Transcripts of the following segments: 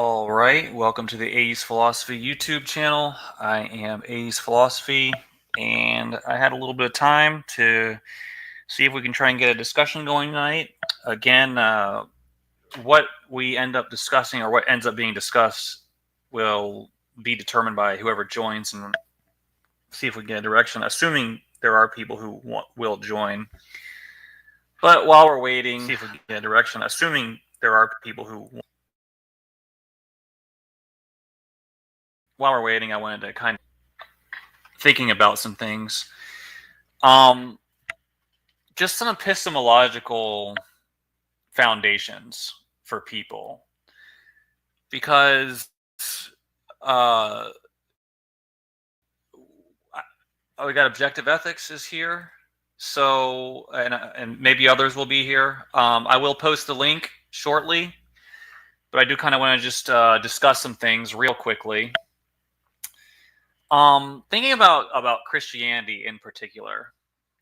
All right, welcome to the A's Philosophy YouTube channel. I am A's Philosophy, and I had a little bit of time to see if we can try and get a discussion going tonight. Again, what we end up discussing or what ends up being discussed will be determined by whoever joins, and see if we can get a direction, assuming there are people who will join. But while we're waiting, see if we can get a direction, assuming there are people who while we're waiting, I wanted to kind of thinking about some things. Just some epistemological foundations for people. Because we got objective ethics is here. So, and maybe others will be here. I will post the link shortly. But I do kind of want to just discuss some things real quickly. Thinking about Christianity in particular,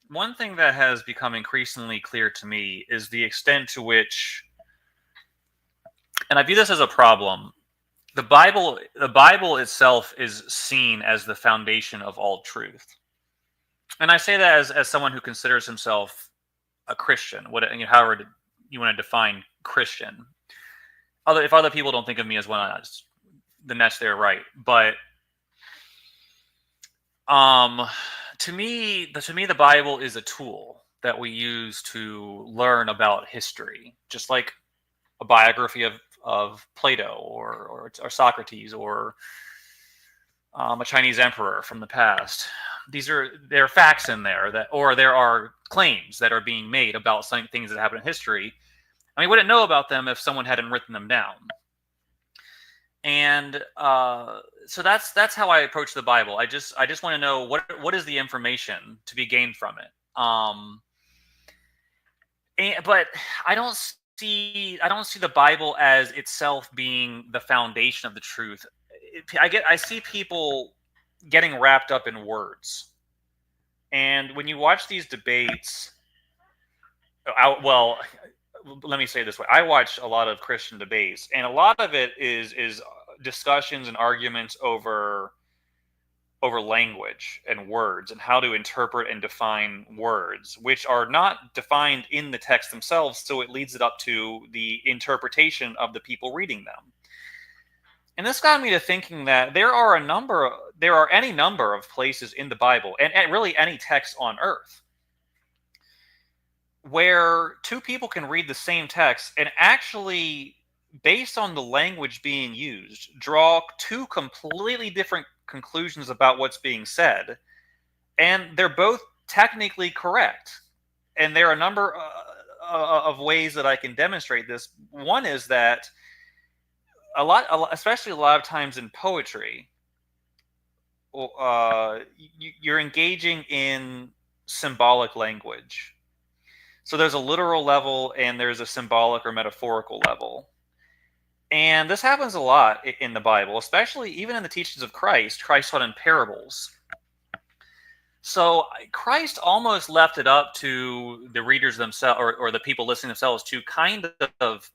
one thing that has become increasingly clear to me is the extent to which, and I view this as a problem, the Bible itself is seen as the foundation of all truth. And I say that as someone who considers himself a Christian, however you want to define Christian. If other people don't think of me as one, then that's their right. But to me, the Bible is a tool that we use to learn about history, just like a biography of Plato or Socrates or a Chinese emperor from the past. There are facts in there or there are claims that are being made about some things that happen in history. I mean, we wouldn't know about them if someone hadn't written them down. And so that's how I approach the Bible. I just want to know what is the information to be gained from it. But I don't see the Bible as itself being the foundation of the truth. I see people getting wrapped up in words, and when you watch these debates, let me say it this way: I watch a lot of Christian debates, and a lot of it is discussions and arguments over language and words and how to interpret and define words, which are not defined in the text themselves, so it leads it up to the interpretation of the people reading them. And this got me to thinking that there are any number of places in the Bible, and really any text on earth, where two people can read the same text and actually, based on the language being used, draw two completely different conclusions about what's being said, and they're both technically correct. And there are a number of ways that I can demonstrate this. One is that especially a lot of times in poetry, you're engaging in symbolic language. So there's a literal level and there's a symbolic or metaphorical level. And this happens a lot in the Bible, especially even in the teachings of Christ. Christ taught in parables. So Christ almost left it up to the readers themselves, or the people listening themselves, to kind of...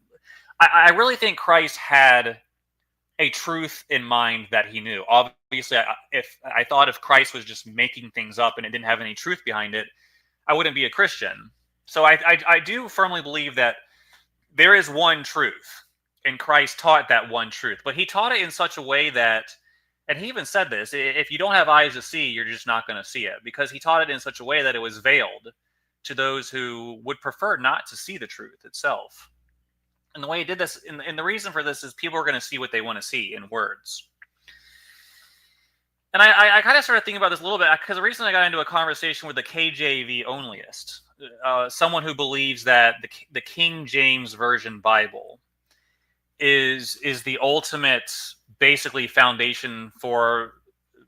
I really think Christ had a truth in mind that he knew. Obviously, if Christ was just making things up and it didn't have any truth behind it, I wouldn't be a Christian. So I do firmly believe that there is one truth. And Christ taught that one truth, but he taught it in such a way that, and he even said this, if you don't have eyes to see, you're just not going to see it, because he taught it in such a way that it was veiled to those who would prefer not to see the truth itself. And the way he did this, and the reason for this is people are going to see what they want to see in words. And I kind of started thinking about this a little bit, because recently I got into a conversation with a KJV onlyist, someone who believes that the King James Version Bible is the ultimate, basically, foundation for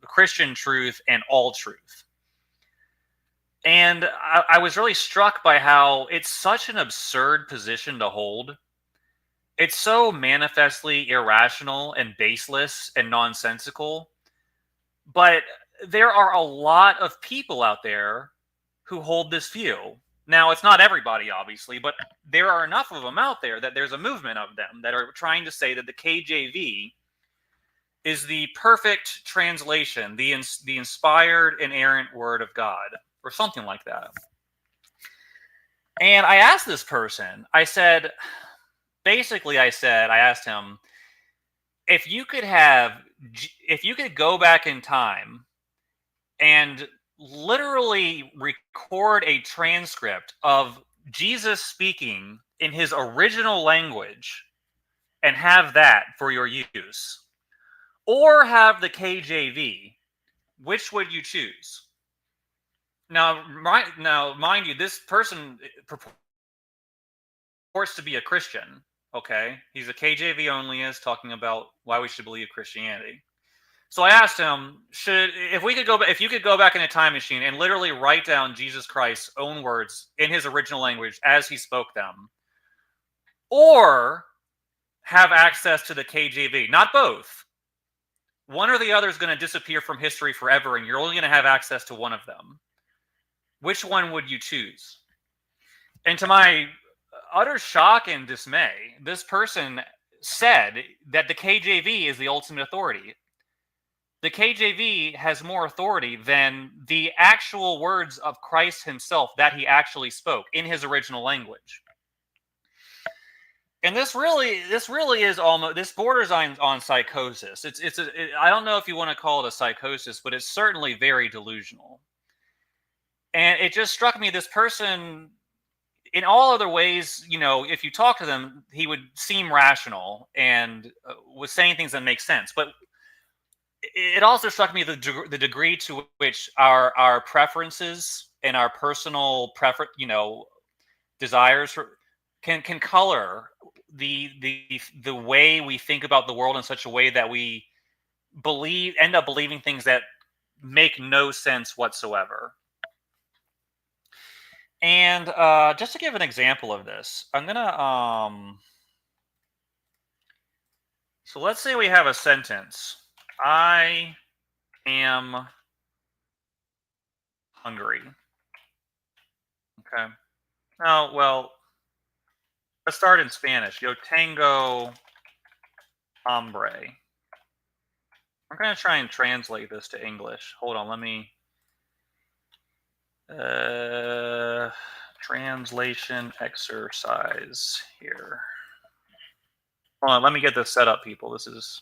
Christian truth and all truth. And I was really struck by how it's such an absurd position to hold. It's so manifestly irrational and baseless and nonsensical. But there are a lot of people out there who hold this view. Now, it's not everybody, obviously, but there are enough of them out there that there's a movement of them that are trying to say that the KJV is the perfect translation, the inspired, inerrant word of God, or something like that. And I asked this person, I asked him, if you could go back in time and literally record a transcript of Jesus speaking in his original language and have that for your use, or have the KJV, which would you choose? Now, mind you, this person purports to be a Christian. Okay, he's a KJV onlyist, talking about why we should believe Christianity. So I asked him, if you could go back in a time machine and literally write down Jesus Christ's own words in his original language as he spoke them, or have access to the KJV, not both. One or the other is going to disappear from history forever, and you're only going to have access to one of them. Which one would you choose? And to my utter shock and dismay, this person said that the KJV is the ultimate authority. The KJV has more authority than the actual words of Christ himself that he actually spoke in his original language. And this borders on psychosis. I don't know if you want to call it a psychosis, but it's certainly very delusional. And it just struck me, this person, in all other ways, if you talk to them, he would seem rational and was saying things that make sense. But it also struck me the degree to which our preferences and our personal desires can color the way we think about the world in such a way that we end up believing things that make no sense whatsoever. And just to give an example of this, I'm gonna so let's say we have a sentence. I am hungry. Okay. Oh, well, let's start in Spanish. Yo tengo hambre. I'm going to try and translate this to English. Hold on, let me... translation exercise here. Hold on, let me get this set up, people. This is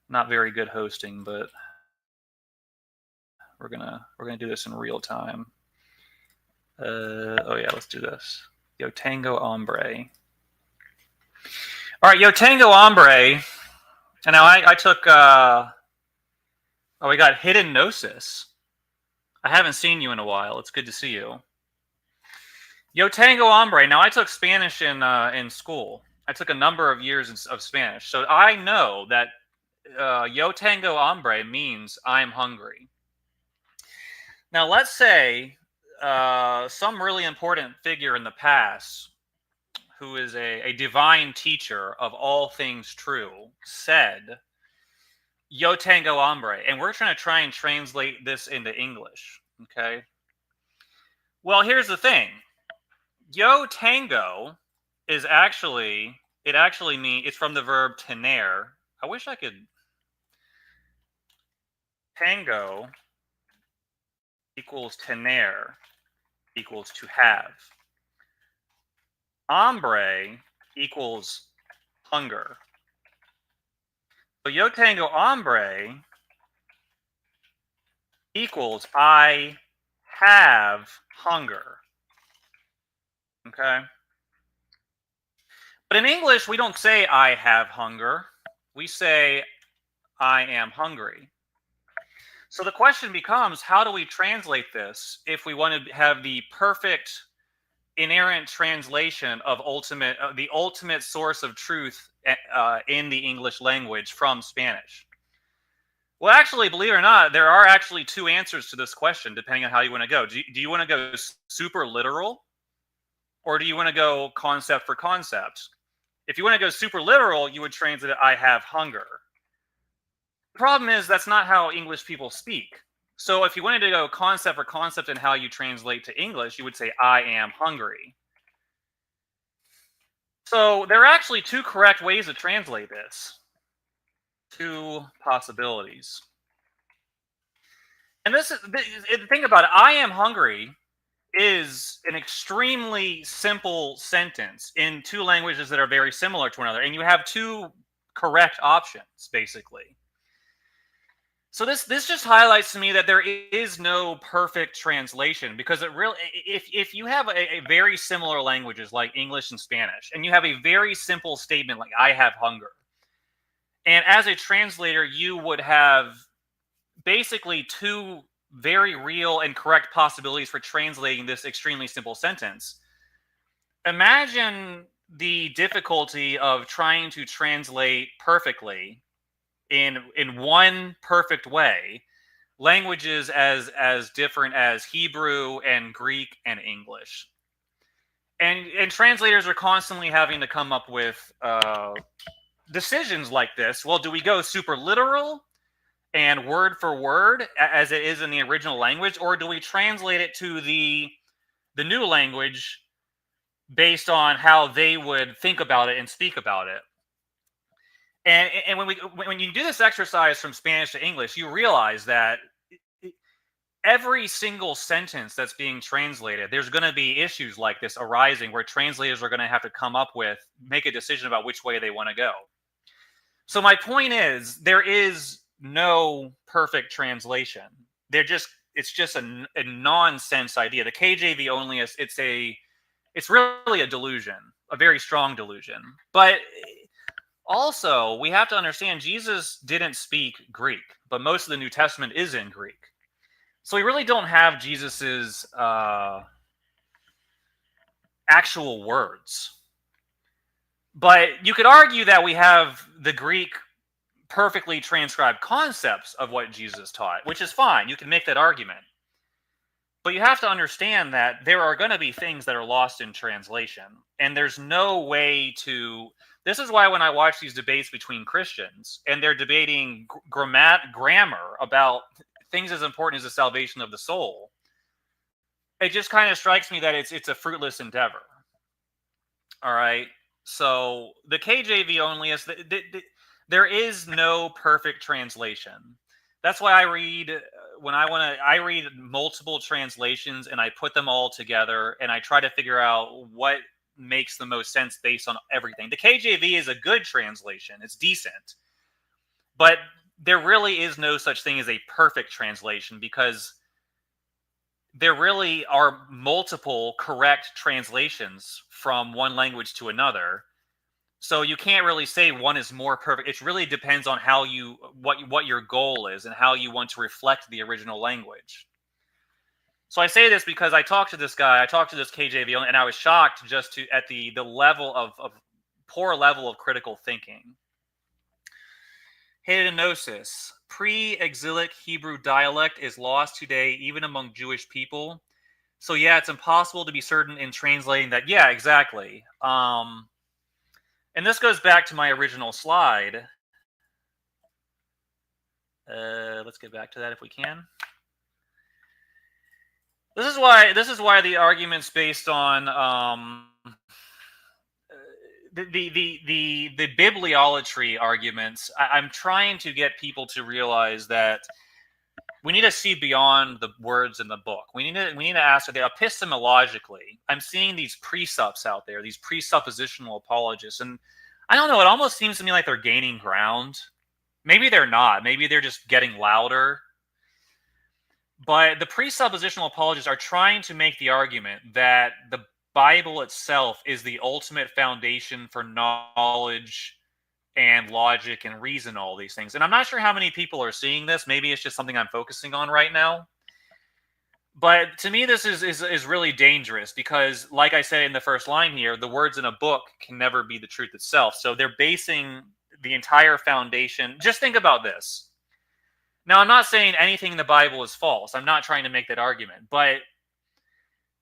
not very good hosting, but we're gonna do this in real time. Oh yeah, let's do this. Yo tango hombre. All right, yo tango hombre. And now I took. We got hidden gnosis. I haven't seen you in a while. It's good to see you. Yo tango hombre. Now I took Spanish in school. I took a number of years of Spanish, so I know that yo tango hambre means I'm hungry. Now let's say some really important figure in the past, who is a divine teacher of all things true, said yo tango hambre, and we're trying and translate this into English. Okay. Well, here's the thing. Yo tango is actually it's from the verb tener. I wish I could. Tango equals tener equals to have. Hambre equals hunger. So yo tango hambre equals I have hunger. Okay? But in English, we don't say I have hunger. We say I am hungry. So the question becomes, how do we translate this if we want to have the perfect inerrant translation of the ultimate source of truth in the English language from Spanish? Well, actually, believe it or not, there are actually two answers to this question, depending on how you want to go. Do you want to go super literal, or do you want to go concept for concept? If you want to go super literal, you would translate it, I have hunger. The problem is that's not how English people speak. So if you wanted to go concept for concept in how you translate to English, you would say, I am hungry. So there are actually two correct ways to translate this. Two possibilities. And think about it. I am hungry is an extremely simple sentence in two languages that are very similar to one another, and you have two correct options, basically. So this just highlights to me that there is no perfect translation, because it really, if you have a very similar languages like English and Spanish, and you have a very simple statement like "I have hunger," and as a translator, you would have basically two very real and correct possibilities for translating this extremely simple sentence. Imagine the difficulty of trying to translate perfectly in one perfect way languages as different as Hebrew and Greek and English. And translators are constantly having to come up with decisions like this. Well, do we go super literal and word for word as it is in the original language, or do we translate it to the new language based on how they would think about it and speak about it? And when you do this exercise from Spanish to English, you realize that every single sentence that's being translated, there's going to be issues like this arising where translators are going to have to make a decision about which way they want to go. So my point is, there is no perfect translation. It's just a nonsense idea. The KJV only is it's really a delusion, a very strong delusion. But also, we have to understand Jesus didn't speak Greek, but most of the New Testament is in Greek. So we really don't have Jesus's actual words. But you could argue that we have the Greek perfectly transcribed concepts of what Jesus taught, which is fine. You can make that argument. But you have to understand that there are going to be things that are lost in translation. And there's no way to. This is why when I watch these debates between Christians and they're debating grammar about things as important as the salvation of the soul, it just kind of strikes me that it's a fruitless endeavor. All right. So the KJV only is there is no perfect translation. That's why I read I read multiple translations and I put them all together and I try to figure out what makes the most sense based on everything. The KJV is a good translation. It's decent. But there really is no such thing as a perfect translation, because there really are multiple correct translations from one language to another. So you can't really say one is more perfect. It really depends on what your goal is and how you want to reflect the original language. So I say this because I talked to this KJV, and I was shocked at the level of poor level of critical thinking. Hedenosis. Pre-exilic Hebrew dialect is lost today even among Jewish people. So yeah, it's impossible to be certain in translating that. Yeah, exactly. And this goes back to my original slide. Let's get back to that if we can. This is why the arguments based on the bibliolatry arguments. I'm trying to get people to realize that we need to see beyond the words in the book. We need to ask, are they epistemologically? I'm seeing these presupps out there, these presuppositional apologists, and I don't know. It almost seems to me like they're gaining ground. Maybe they're not. Maybe they're just getting louder. But the presuppositional apologists are trying to make the argument that the Bible itself is the ultimate foundation for knowledge and logic and reason, all these things. And I'm not sure how many people are seeing this. Maybe it's just something I'm focusing on right now. But to me, this is really dangerous because, like I said in the first line here, the words in a book can never be the truth itself. So they're basing the entire foundation. Just think about this. Now, I'm not saying anything in the Bible is false. I'm not trying to make that argument. But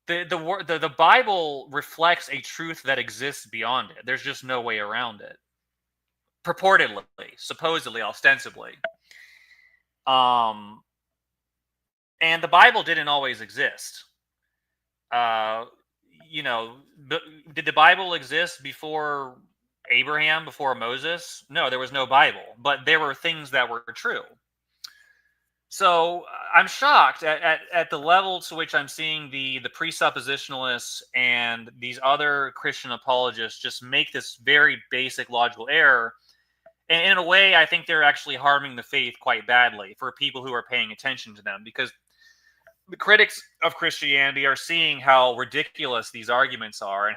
the Bible reflects a truth that exists beyond it. There's just no way around it. Purportedly, supposedly, ostensibly. And the Bible didn't always exist. Uh, you know, did the Bible exist before Abraham, before Moses? No, there was no Bible, but there were things that were true. So I'm shocked at the level to which I'm seeing the presuppositionalists and these other Christian apologists just make this very basic logical error. And in a way, I think they're actually harming the faith quite badly for people who are paying attention to them, because the critics of Christianity are seeing how ridiculous these arguments are and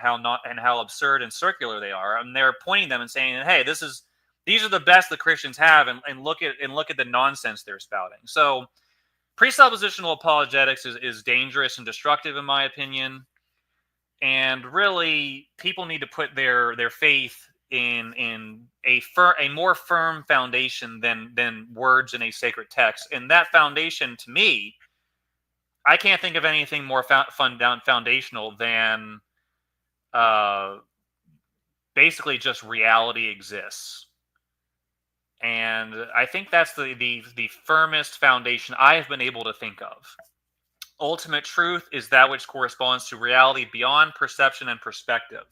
how absurd and circular they are, and they're pointing them and saying, "Hey, these are the best the Christians have," and look at the nonsense they're spouting. So, presuppositional apologetics is dangerous and destructive, in my opinion. And really, people need to put their faith in a more firm foundation than words in a sacred text. And that foundation, to me, I can't think of anything more foundational than uh, basically just reality exists. And I think that's the firmest foundation I have been able to think of. Ultimate truth is that which corresponds to reality beyond perception and perspective.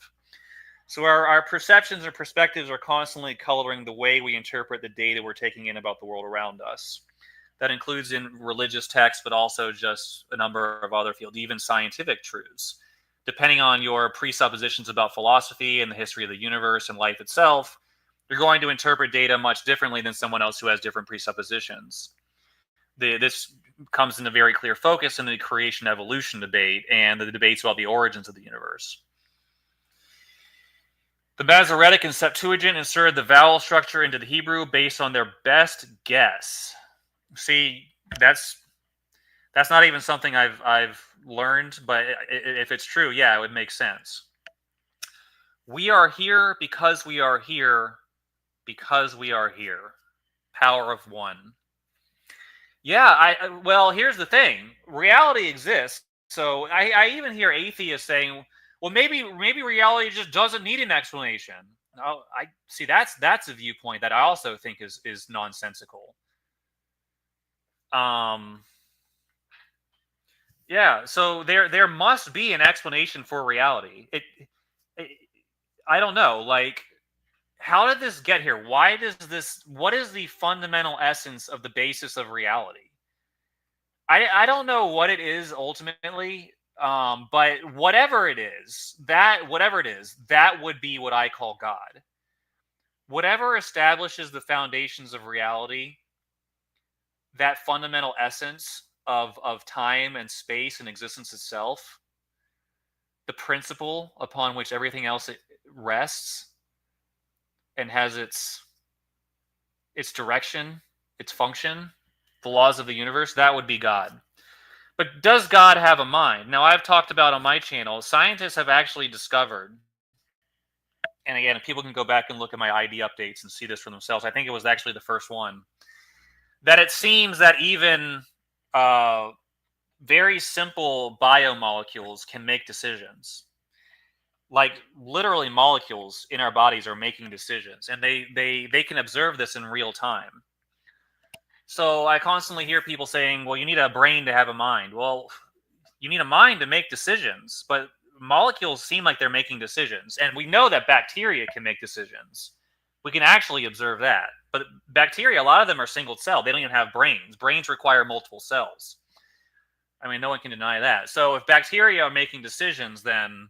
So our perceptions and perspectives are constantly coloring the way we interpret the data we're taking in about the world around us. That includes in religious texts, but also just a number of other fields, even scientific truths. Depending on your presuppositions about philosophy and the history of the universe and life itself, you're going to interpret data much differently than someone else who has different presuppositions. This comes into very clear focus in the creation evolution debate and the debates about the origins of the universe. The Masoretic and Septuagint inserted the vowel structure into the Hebrew based on their best guess. See, that's not even something I've learned, but if it's true, yeah, it would make sense. We are here because we are here because we are here. Power of one. Yeah, well, here's the thing. Reality exists. So I even hear atheists saying, well, maybe reality just doesn't need an explanation. Oh, I see that's a viewpoint that I also think is nonsensical. Yeah, so there must be an explanation for reality. I don't know, like, how did this get here? What is the fundamental essence of the basis of reality? I don't know what it is ultimately, but whatever it is, that would be what I call God. Whatever establishes the foundations of reality, that fundamental essence of time and space and existence itself, the principle upon which everything else rests and has its direction, its function, the laws of the universe, that would be God. But does God have a mind? Now, I've talked about on my channel, scientists have actually discovered, and again, if people can go back and look at my ID updates and see this for themselves, I think it was actually the first one, that it seems that even very simple biomolecules can make decisions. Like, literally, molecules in our bodies are making decisions, and they can observe this in real time. So I constantly hear people saying, well, you need a brain to have a mind. Well, you need a mind to make decisions, but molecules seem like they're making decisions. And we know that bacteria can make decisions. We can actually observe that. But bacteria, a lot of them are single celled. They don't even have brains. Brains require multiple cells. I mean, no one can deny that. So if bacteria are making decisions, then,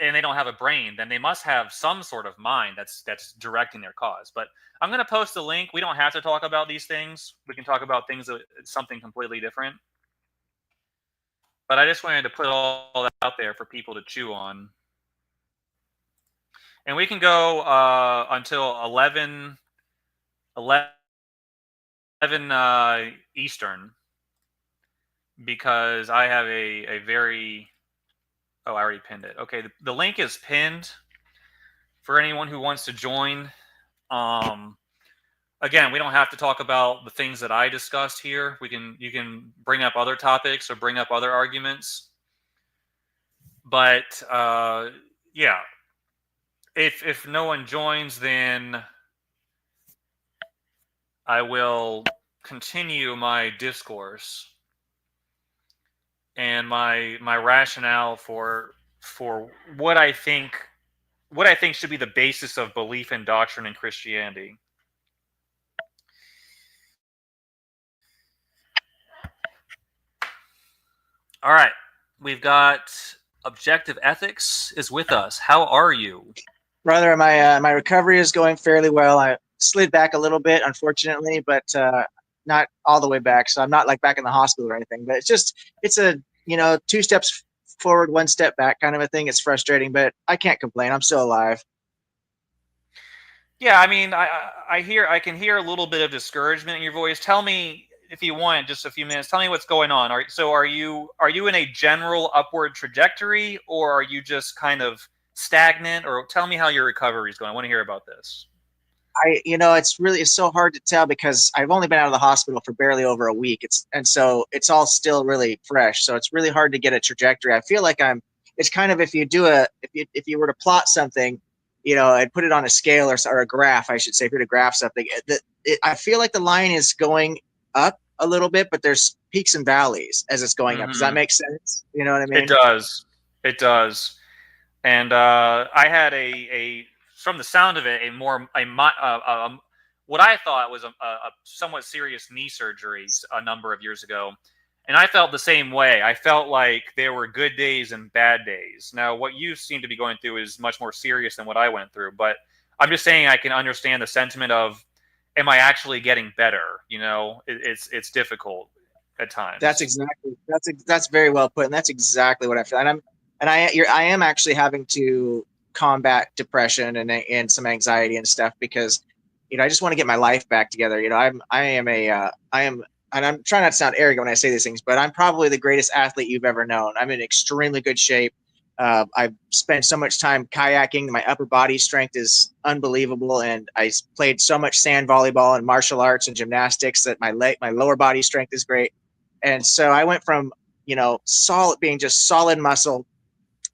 and they don't have a brain, then they must have some sort of mind that's directing their cause. But I'm going to post a link. We don't have to talk about these things. We can talk about things that something completely different. But I just wanted to put all that out there for people to chew on. And we can go until 11 Eastern, because I have a very... Oh, I already pinned it. Okay, the link is pinned for anyone who wants to join. Again, we don't have to talk about the things that I discussed here. You can bring up other topics or bring up other arguments. But yeah, if no one joins, then I will continue my discourse. and my rationale for what I think should be the basis of belief and doctrine in Christianity. All right, we've got Objective Ethics is with us. How are you? Brother, my recovery is going fairly well. I slid back a little bit, unfortunately, but not all the way back. So I'm not like back in the hospital or anything. But it's a two steps forward, one step back kind of a thing. It's frustrating, but I can't complain. I'm still alive. Yeah, I mean, I can hear a little bit of discouragement in your voice. Tell me, if you want, just a few minutes. Tell me what's going on. Are you in a general upward trajectory, or are you just kind of stagnant? Or tell me how your recovery is going. I want to hear about this. It's so hard to tell because I've only been out of the hospital for barely over a week. So it's all still really fresh. So it's really hard to get a trajectory. I feel like it's kind of, if you were to plot something, and put it on a scale or a graph, I should say, if you were to graph something, I feel like the line is going up a little bit, but there's peaks and valleys as it's going up. Does that Mm-hmm. make sense? You know what I It mean? does. It does. And I had from the sound of it, what I thought was a somewhat serious knee surgery a number of years ago, and I felt the same way. I felt like there were good days and bad days. Now, what you seem to be going through is much more serious than what I went through, but I'm just saying I can understand the sentiment of, am I actually getting better? It's difficult at times. That's very well put, and that's exactly what I feel. I am actually having to combat depression and some anxiety and stuff because I just want to get my life back together. And I'm trying not to sound arrogant when I say these things, but I'm probably the greatest athlete you've ever known. I'm in extremely good shape. I've spent so much time kayaking. My upper body strength is unbelievable, and I played so much sand volleyball and martial arts and gymnastics that my lower body strength is great. And so I went from solid, being just solid muscle,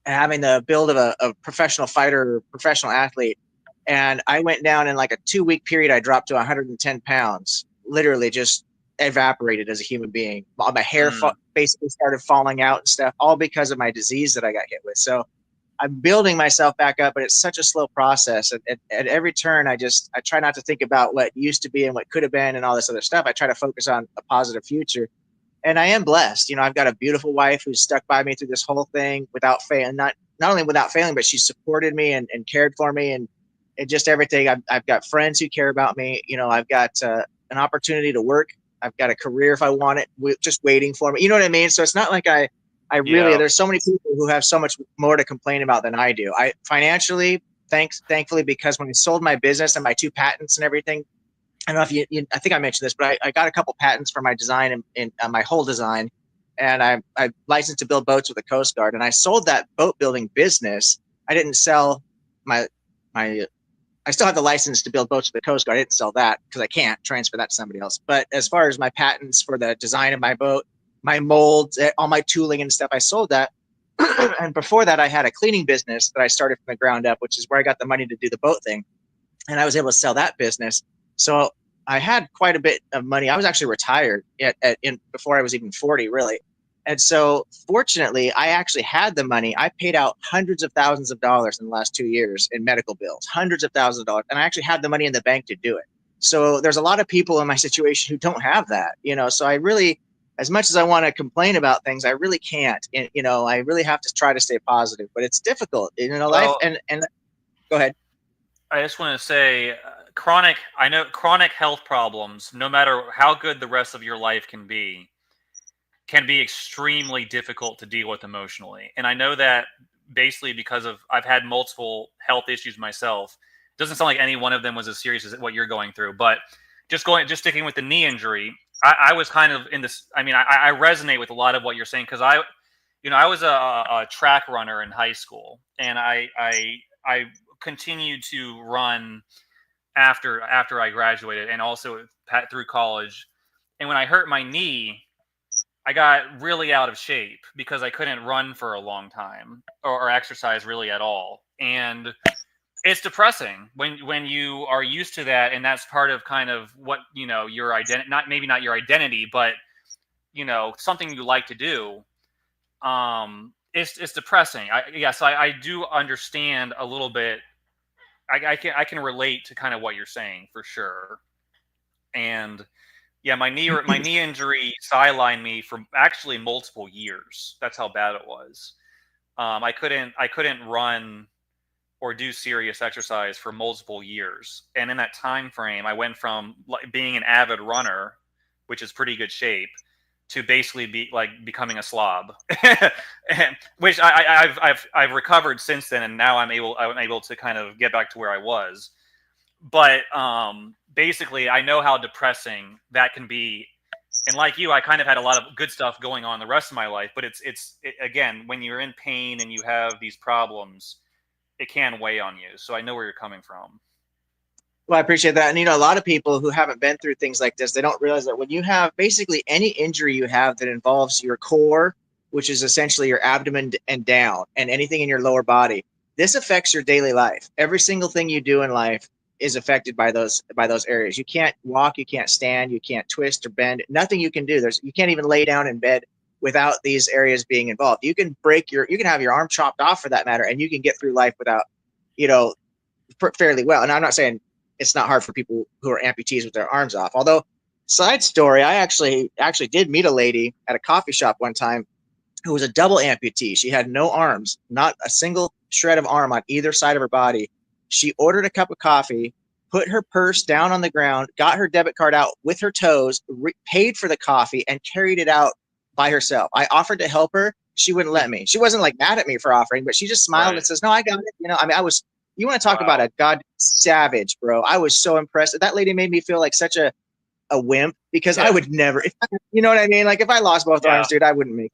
and having the build of a professional fighter or professional athlete, and I went down in like a 2 week period. I dropped to 110 pounds, literally just evaporated as a human being. My hair Mm. basically started falling out and stuff, all because of my disease that I got hit with. So I'm building myself back up, but it's such a slow process. At every turn, I try not to think about what used to be and what could have been and all this other stuff. I try to focus on a positive future. And I am blessed. I've got a beautiful wife who's stuck by me through this whole thing without failing. Not only without failing, but she supported me and cared for me and just everything. I've got friends who care about me. I've got an opportunity to work. I've got a career if I want it, just waiting for me. You know what I mean? So it's not like I really. Yeah. There's so many people who have so much more to complain about than I do. I financially, thankfully, because when I sold my business and my 2 patents and everything, I don't know if I think I mentioned this, but I got a couple patents for my design and my whole design, and I licensed to build boats with the Coast Guard, and I sold that boat building business. I didn't sell my my. I still have the license to build boats with the Coast Guard. I didn't sell that because I can't transfer that to somebody else. But as far as my patents for the design of my boat, my molds, all my tooling and stuff, I sold that. And before that, I had a cleaning business that I started from the ground up, which is where I got the money to do the boat thing, and I was able to sell that business. So I had quite a bit of money. I was actually retired before I was even 40, really. And so fortunately, I actually had the money. I paid out hundreds of thousands of dollars in the last 2 years in medical bills, hundreds of thousands of dollars. And I actually had the money in the bank to do it. So there's a lot of people in my situation who don't have that, so I really, as much as I want to complain about things, I really can't. I really have to try to stay positive, but it's difficult, life. Well, And go ahead. I just want to say, I know chronic health problems, no matter how good the rest of your life can be extremely difficult to deal with emotionally. And I know that basically because I've had multiple health issues myself. It doesn't sound like any one of them was as serious as what you're going through, but just sticking with the knee injury, I was kind of in this. I mean, I resonate with a lot of what you're saying because I was a track runner in high school, and I continued to run after I graduated, and also through college. And when I hurt my knee, I got really out of shape because I couldn't run for a long time or exercise really at all. And it's depressing when you are used to that, and that's part of kind of what your identity, not your identity, but something you like to do. It's depressing. I do understand a little bit. I can relate to kind of what you're saying for sure. And yeah, my knee injury sidelined me for actually multiple years. That's how bad it was. I couldn't run or do serious exercise for multiple years. And in that time frame, I went from being an avid runner, which is pretty good shape, to basically becoming a slob, which I've recovered since then, and now I'm able to kind of get back to where I was. But basically, I know how depressing that can be. And like you, I kind of had a lot of good stuff going on the rest of my life. But again, when you're in pain and you have these problems, it can weigh on you. So I know where you're coming from. Well, I appreciate that. And, a lot of people who haven't been through things like this, they don't realize that when you have basically any injury you have that involves your core, which is essentially your abdomen and down, and anything in your lower body, this affects your daily life. Every single thing you do in life is affected by those areas. You can't walk, you can't stand, you can't twist or bend. Nothing you can do. You can't even lay down in bed without these areas being involved. You can have your arm chopped off for that matter, and you can get through life without, fairly well. And I'm not saying it's not hard for people who are amputees with their arms off. Although, side story, I actually did meet a lady at a coffee shop one time who was a double amputee. She had no arms, not a single shred of arm on either side of her body. She ordered a cup of coffee, put her purse down on the ground, got her debit card out with her toes, paid for the coffee, and carried it out by herself. I offered to help her. She wouldn't let me. She wasn't like mad at me for offering, but she just smiled and says, "No, I got it." You want to talk about a god savage, bro. I was so impressed. That lady made me feel like such a wimp, because I would never, you know what I mean? Like, if I lost both arms, dude, I wouldn't make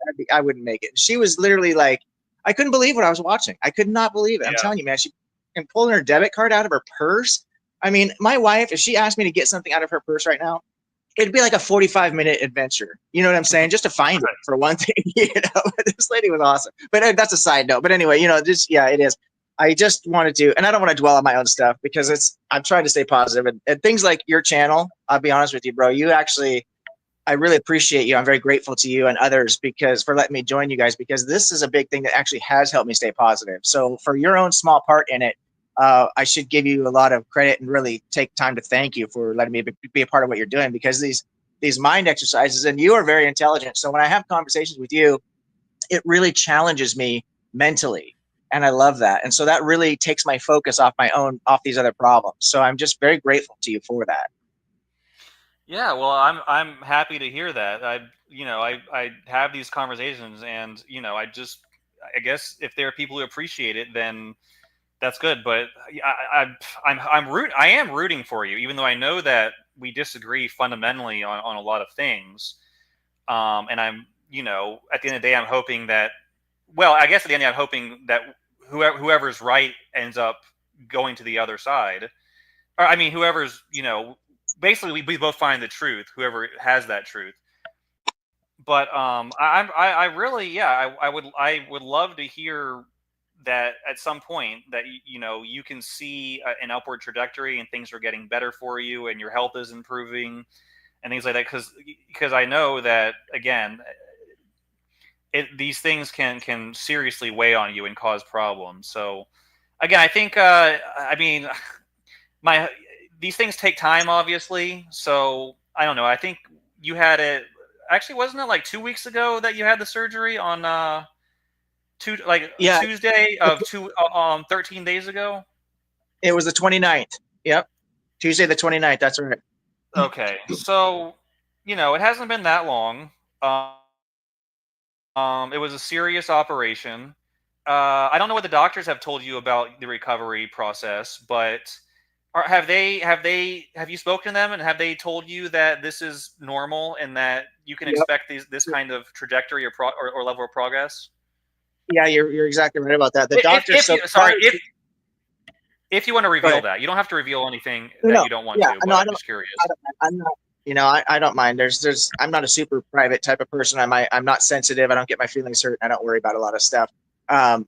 it. She was literally like, I couldn't believe what I was watching. I could not believe it. I'm telling you, man, she can pulling her debit card out of her purse. I mean, my wife, if she asked me to get something out of her purse right now, it'd be like a 45-minute adventure. You know what I'm saying? Just to find it, for one thing. This lady was awesome. But that's a side note. But anyway, it is. I just wanted to, and I don't want to dwell on my own stuff, because I'm trying to stay positive, and things like your channel. I'll be honest with you, bro. I really appreciate you. I'm very grateful to you and others for letting me join you guys, because this is a big thing that actually has helped me stay positive. So for your own small part in it, I should give you a lot of credit and really take time to thank you for letting me be a part of what you're doing, because these mind exercises, and you are very intelligent. So when I have conversations with you, it really challenges me mentally. And I love that. And so that really takes my focus off these other problems. So I'm just very grateful to you for that. Yeah, well, I'm happy to hear that. I have these conversations, and I guess if there are people who appreciate it, then that's good. But I am rooting for you, even though I know that we disagree fundamentally on a lot of things. And at the end of the day, I'm hoping that. Well, I guess at the end, I'm hoping that whoever's right ends up going to the other side. Or I mean, whoever's basically we both find the truth. Whoever has that truth. But I really I would love to hear that at some point that you can see an upward trajectory and things are getting better for you and your health is improving and things like that, because I know that, again, these things can seriously weigh on you and cause problems. So again, I think these things take time, obviously. So I don't know. I think you had it. Actually, wasn't it like 2 weeks ago that you had the surgery on Tuesday of 13 days ago? It was the 29th. Yep. Tuesday the 29th. That's right. Okay. So, it hasn't been that long. It was a serious operation. I don't know what the doctors have told you about the recovery process, but have you spoken to them, and have they told you that this is normal and that you can expect this kind of trajectory or level of progress? Yeah, you're exactly right about that. The doctor. If you want to reveal that, you don't have to reveal anything that you don't want to. But I'm just curious. I'm not. I don't mind. I'm not a super private type of person. I'm not sensitive. I don't get my feelings hurt. I don't worry about a lot of stuff. I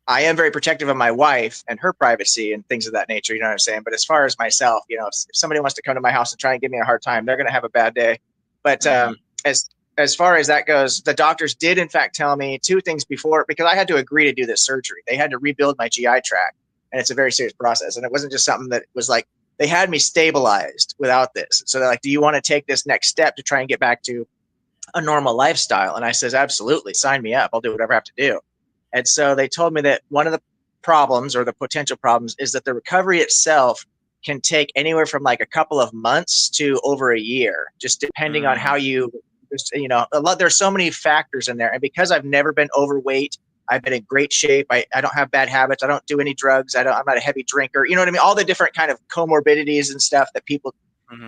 am very protective of my wife and her privacy and things of that nature. You know what I'm saying? But as far as myself, if somebody wants to come to my house and try and give me a hard time, they're going to have a bad day. But as as far as that goes, the doctors did in fact tell me two things before, because I had to agree to do this surgery. They had to rebuild my GI tract, and it's a very serious process. And it wasn't just something that was like, they had me stabilized without this. So they're like, do you want to take this next step to try and get back to a normal lifestyle? And I says, absolutely, sign me up. I'll do whatever I have to do. And so they told me that one of the problems, or the potential problems, is that the recovery itself can take anywhere from like a couple of months to over a year, just depending on how you, there's so many factors in there. And because I've never been overweight, I've been in great shape. I don't have bad habits. I don't do any drugs. I'm not a heavy drinker. You know what I mean? All the different kind of comorbidities and stuff that people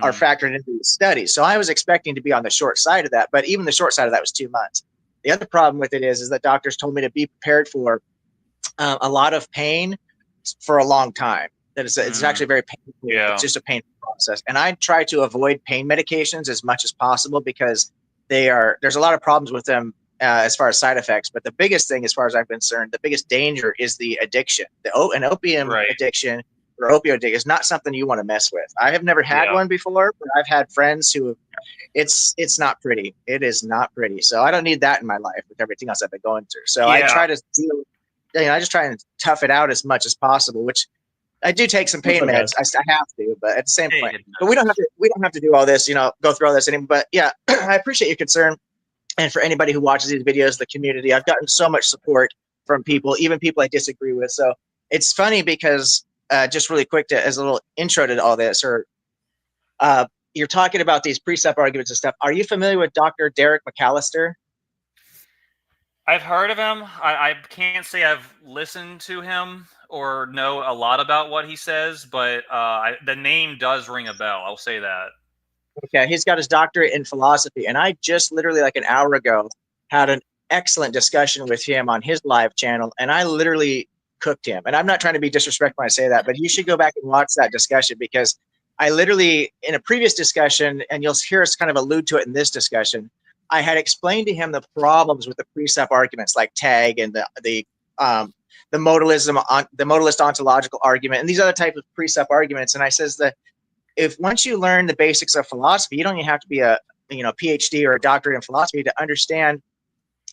are factored into the studies. So I was expecting to be on the short side of that, but even the short side of that was 2 months. The other problem with it is that doctors told me to be prepared for a lot of pain for a long time. That it's actually very painful. Yeah. It's just a painful process. And I try to avoid pain medications as much as possible, because there's a lot of problems with them as far as side effects. But the biggest thing, as far as I'm concerned, the biggest danger is the addiction. An opium addiction or opioid addiction is not something you want to mess with. I have never had one before, but I've had friends who it's not pretty. It is not pretty. So I don't need that in my life with everything else I've been going through. So I try to I just try and tough it out as much as possible, which I do take some pain meds. I have to, but at the same point, but we don't have to do all this, go through all this anymore. But yeah, I appreciate your concern. And for anybody who watches these videos, the community, I've gotten so much support from people, even people I disagree with. So it's funny because just really quick as a little intro to all this, you're talking about these precept arguments and stuff. Are you familiar with Dr. Derek McAllister? I've heard of him. I can't say I've listened to him or know a lot about what he says, but the name does ring a bell. I'll say that. Okay, he's got his doctorate in philosophy, and I just literally like an hour ago had an excellent discussion with him on his live channel, and I literally cooked him. And I'm not trying to be disrespectful when I say that, but you should go back and watch that discussion, because I literally, in a previous discussion, and you'll hear us kind of allude to it in this discussion, I had explained to him the problems with the precept arguments like tag and the modalist ontological argument and these other types of precept arguments. And I says that if once you learn the basics of philosophy, you don't even have to be a PhD or a doctorate in philosophy to understand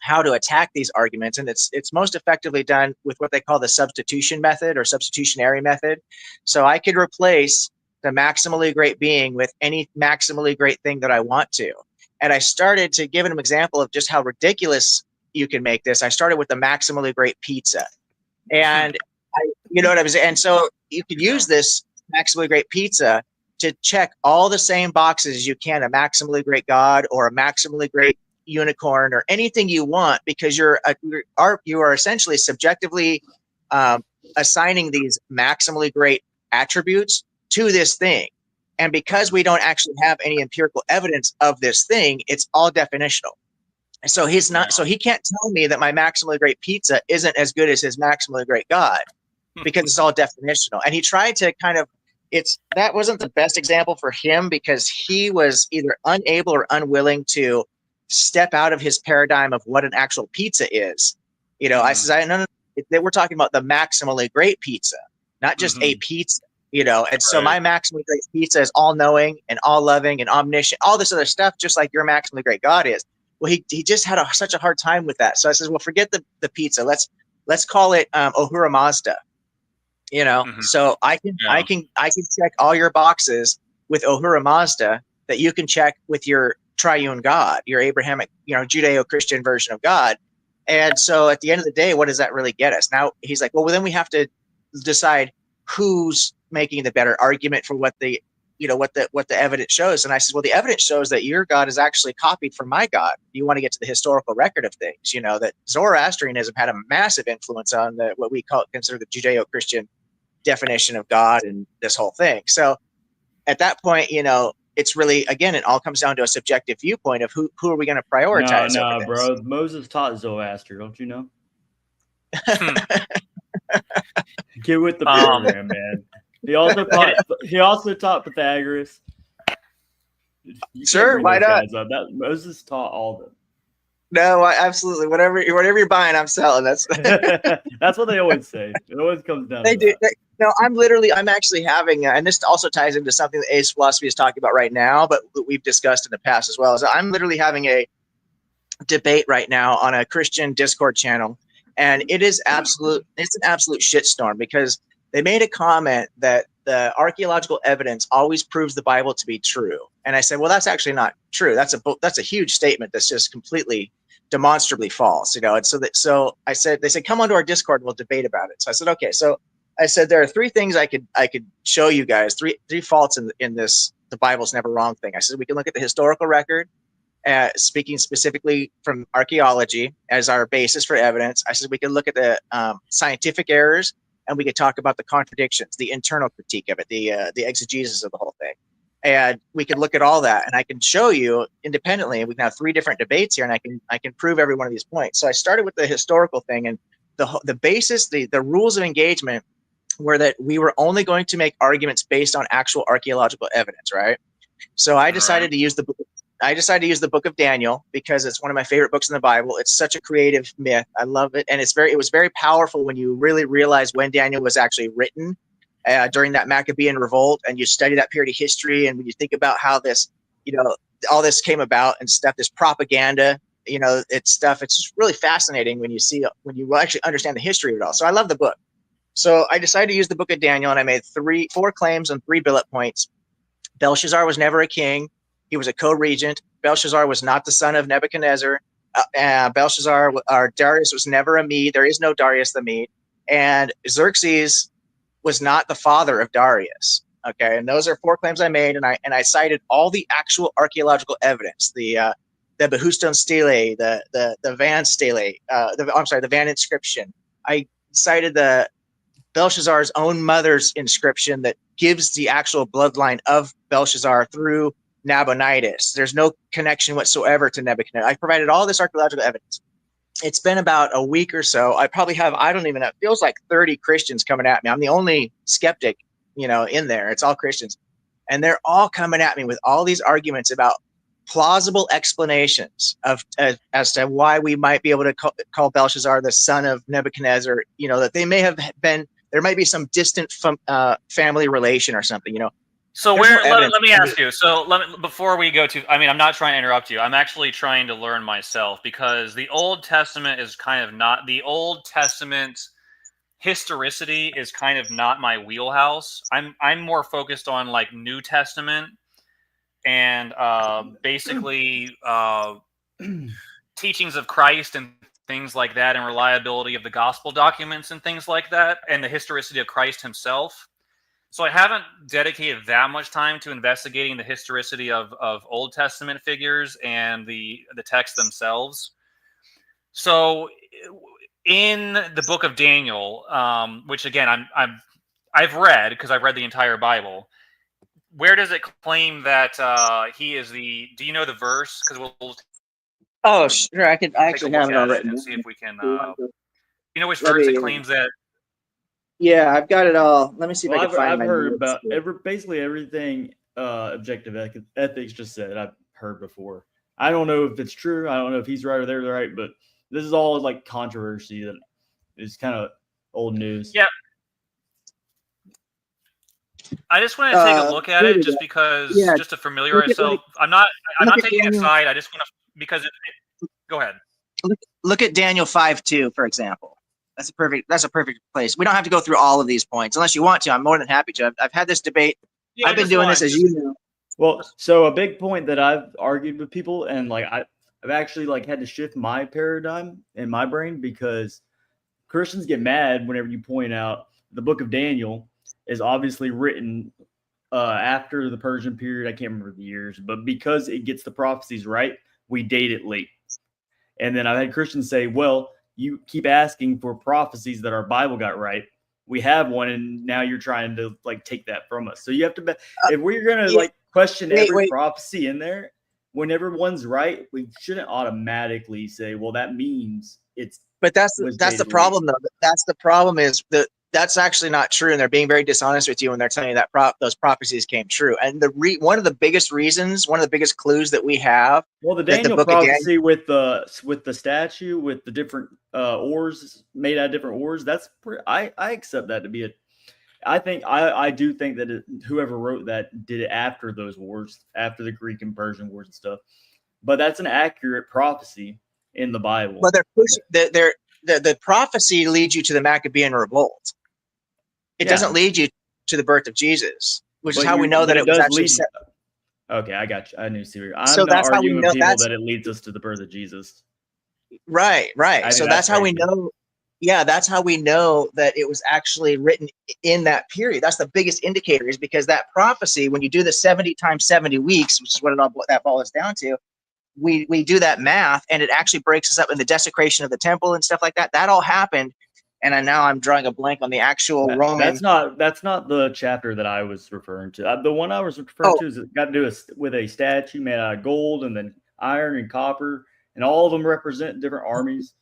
how to attack these arguments. And it's most effectively done with what they call the substitution method or substitutionary method. So I could replace the maximally great being with any maximally great thing that I want to. And I started to give an example of just how ridiculous you can make this. I started with the maximally great pizza. And you know what I'm saying? And so you could use this maximally great pizza to check all the same boxes as you can, a maximally great God or a maximally great unicorn or anything you want, because you are essentially subjectively assigning these maximally great attributes to this thing. And because we don't actually have any empirical evidence of this thing, it's all definitional. So he can't tell me that my maximally great pizza isn't as good as his maximally great God, because it's all definitional. And he tried to that wasn't the best example for him, because he was either unable or unwilling to step out of his paradigm of what an actual pizza is. I says, no, we're talking about the maximally great pizza, not just a pizza. And so my maximally great pizza is all knowing and all loving and omniscient, all this other stuff, just like your maximally great God is. Well, he just had such a hard time with that. So I says, well, forget the pizza. Let's call it Ahura Mazda. So I can check all your boxes with Ahura Mazda that you can check with your triune God, your Abrahamic, Judeo-Christian version of God. And so at the end of the day, what does that really get us? Now he's like, well, then we have to decide who's making the better argument for what the evidence shows. And I said, well, the evidence shows that your God is actually copied from my God. You want to get to the historical record of things, that Zoroastrianism had a massive influence on what we consider the Judeo-Christian definition of God and this whole thing. So at that point, it's really, again, it all comes down to a subjective viewpoint of who are we going to prioritize. No, bro. Moses taught Zoroaster, don't you know? Get with the program, man. He also taught Pythagoras. Sure, why not? Moses taught all of them. No, absolutely. Whatever you're buying, I'm selling. That's that's what they always say. It always comes down. They do. No, I'm actually having, and this also ties into something that Ace Philosophy is talking about right now, but we've discussed in the past as well. So I'm literally having a debate right now on a Christian Discord channel, and it's an absolute shitstorm because they made a comment that the archaeological evidence always proves the Bible to be true. And I said, well, that's actually not true. That's a huge statement that's just completely demonstrably false, And so I said, they said, come onto our Discord and we'll debate about it. So I said, okay. So I said, there are three things I could show you guys, three faults in this the Bible's never wrong thing. I said, we can look at the historical record, speaking specifically from archaeology as our basis for evidence. I said we could look at the scientific errors, and we could talk about the contradictions, the internal critique of it, the exegesis of the whole thing. And we could look at all that, and I can show you independently. And we can have three different debates here, and I can prove every one of these points. So I started with the historical thing, and the basis, the rules of engagement were that we were only going to make arguments based on actual archaeological evidence, right? So I decided to use the book of Daniel because it's one of my favorite books in the Bible. It's such a creative myth. I love it. And it was very powerful when you really realize when Daniel was actually written during that Maccabean revolt, and you study that period of history. And when you think about how this, all this came about and stuff, this propaganda, it's just really fascinating when you actually understand the history of it all. So I love the book. So I decided to use the book of Daniel, and I made 4 claims on 3 bullet points. Belshazzar was never a king. He was a co-regent. Belshazzar was not the son of Nebuchadnezzar. Darius was never a Mede. There is no Darius the Mede. And Xerxes was not the father of Darius. Okay, and those are 4 claims I made, and I cited all the actual archaeological evidence, the Behuston stele, the Van stele, the Van inscription. I cited the Belshazzar's own mother's inscription that gives the actual bloodline of Belshazzar through Nabonidus. There's no connection whatsoever to Nebuchadnezzar. I provided all this archaeological evidence. It's been about a week or so. I probably have, I don't even know, it feels like 30 Christians coming at me. I'm the only skeptic, in there. It's all Christians. And they're all coming at me with all these arguments about plausible explanations as to why we might be able to call Belshazzar the son of Nebuchadnezzar, that they may have been, there might be some distant family relation or something, So let me ask you. So before we go to, I'm not trying to interrupt you. I'm actually trying to learn myself, because the Old Testament is kind of not, the Old Testament historicity is kind of not my wheelhouse. I'm more focused on like New Testament and basically teachings of Christ and things like that, and reliability of the gospel documents and things like that, and the historicity of Christ himself. So I haven't dedicated that much time to investigating the historicity of Old Testament figures and the texts themselves. So in the book of Daniel, which again I've read, because I've read the entire Bible, where does it claim that he is the? Do you know the verse? Because we'll. Oh, sure. I actually have it all written and see if we can. You know which verse it claims that? Yeah, I've got it all. Let me see if I can find I've heard about basically everything objective ethics just said. I've heard before. I don't know if it's true. I don't know if he's right or they're right, but this is all like controversy that is kind of old news. Yeah. I just want to take a look at it just because, just to familiarize myself. I'm not taking a side. I just want to, because go ahead. Look at Daniel 5:2, for example. That's a perfect place. We don't have to go through all of these points unless you want to. I'm more than happy to. I've had this debate. Yeah, I've been doing this, as you know. Well, so a big point that I've argued with people, and like I've actually like had to shift my paradigm in my brain, because Christians get mad whenever you point out the book of Daniel is obviously written after the Persian period. I can't remember the years, but because it gets the prophecies right, we date it late. And then I've had Christians say, well, you keep asking for prophecies that our Bible got right. We have one, and now you're trying to like take that from us. So you have to, if we're going to like question every prophecy in there, whenever one's right, we shouldn't automatically say, well, that means it's. But that's the problem, though. That's the problem, is that that's actually not true, and they're being very dishonest with you when they're telling you that those prophecies came true. And one of the biggest reasons, one of the biggest clues that we have. Well, the Daniel prophecy with the statue with the different ores made out of different ores. That's I accept that to be a. I do think that whoever wrote that did it after those wars, after the Greek and Persian wars and stuff. But that's an accurate prophecy. in the Bible. But they're pushing the prophecy leads you to the Maccabean revolt. It doesn't lead you to the birth of Jesus, which is how we know that it was actually set. Okay, I got you. I knew. So that's how we know that it leads us to the birth of Jesus. Right. So that's how we know. Yeah, that's how we know that it was actually written in that period. That's the biggest indicator, is because that prophecy, when you do the 70 times 70 weeks, which is what that boils down to, we do that math, and it actually breaks us up in the desecration of the temple and stuff like that. That all happened. And now I'm drawing a blank on the actual Roman. That's not the chapter that I was referring to. The one I was referring to is it got to do with a statue made out of gold and then iron and copper, and all of them represent different armies.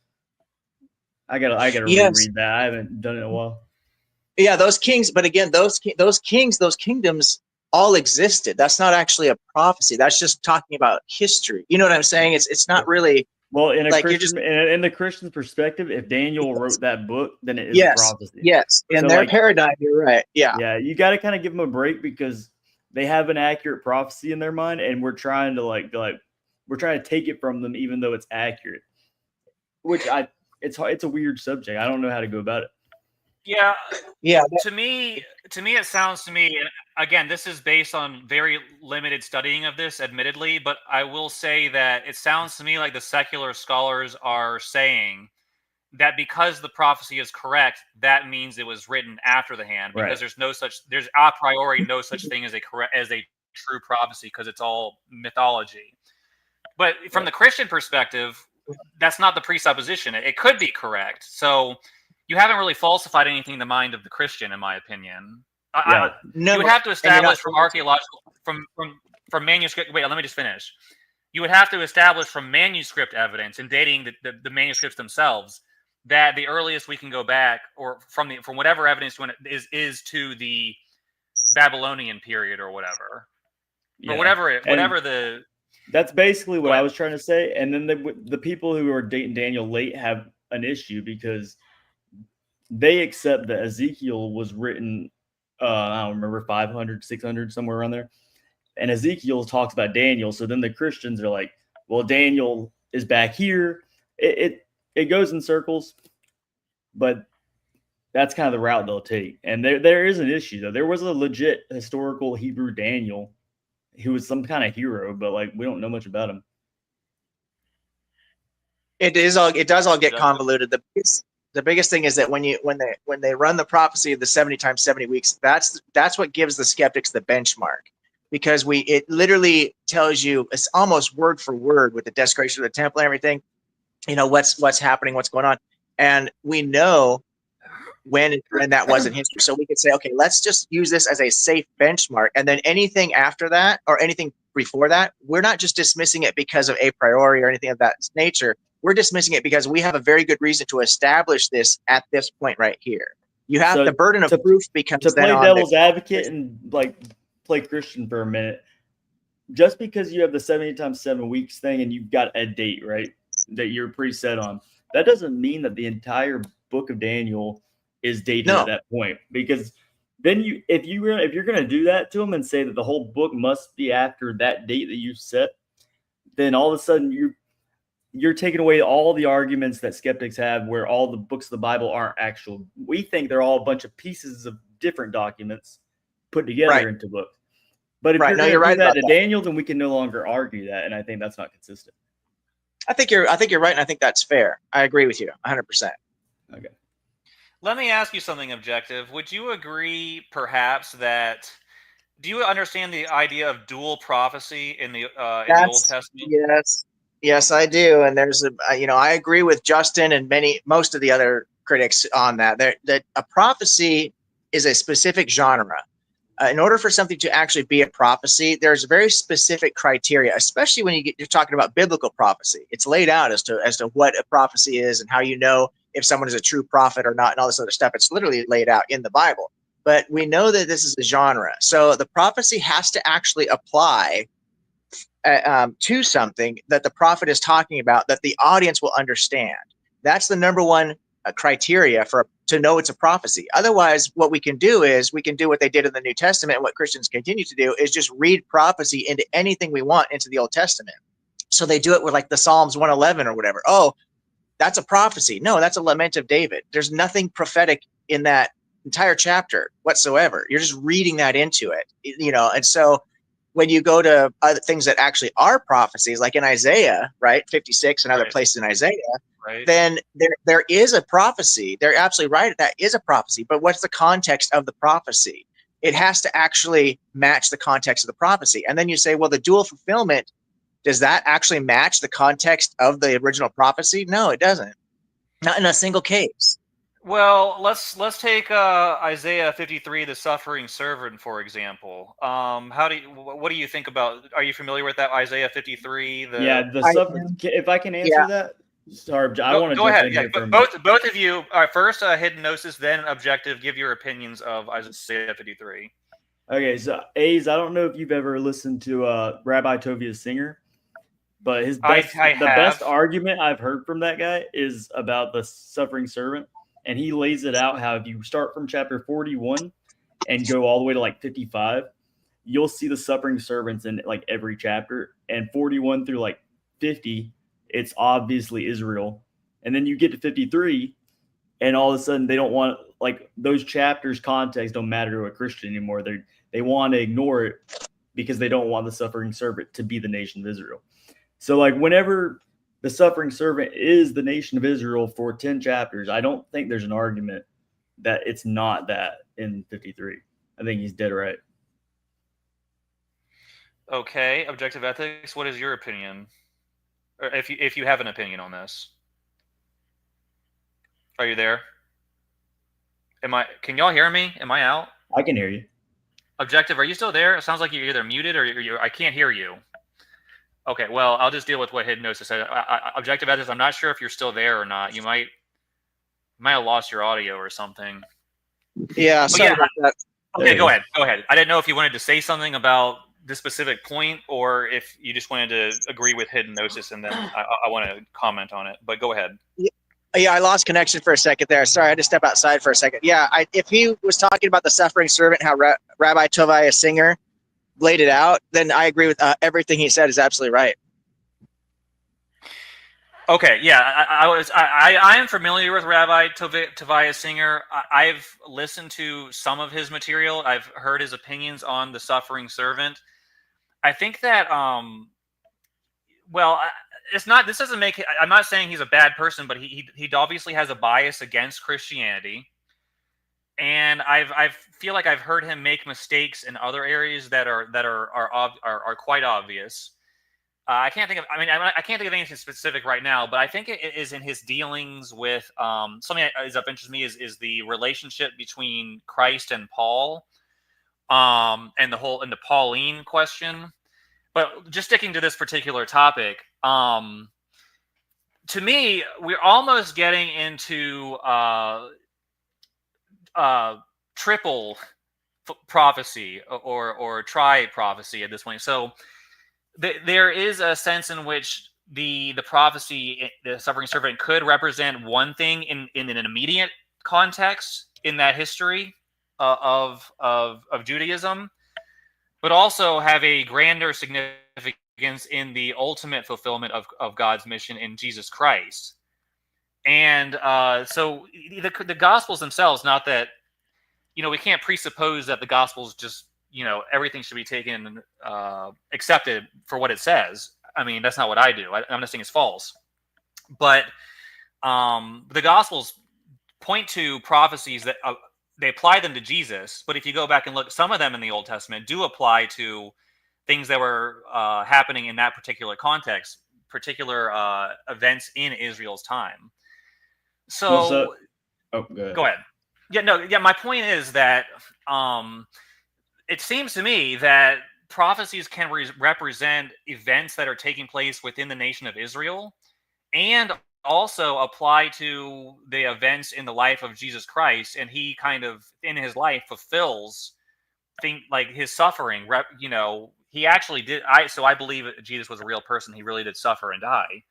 I gotta reread that. I haven't done it in a while. Yeah, those kings. But again, those kingdoms all existed. That's not actually a prophecy. That's just talking about history. You know what I'm saying? It's not really. Well, in the Christian perspective, if Daniel wrote that book, then it is a prophecy. Yes, in their paradigm, you're right. Yeah. Yeah, you got to kind of give them a break because they have an accurate prophecy in their mind, and we're trying to take it from them, even though it's accurate. It's a weird subject. I don't know how to go about it. Yeah. To me, it sounds to me. Again, this is based on very limited studying of this, admittedly, but I will say that it sounds to me like the secular scholars are saying that because the prophecy is correct, that means it was written after the hand, because there's a priori no such thing as a true prophecy, because it's all mythology. But from the Christian perspective, that's not the presupposition. It could be correct. So you haven't really falsified anything in the mind of the Christian, in my opinion. You would have to establish from archaeological, from manuscript. Wait, let me just finish. You would have to establish from manuscript evidence and dating the manuscripts themselves that the earliest we can go back, or from whatever evidence is to the Babylonian period or whatever, or whatever. That's basically what I was trying to say. And then the people who are dating Daniel late have an issue because they accept that Ezekiel was written, I don't remember, 500, 600, somewhere around there. And Ezekiel talks about Daniel. So then the Christians are like, well, Daniel is back here. It goes in circles, but that's kind of the route they'll take. And there is an issue, though. There was a legit historical Hebrew Daniel who was some kind of hero, but we don't know much about him. It does all get convoluted. The biggest thing is that when they run the prophecy of the 70 times 70 weeks, that's what gives the skeptics the benchmark, because it literally tells you, it's almost word for word with the desecration of the temple and everything, what's happening, what's going on. And we know when that was in history. So we could say, okay, let's just use this as a safe benchmark. And then anything after that or anything before that, we're not just dismissing it because of a priori or anything of that nature. We're dismissing it because we have a very good reason to establish this at this point right here. You have the burden of proof becomes to play devil's advocate and play Christian for a minute. Just because you have the 70 times 7 weeks thing and you've got a date, right, that you're pretty set on, that doesn't mean that the entire book of Daniel is dated at that point. Because then if you're going to do that to them and say that the whole book must be after that date that you set, then all of a sudden you're taking away all the arguments that skeptics have, where all the books of the Bible aren't actual. We think they're all a bunch of pieces of different documents put together into books. But if you're going to do that to Daniel, then we can no longer argue that, and I think that's not consistent. I think you're right, and I think that's fair. I agree with you 100%. Okay. Let me ask you something objective. Would you agree, perhaps, that do you understand the idea of dual prophecy in the Old Testament? Yes, I do. And there's I agree with Justin and most of the other critics on that. That a prophecy is a specific genre. In order for something to actually be a prophecy, there's very specific criteria, especially when you're talking about biblical prophecy. It's laid out as to what a prophecy is and how you know if someone is a true prophet or not and all this other stuff. It's literally laid out in the Bible. But we know that this is a genre. So the prophecy has to actually apply to something that the prophet is talking about that the audience will understand. That's the number one criteria to know it's a prophecy. Otherwise, what we can do is we can do what they did in the New Testament, and what Christians continue to do is just read prophecy into anything we want into the Old Testament. So they do it with like the Psalms 111 or whatever. Oh, that's a prophecy. No, that's a lament of David. There's nothing prophetic in that entire chapter whatsoever. You're just reading that into it, And so when you go to other things that actually are prophecies, like in Isaiah, right, 56 and other places in Isaiah, then there is a prophecy. They're absolutely right. That is a prophecy. But what's the context of the prophecy? It has to actually match the context of the prophecy. And then you say, well, the dual fulfillment, does that actually match the context of the original prophecy? No, it doesn't. Not in a single case. Well, let's take Isaiah 53, the suffering servant, for example. What do you think about? Are you familiar with that Isaiah 53? If I can answer that. Sorry, I want to go jump ahead. in Yeah, here for a both minute. both of you. First, hidden gnosis, then objective. Give your opinions of Isaiah 53. Okay, so A's, I don't know if you've ever listened to Rabbi Tovia Singer, but the best argument I've heard from that guy is about the suffering servant, and he lays it out how if you start from chapter 41 and go all the way to like 55, you'll see the suffering servants in like every chapter, and 41 through like 50, it's obviously Israel, and then you get to 53, and all of a sudden they don't want, like, those chapters context don't matter to a Christian anymore. They want to ignore it because they don't want the suffering servant to be the nation of Israel. So like whenever the suffering servant is the nation of Israel for 10 chapters, I don't think there's an argument that it's not that in 53. I think he's dead right. Okay, objective ethics, what is your opinion? Or if you have an opinion on this. Are you there? Can y'all hear me? Am I out? I can hear you. Objective, are you still there? It sounds like you're either muted or I can't hear you. Okay, well, I'll just deal with what hidden gnosis said. Objective ethics, I'm not sure if you're still there or not. You might have lost your audio or something. Yeah, sorry about that. Okay, go ahead. I didn't know if you wanted to say something about this specific point or if you just wanted to agree with hidden gnosis, and then I want to comment on it. But go ahead. Yeah, I lost connection for a second there. Sorry, I had to step outside for a second. Yeah, if he was talking about the suffering servant, how Rabbi Tovia Singer laid it out, then I agree with everything he said is absolutely right. Okay, yeah, I am familiar with Rabbi Tovia Singer. I've listened to some of his material. I've heard his opinions on the suffering servant. I think that it's not. This doesn't make. I'm not saying he's a bad person, but he obviously has a bias against Christianity, and I feel like I've heard him make mistakes in other areas that are quite obvious. I can't think of. I mean, I can't think of anything specific right now, but I think it is in his dealings with something that is of interest to me is the relationship between Christ and Paul, and the Pauline question. But just sticking to this particular topic, to me, we're almost getting into triple prophecy or tri-prophecy at this point. So there is a sense in which the prophecy, the suffering servant, could represent one thing in an immediate context in that history of Judaism, but also have a grander significance in the ultimate fulfillment of God's mission in Jesus Christ. And so the Gospels themselves, not that, we can't presuppose that the Gospels just, everything should be taken, accepted for what it says. I mean, that's not what I do. I'm not saying it's false. But the Gospels point to prophecies that they apply them to Jesus, but if you go back and look, some of them in the Old Testament do apply to things that were happening in that particular context, particular events in Israel's time. So go ahead. Yeah, my point is that it seems to me that prophecies can represent events that are taking place within the nation of Israel, and also apply to the events in the life of Jesus Christ, and he kind of in his life fulfills like his suffering. He actually did. I believe Jesus was a real person. He really did suffer and die.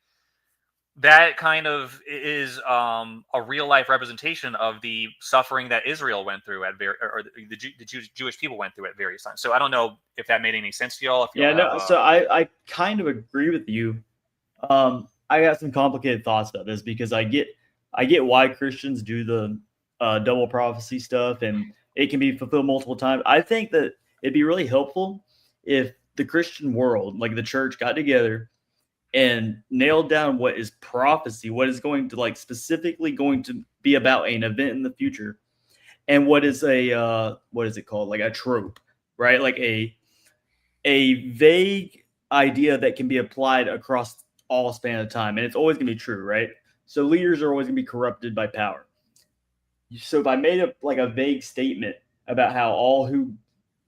That kind of is a real life representation of the suffering that Israel went through or the Jewish people went through at various times. So I don't know if that made any sense to y'all. So I kind of agree with you I got some complicated thoughts about this because I get why Christians do the double prophecy stuff, and it can be fulfilled multiple times. I think that it'd be really helpful if the Christian world, like the church, got together and nailed down what is prophecy, what is going to like specifically going to be about an event in the future, and what is a what is it called, like a trope, right? Like a vague idea that can be applied across all span of time, and it's always going to be true, right? So leaders are always going to be corrupted by power. So if I made a vague statement about how all who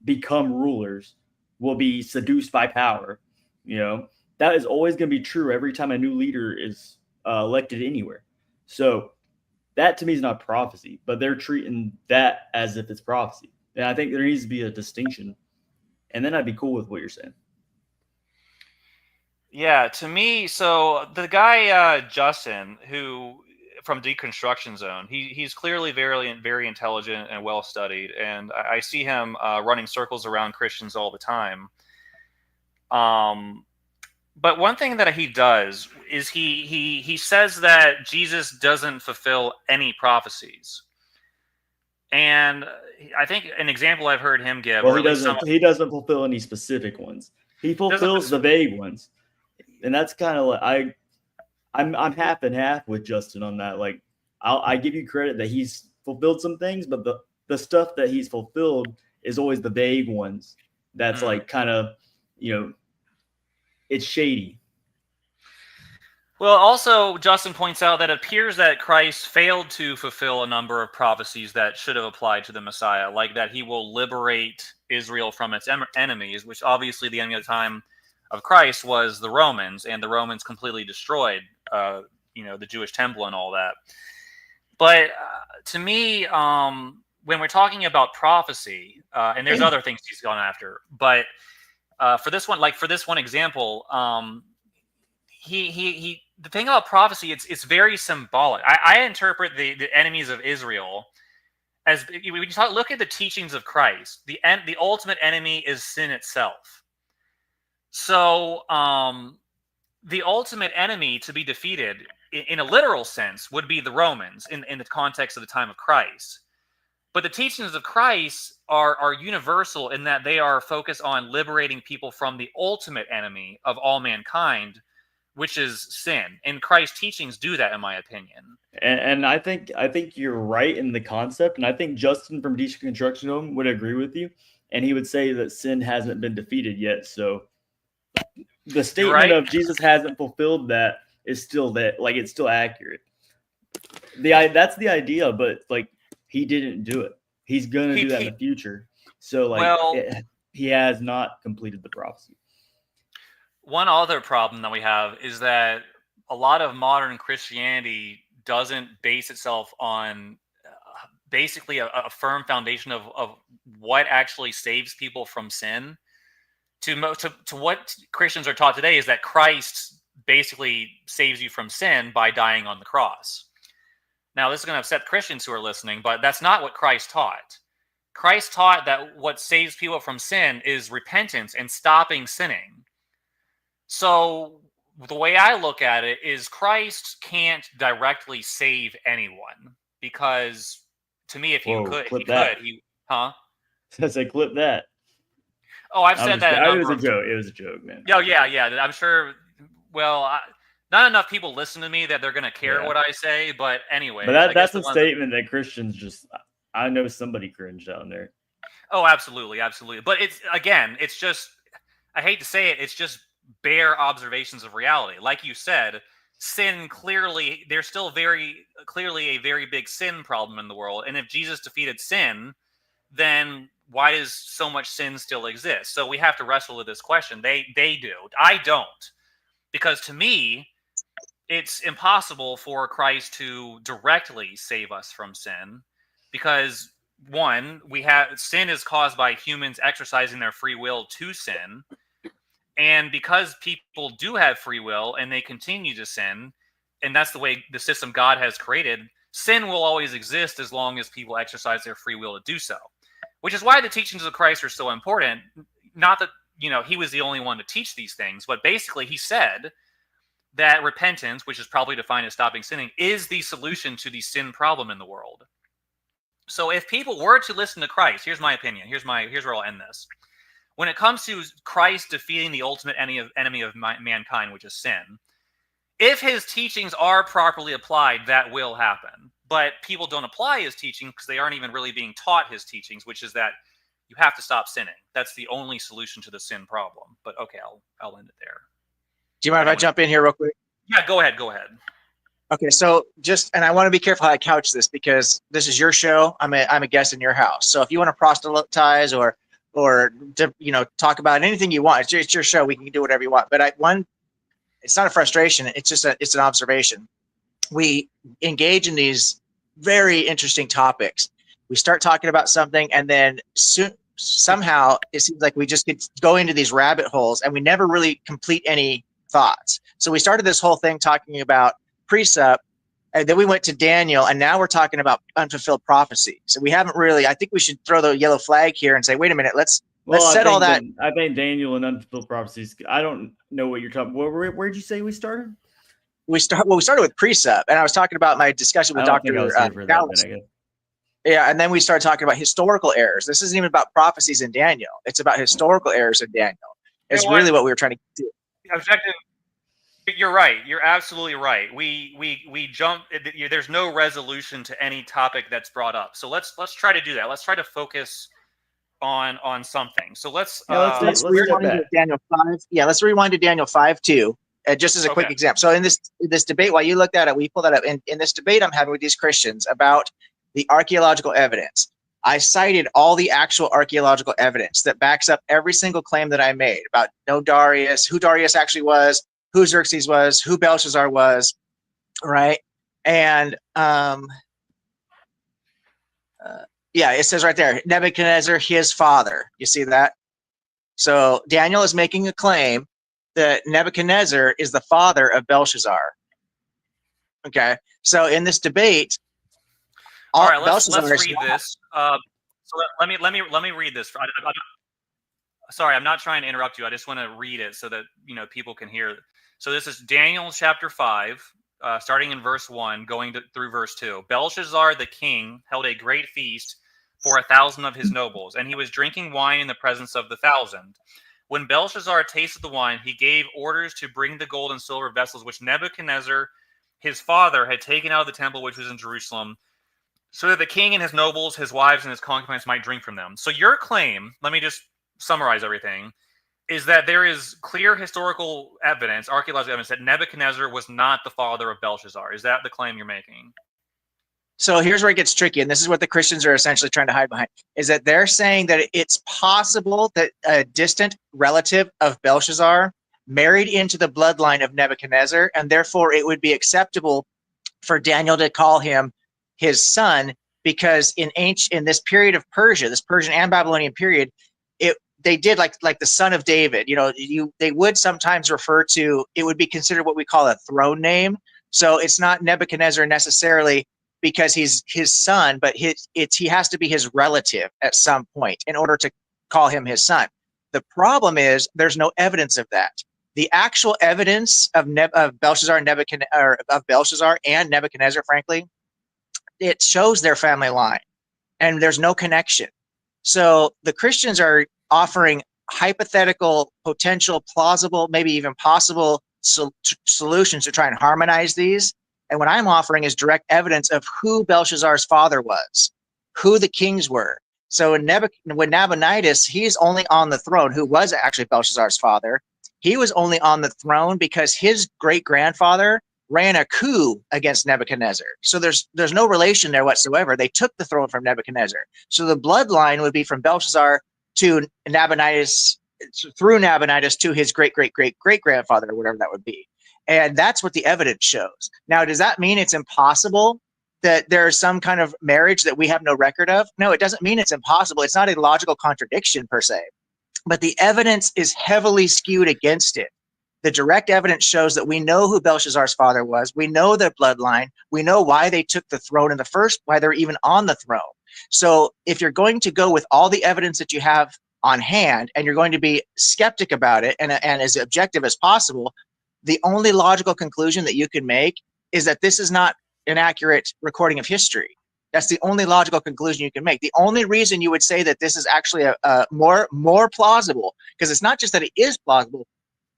become rulers will be seduced by power, that is always going to be true every time a new leader is elected anywhere. So that to me is not prophecy, but they're treating that as if it's prophecy. And I think there needs to be a distinction. And then I'd be cool with what you're saying. Yeah, to me, so the guy Justin, who from Deconstruction Zone, he's clearly very intelligent and well studied, and I see him running circles around Christians all the time. But one thing that he does is he says that Jesus doesn't fulfill any prophecies, and I think an example I've heard him give. Well, he doesn't fulfill any specific ones. He fulfills the vague ones. And that's kind of like I'm half and half with Justin on that. Like I give you credit that he's fulfilled some things, but the stuff that he's fulfilled is always the vague ones. That's like kind of, it's shady. Well, also Justin points out that it appears that Christ failed to fulfill a number of prophecies that should have applied to the Messiah, like that he will liberate Israel from its enemies, which obviously the enemy of the time of Christ was the Romans, and the Romans completely destroyed, the Jewish temple and all that. But to me, when we're talking about prophecy, and there's other things he's gone after, but for this one example, he the thing about prophecy, it's very symbolic. I interpret the enemies of Israel as, when you look at the teachings of Christ, the ultimate enemy is sin itself. So the ultimate enemy to be defeated in a literal sense would be the Romans in the context of the time of Christ. But the teachings of Christ are universal in that they are focused on liberating people from the ultimate enemy of all mankind, which is sin. And Christ's teachings do that, in my opinion. And I think you're right in the concept. And I think Justin from Deconstruction Zone would agree with you. And he would say that sin hasn't been defeated yet. So the statement of Jesus hasn't fulfilled that is still that, like, it's still accurate. That's the idea, but like he didn't do it. He's gonna do that in the future. So he has not completed the prophecy. One other problem that we have is that a lot of modern Christianity doesn't base itself on basically a firm foundation of what actually saves people from sin. To what Christians are taught today is that Christ basically saves you from sin by dying on the cross. Now, this is going to upset Christians who are listening, but that's not what Christ taught. Christ taught that what saves people from sin is repentance and stopping sinning. So the way I look at it is Christ can't directly save anyone, because to me, if he could, I say clip that. Oh, I've said that. It was a joke. It was a joke, man. Oh, yeah. I'm sure. Well, not enough people listen to me that they're going to care what I say. But anyway. But that's a statement that Christians just. I know somebody cringed down there. Oh, absolutely. But it's just. I hate to say it. It's just bare observations of reality. Like you said, sin clearly. There's still very clearly a very big sin problem in the world. And if Jesus defeated sin, then why does so much sin still exist? So we have to wrestle with this question. They do. I don't. Because to me, it's impossible for Christ to directly save us from sin. Because one, sin is caused by humans exercising their free will to sin. And because people do have free will and they continue to sin, and that's the way the system God has created, sin will always exist as long as people exercise their free will to do so. Which is why the teachings of Christ are so important. Not that, he was the only one to teach these things, but basically he said, that repentance, which is probably defined as stopping sinning, is the solution to the sin problem in the world. So if people were to listen to Christ, here's my opinion. Here's where I'll end this. When it comes to Christ defeating the ultimate enemy of mankind, which is sin, if his teachings are properly applied, that will happen. But people don't apply his teaching because they aren't even really being taught his teachings, which is that you have to stop sinning. That's the only solution to the sin problem. But okay, I'll end it there. Do you mind if I jump in here real quick? Yeah, go ahead. Okay, so and I want to be careful how I couch this because this is your show. I'm a guest in your house. So if you want to proselytize or talk about anything you want, it's your show. We can do whatever you want. But it's not a frustration. It's just it's an observation. We engage in these very interesting topics. We start talking about something, and then somehow it seems like we just go into these rabbit holes, and we never really complete any thoughts. So we started this whole thing talking about precept, and then we went to Daniel, and now we're talking about unfulfilled prophecy. So we haven't really. I think we should throw the yellow flag here and say, wait a minute, let's set all that. I think Daniel and unfulfilled prophecies. I don't know what you're talking. Where did you say we started? We started with precept, and I was talking about my discussion with Dr. Dallas. Yeah, and then we started talking about historical errors. This isn't even about prophecies in Daniel. It's about historical errors in Daniel. It's really what we were trying to do. Objective. You're right. You're absolutely right. We jump. There's no resolution to any topic that's brought up. So let's try to do that. Let's try to focus on something. So let's rewind to Daniel 5. Yeah, let's rewind to Daniel 5:2. Just as a quick example. So in this debate, while you looked at it, we pulled that up. In this debate I'm having with these Christians about the archaeological evidence, I cited all the actual archaeological evidence that backs up every single claim that I made about Darius, who Darius actually was, who Xerxes was, who Belshazzar was, right? And it says right there, Nebuchadnezzar, his father. You see that? So Daniel is making a claim that Nebuchadnezzar is the father of Belshazzar. Okay, so in this debate, all right, let's read this. So let me read this. Sorry, I'm not trying to interrupt you. I just want to read it so that people can hear. So this is Daniel chapter 5, starting in verse 1, going through verse 2. Belshazzar the king held a great feast for 1,000 of his nobles, and he was drinking wine in the presence of the 1,000. When Belshazzar tasted the wine, he gave orders to bring the gold and silver vessels which Nebuchadnezzar, his father, had taken out of the temple which was in Jerusalem, so that the king and his nobles, his wives, and his concubines might drink from them. So your claim, let me just summarize everything, is that there is clear historical evidence, archaeological evidence, that Nebuchadnezzar was not the father of Belshazzar. Is that the claim you're making? So here's where it gets tricky, and this is what the Christians are essentially trying to hide behind, is that they're saying that it's possible that a distant relative of Belshazzar married into the bloodline of Nebuchadnezzar, and therefore it would be acceptable for Daniel to call him his son, because in this period of Persia, this Persian and Babylonian period, they did like the son of David. They would sometimes refer to, it would be considered what we call a throne name. So it's not Nebuchadnezzar necessarily because he's his son, but he has to be his relative at some point in order to call him his son. The problem is there's no evidence of that. The actual evidence of Belshazzar and Nebuchadnezzar, frankly, it shows their family line, and there's no connection. So the Christians are offering hypothetical, potential, plausible, maybe even possible solutions to try and harmonize these. And what I'm offering is direct evidence of who Belshazzar's father was, who the kings were. So when Nabonidus, he's only on the throne, who was actually Belshazzar's father. He was only on the throne because his great-grandfather ran a coup against Nebuchadnezzar. So there's no relation there whatsoever. They took the throne from Nebuchadnezzar. So the bloodline would be from Belshazzar to Nabonidus, through Nabonidus to his great-great-great-great-grandfather, or whatever that would be. And that's what the evidence shows. Now, does that mean it's impossible that there's some kind of marriage that we have no record of? No, it doesn't mean it's impossible. It's not a logical contradiction per se. But the evidence is heavily skewed against it. The direct evidence shows that we know who Belshazzar's father was. We know their bloodline. We know why they took the throne in the first, why they're even on the throne. So if you're going to go with all the evidence that you have on hand, and you're going to be skeptic about it and as objective as possible, the only logical conclusion that you can make is that this is not an accurate recording of history. That's the only logical conclusion you can make. The only reason you would say that this is actually a more plausible, because it's not just that it is plausible,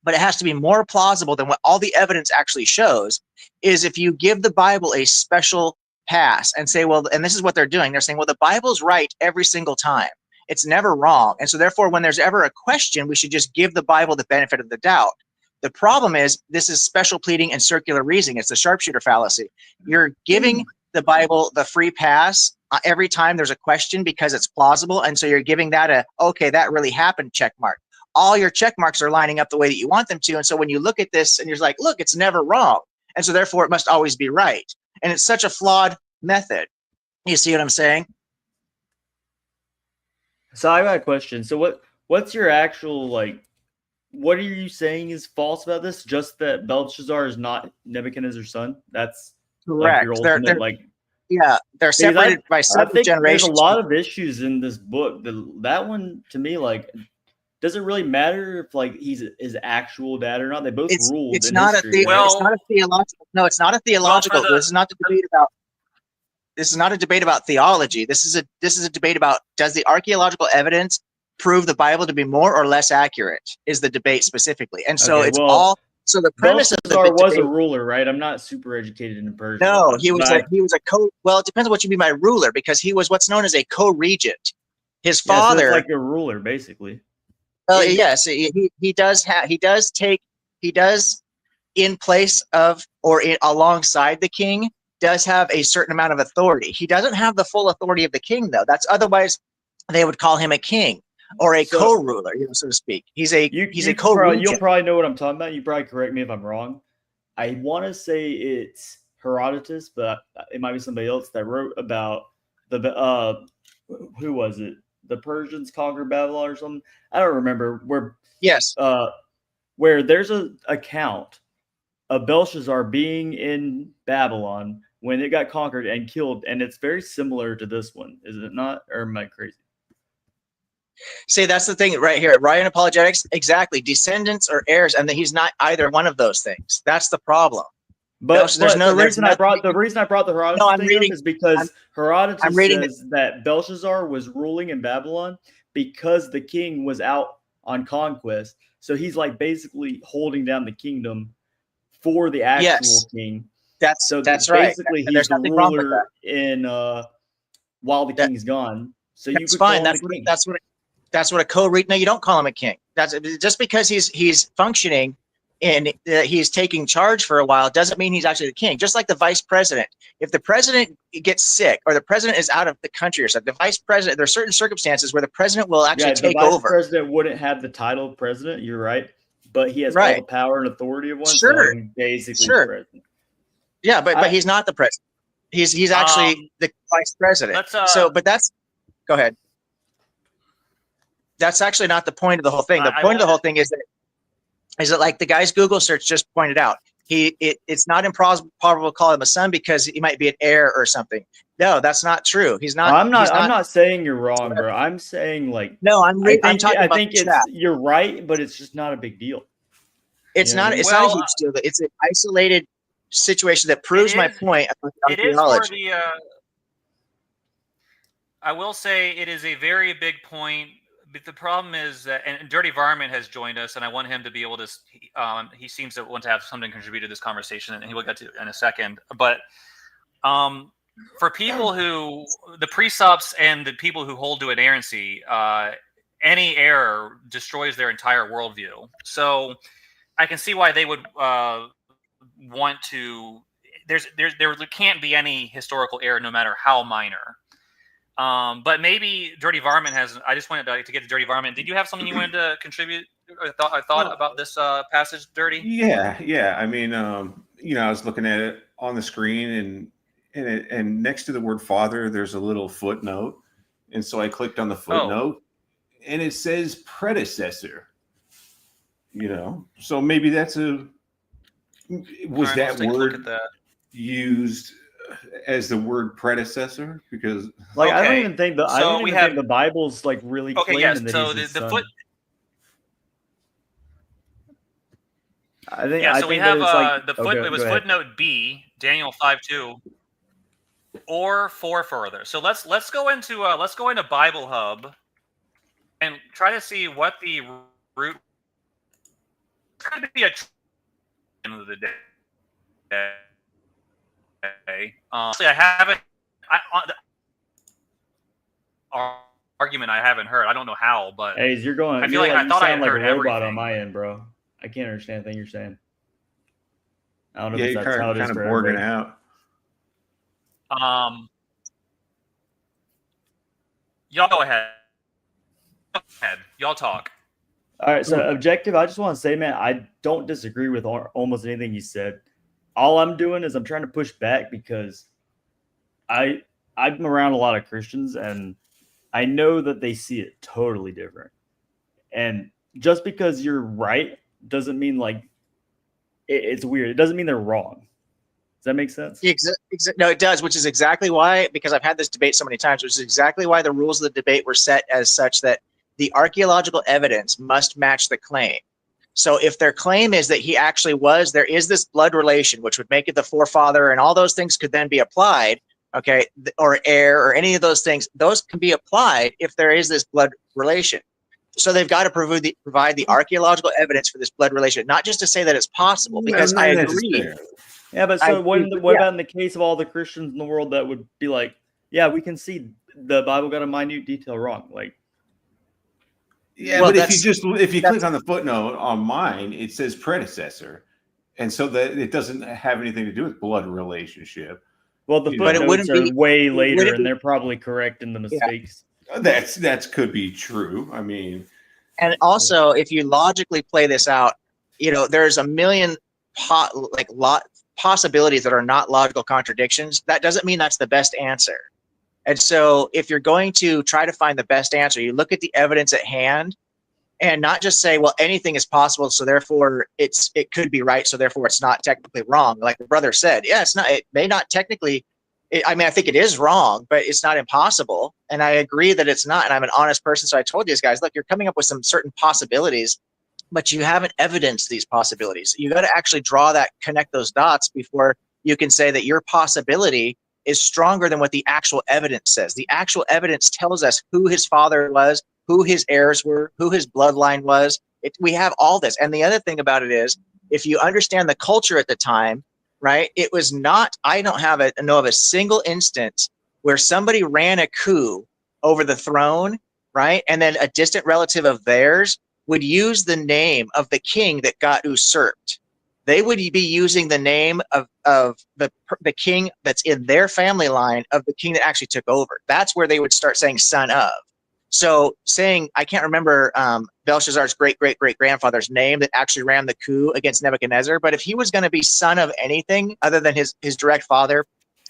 but it has to be more plausible than what all the evidence actually shows, is if you give the Bible a special pass and say, well, and this is what they're doing. They're saying, well, the Bible's right every single time. It's never wrong. And so therefore, when there's ever a question, we should just give the Bible the benefit of the doubt. The problem is this is special pleading and circular reasoning. It's the sharpshooter fallacy. You're giving the Bible the free pass every time there's a question because it's plausible. And so you're giving that a, okay, that really happened check mark. All your check marks are lining up the way that you want them to. And so when you look at this and you're like, look, it's never wrong. And so therefore it must always be right. And it's such a flawed method. You see what I'm saying? So I got a question. So what's your actual, like, what are you saying is false about this? Just that Belshazzar is not Nebuchadnezzar's son? That's correct. Like your ultimate, like, yeah, they're separated by several generations. There's a lot of issues in this book. That one, to me, like, doesn't really matter if, like, he's his actual dad or not. They both ruled. It's not history, it's not a theological. No, it's not a theological. This is not the debate about. This is not a debate about theology. This is a debate about, does the archaeological evidence prove the Bible to be more or less accurate? Is the debate specifically, and so So the premise of the was a ruler, right? I'm not super educated in Persian. No, he was a co. Well, it depends on what you mean by ruler, because he was what's known as a co-regent. His father, so it's like a ruler, basically. Yes, he does in place of or alongside the king does have a certain amount of authority. He doesn't have the full authority of the king, though. That's otherwise they would call him a king or a co-ruler, so to speak. He's a co-regent. You'll probably know what I'm talking about. You probably correct me if I'm wrong. I want to say it's Herodotus, but it might be somebody else that wrote about the who was it? The Persians conquered Babylon or something. I don't remember where there's an account of Belshazzar being in Babylon when it got conquered and killed, and it's very similar to this one, is it not? Or am I crazy? See, that's the thing right here. Ryan Apologetics, exactly. Descendants or heirs, and he's not either one of those things. That's the problem. But the reason I brought the Herodotus thing up is because Herodotus says that Belshazzar was ruling in Babylon because the king was out on conquest. So he's like basically holding down the kingdom for the actual king. That's right. Basically, he's the ruler in while the king's gone. So that's fine. That's what a co-regent. No, you don't call him a king. That's just because he's functioning and he's taking charge for a while doesn't mean he's actually the king. Just like the vice president. If the president gets sick or the president is out of the country or something, the vice president, there are certain circumstances where the president will actually take over. The vice president wouldn't have the title of president. You're right, but he has all the power and authority of one. Sure, so basically president. Yeah, but he's not the president. He's actually the vice president. Go ahead. That's actually not the point of the whole thing. The point of the whole thing is that like the guy's Google search just pointed out, it's not improbable to call him a son because he might be an heir or something. No, that's not true. He's not. I'm not saying you're wrong, bro. I'm saying like no. I think you're right, but it's just not a big deal. It's not a huge deal. It's an isolated situation that proves my point about archaeology. I will say it is a very big point. But the problem is that, and Dirty Varmint has joined us, and I want him to be able to. He seems to want to have something contribute to this conversation, and he will get to in a second. But for people who the presups and the people who hold to inerrancy, any error destroys their entire worldview. So I can see why they would want to. There can't be any historical error, no matter how minor. But maybe Dirty Varmint has. I just wanted to get to Dirty Varmint. Did you have something you wanted to contribute? Or thought about this passage, Dirty? Yeah. I mean, I was looking at it on the screen, and next to the word father, there's a little footnote, and so I clicked on the footnote, and it says predecessor. So maybe that's that word used as the word predecessor? Because I don't even think the Bible's like really claiming that he's his son. I think. Yeah, I so we think have that it's like the foot. okay, It was go ahead. footnote B, Daniel 5:2, or 4 further. So let's go into Bible Hub and try to see what the root could be at the end of the day. Honestly, I haven't. Argument I haven't heard. I don't know how, but Hey, you're going. I feel You're like like I you thought I sound had like a heard robot on everything. my end, bro. I can't understand anything you're saying. I don't know Yeah, if you're that's how it is kind of for borging everybody. out. Y'all go ahead. Y'all talk. All right, so objective. I just want to say, man, I don't disagree with almost anything you said. All I'm doing is I'm trying to push back because I'm around a lot of Christians and I know that they see it totally different. And just because you're right doesn't mean like it's weird. It doesn't mean they're wrong. Does that make sense? No, it does, which is exactly why, because I've had this debate so many times, which is exactly why the rules of the debate were set as such that the archaeological evidence must match the claim. So if their claim is that he actually was, there is this blood relation, which would make it the forefather, and all those things could then be applied, okay, or heir, or any of those things, those can be applied if there is this blood relation. So they've got to provide the archaeological evidence for this blood relation, not just to say that it's possible, because I agree. Yeah, but so what about in the case of all the Christians in the world that would be like, yeah, we can see the Bible got a minute detail wrong, like. Yeah, well, but if you click on the footnote on mine, it says predecessor, and so that it doesn't have anything to do with blood relationship. Well, the footnotes are way later, and they're probably correct in the mistakes. Yeah. That could be true. I mean, and also if you logically play this out, there's a million possibilities that are not logical contradictions. That doesn't mean that's the best answer. And so if you're going to try to find the best answer, you look at the evidence at hand and not just say, well, anything is possible, so therefore it could be right, so therefore it's not technically wrong. Like the brother said, yeah, it may not technically, I think it is wrong, but it's not impossible. And I agree that it's not, and I'm an honest person, so I told these guys, look, you're coming up with some certain possibilities, but you haven't evidenced these possibilities. You got to actually connect those dots before you can say that your possibility is stronger than what the actual evidence says. The actual evidence tells us who his father was, who his heirs were, who his bloodline was. We have all this. And the other thing about it is, if you understand the culture at the time, right, it was not, I don't know of a single instance where somebody ran a coup over the throne, right, and then a distant relative of theirs would use the name of the king that got usurped. They would be using the name of the king that's in their family line of the king that actually took over. That's where they would start saying son of. So saying, I can't remember Belshazzar's great-great-great-grandfather's name that actually ran the coup against Nebuchadnezzar, but if he was going to be son of anything other than his direct father,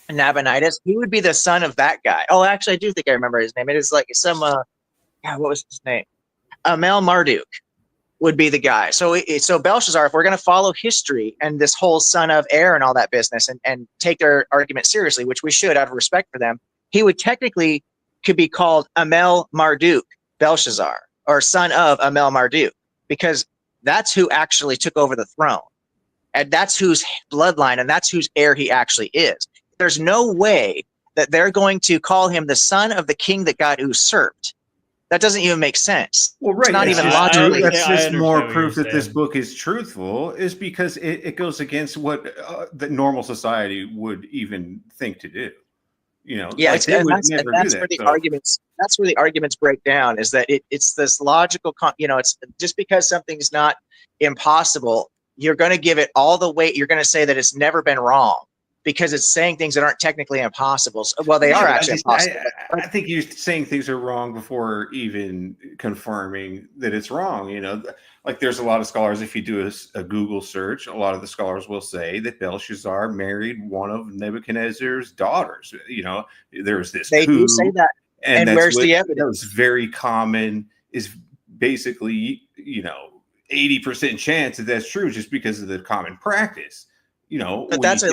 Nabonidus, he would be the son of that guy. Oh, actually, I do think I remember his name. It is like some, what was his name? Amel Marduk would be the guy. So Belshazzar, if we're going to follow history and this whole son of heir and all that business and take their argument seriously, which we should out of respect for them, he would technically could be called Amel Marduk Belshazzar, or son of Amel Marduk, because that's who actually took over the throne. And that's whose bloodline and that's whose heir he actually is. There's no way that they're going to call him the son of the king that got usurped. That doesn't even make sense. Well, right. It's not even logically. That's just more proof that this book is truthful, is because it goes against what the normal society would even think to do. Yeah, that's where the arguments. That's where the arguments break down. Is that it's this logical. It's just because something's not impossible, you're going to give it all the weight. You're going to say that it's never been wrong because it's saying things that aren't technically impossible. Well, they are actually impossible. I think you're saying things are wrong before even confirming that it's wrong. Like there's a lot of scholars, if you do a Google search, a lot of the scholars will say that Belshazzar married one of Nebuchadnezzar's daughters. There was this They coup, do say that. And where's the evidence? That was very common, is basically, 80% chance that that's true just because of the common practice. But that's a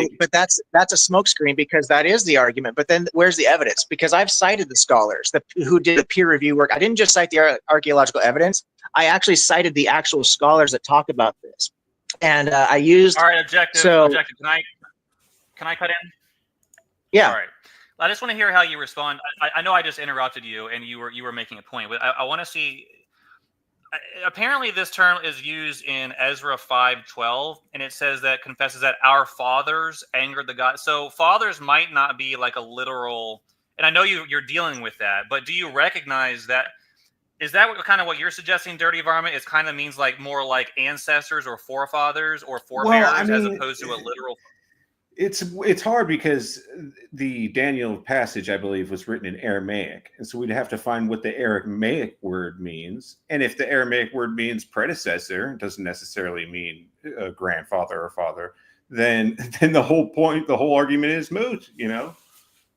smokescreen, because that is the argument. But then where's the evidence? Because I've cited the scholars who did the peer review work. I didn't just cite the archaeological evidence. I actually cited the actual scholars that talk about this. And I used. All right, objective. So Objective. Can I cut in? yeah. All right. I just want to hear how you respond. I know I just interrupted you, and you were making a point, but I want to see. Apparently, this term is used in Ezra 5:12, and it says that confesses that our fathers angered the God. So fathers might not be like a literal. And I know you're dealing with that, but do you recognize that? Is that kind of what you're suggesting? Dirty varmint is kind of means like more like ancestors or forefathers or forebears, as opposed to a literal. It's hard because the Daniel passage, I believe, was written in Aramaic, and so we'd have to find what the Aramaic word means. And if the Aramaic word means predecessor, it doesn't necessarily mean grandfather or father, then the whole point, the whole argument is moot.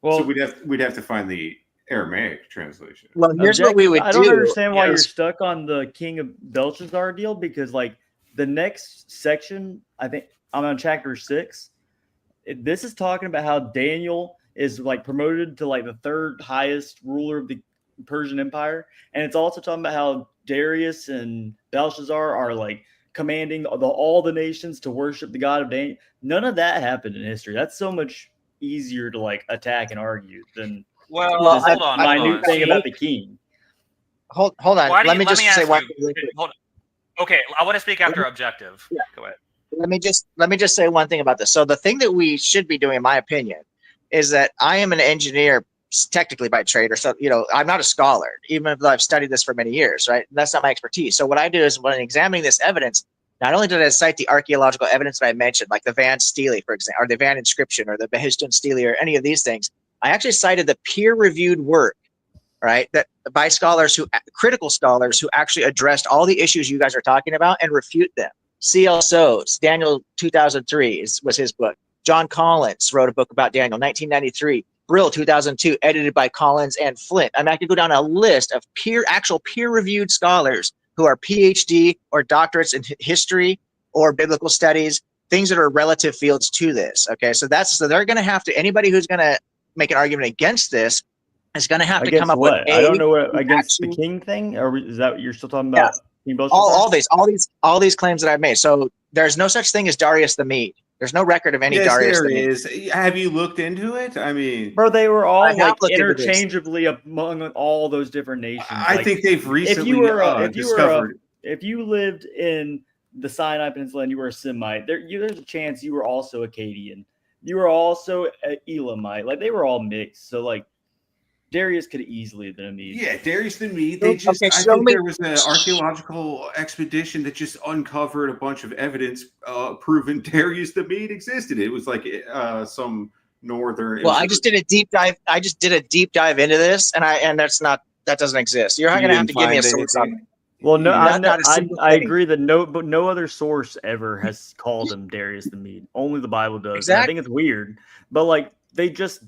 Well, so we'd have to find the Aramaic translation. Well, here's what we would do. I don't understand why you're stuck on the King of Belshazzar deal, because like the next section, I think I'm on chapter 6. This is talking about how Daniel is like promoted to like the third highest ruler of the Persian Empire. And it's also talking about how Darius and Belshazzar are like commanding all the nations to worship the God of Daniel. None of that happened in history. That's so much easier to like attack and argue than hold on. Minute thing about the king. Hold on. Let me just say one thing. Hold on. Okay, I want to speak after objective. Yeah. Go ahead. Let me just say one thing about this. So the thing that we should be doing, in my opinion, is that I am an engineer technically by trade, or so I'm not a scholar, even though I've studied this for many years, right? That's not my expertise. So what I do is when examining this evidence, not only did I cite the archaeological evidence that I mentioned, like the Van Stele, for example, or the Van inscription, or the Behistun Stele, or any of these things, I actually cited the peer-reviewed work, right, that by critical scholars who actually addressed all the issues you guys are talking about and refute them. C.L. Soames, Daniel 2003 was his book. John Collins wrote a book about Daniel, 1993. Brill, 2002, edited by Collins and Flint. I could go down a list of actual peer-reviewed scholars who are PhD or doctorates in history or biblical studies, things that are relative fields to this. Okay, so they're going to have to, anybody who's going to make an argument against this is going to have to come up with I don't know what against the king thing, or is that what you're still talking about? Yeah. All these claims that I've made. So there's no such thing as Darius the Mede. There's no record of any Darius the Mede. There is. Have you looked into it? I mean, bro, they were all like interchangeably among all those different nations. I think they've recently discovered. If you lived in the Sinai Peninsula and you were a Semite, there's a chance you were also Akkadian. You were also an Elamite. Like they were all mixed. So like Darius could easily have been a Mede. Yeah, Darius the Mede. I think there was an archaeological expedition that just uncovered a bunch of evidence proving Darius the Mede existed. It was like some northern. Well, I just did a deep dive. Into this, and that doesn't exist. You're not going to have to give me a source on it. Well, no, I agree that no other source ever has called him Darius the Mede. Only the Bible does. Exactly. I think it's weird, but like they just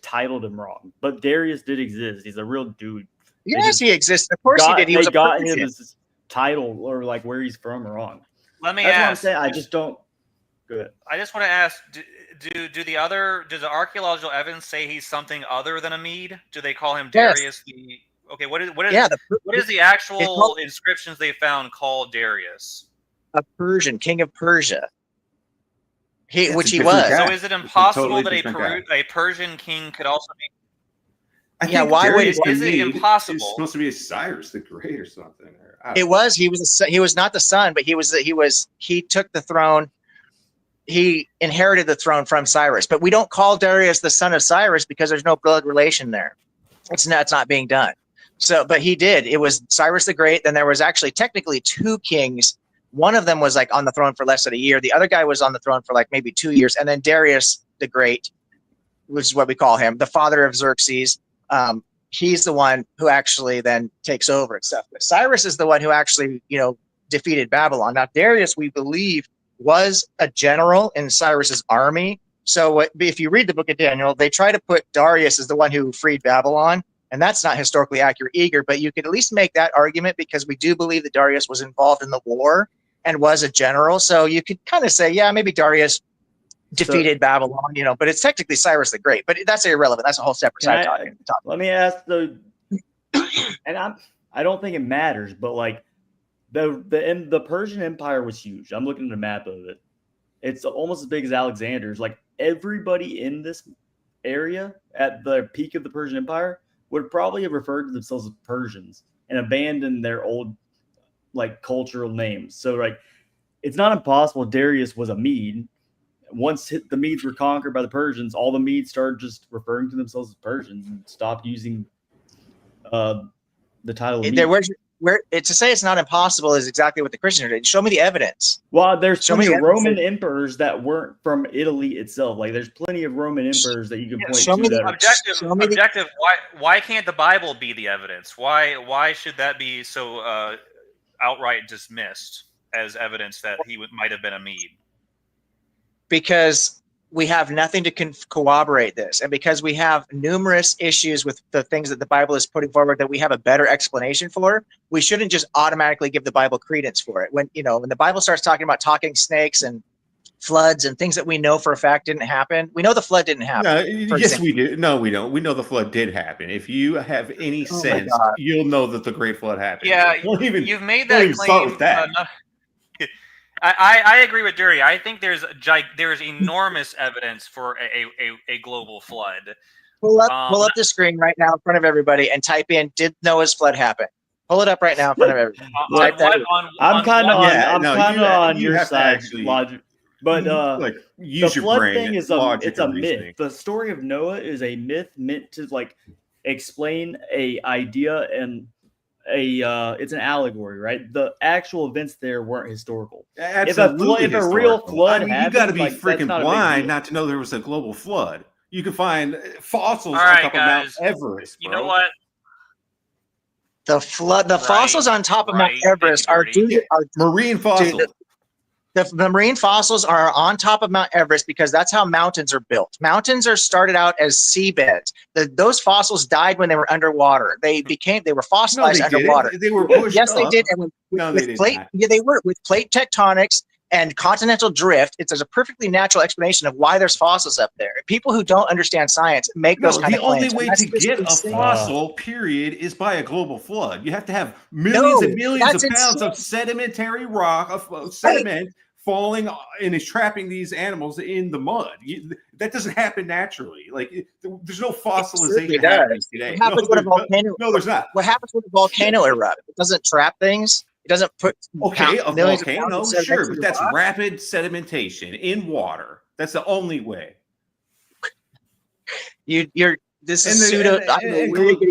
titled him wrong. But Darius did exist. He's a real dude. Yes, he exists. Of course he did. He got him his title or like where he's from wrong. Let me That's ask. What I'm saying. I just don't. Go ahead. I just want to ask: does the archaeological evidence say he's something other than a Mede? Do they call him Darius the? Okay, what is the actual inscriptions they found called Darius? A Persian, king of Persia. Which he was. Guy. So is it impossible that a Persian king could also be? Why is it impossible? It's supposed to be a Cyrus the Great or something. He was not the son, but he took the throne. He inherited the throne from Cyrus, but we don't call Darius the son of Cyrus because there's no blood relation there. It's not being done. So, but he did. It was Cyrus the Great. Then there was actually technically two kings. One of them was like on the throne for less than a year. The other guy was on the throne for like maybe 2 years. And then Darius the Great, which is what we call him, the father of Xerxes. He's the one who actually then takes over and stuff. But Cyrus is the one who actually, defeated Babylon. Now, Darius, we believe, was a general in Cyrus's army. So if you read the book of Daniel, they try to put Darius as the one who freed Babylon. And that's not historically accurate either, but you could at least make that argument because we do believe that Darius was involved in the war and was a general. So you could kind of say, yeah, maybe Darius defeated Babylon, but it's technically Cyrus the Great, but that's irrelevant. That's a whole separate side topic. Let me ask and I don't think it matters, but like The Persian Empire was huge. I'm looking at a map of it. It's almost as big as Alexander's. Like everybody in this area at the peak of the Persian Empire would probably have referred to themselves as Persians and abandoned their old like cultural names. So like it's not impossible Darius was a Mede. Once the Medes were conquered by the Persians, all the Medes started just referring to themselves as Persians and stopped using the title of Mede. To say it's not impossible is exactly what the Christians are doing. Show me the evidence. Well, there's plenty of Roman emperors that weren't from Italy itself. Like there's plenty of Roman emperors that you can point to. That objective. Why can't the Bible be the evidence? Why should that be so outright dismissed as evidence that he might have been a Mede? Because we have nothing to corroborate this, and because we have numerous issues with the things that the Bible is putting forward that we have a better explanation for, we shouldn't just automatically give the Bible credence for it. When the Bible starts talking about talking snakes and floods and things that we know for a fact didn't happen, we know the flood didn't happen. Yes, we do. No, we don't. We know the flood did happen. If you have any sense, you'll know that the Great Flood happened. Yeah, you've made that claim. I agree with Dury. I think there's enormous evidence for a global flood. Pull up the screen right now in front of everybody and type in "Did Noah's flood happen?" Pull it up right now in front of everybody. I'm kind of on your side, logic, but use the your flood brain. Thing is it's a myth. The story of Noah is a myth meant to like explain a idea and it's an allegory, right? The actual events there weren't historical. Absolutely, if a real flood happened, you got to be freaking blind not to know there was a global flood. You can find fossils on top of Mount Everest. Bro. You know what? The fossils on top of Mount Everest are marine fossils. The marine fossils are on top of Mount Everest because that's how mountains are built. Mountains are started out as seabeds. Those fossils died when they were underwater. They were fossilized underwater. They were pushed Yes, up. they did. And they were with plate tectonics and continental drift. There's a perfectly natural explanation of why there's fossils up there. People who don't understand science make those kind of claims. The only way to get a fossil, period, is by a global flood. You have to have millions and millions of pounds of sedimentary rock, of sediment falling and is trapping these animals in the mud. That doesn't happen naturally. Like there's no fossilization happening today. What happens when a volcano? No, there's not. What happens when a volcano erupts? It doesn't trap things. It doesn't put a volcano, sure, but that's rapid sedimentation in water. That's the only way. This is pseudo.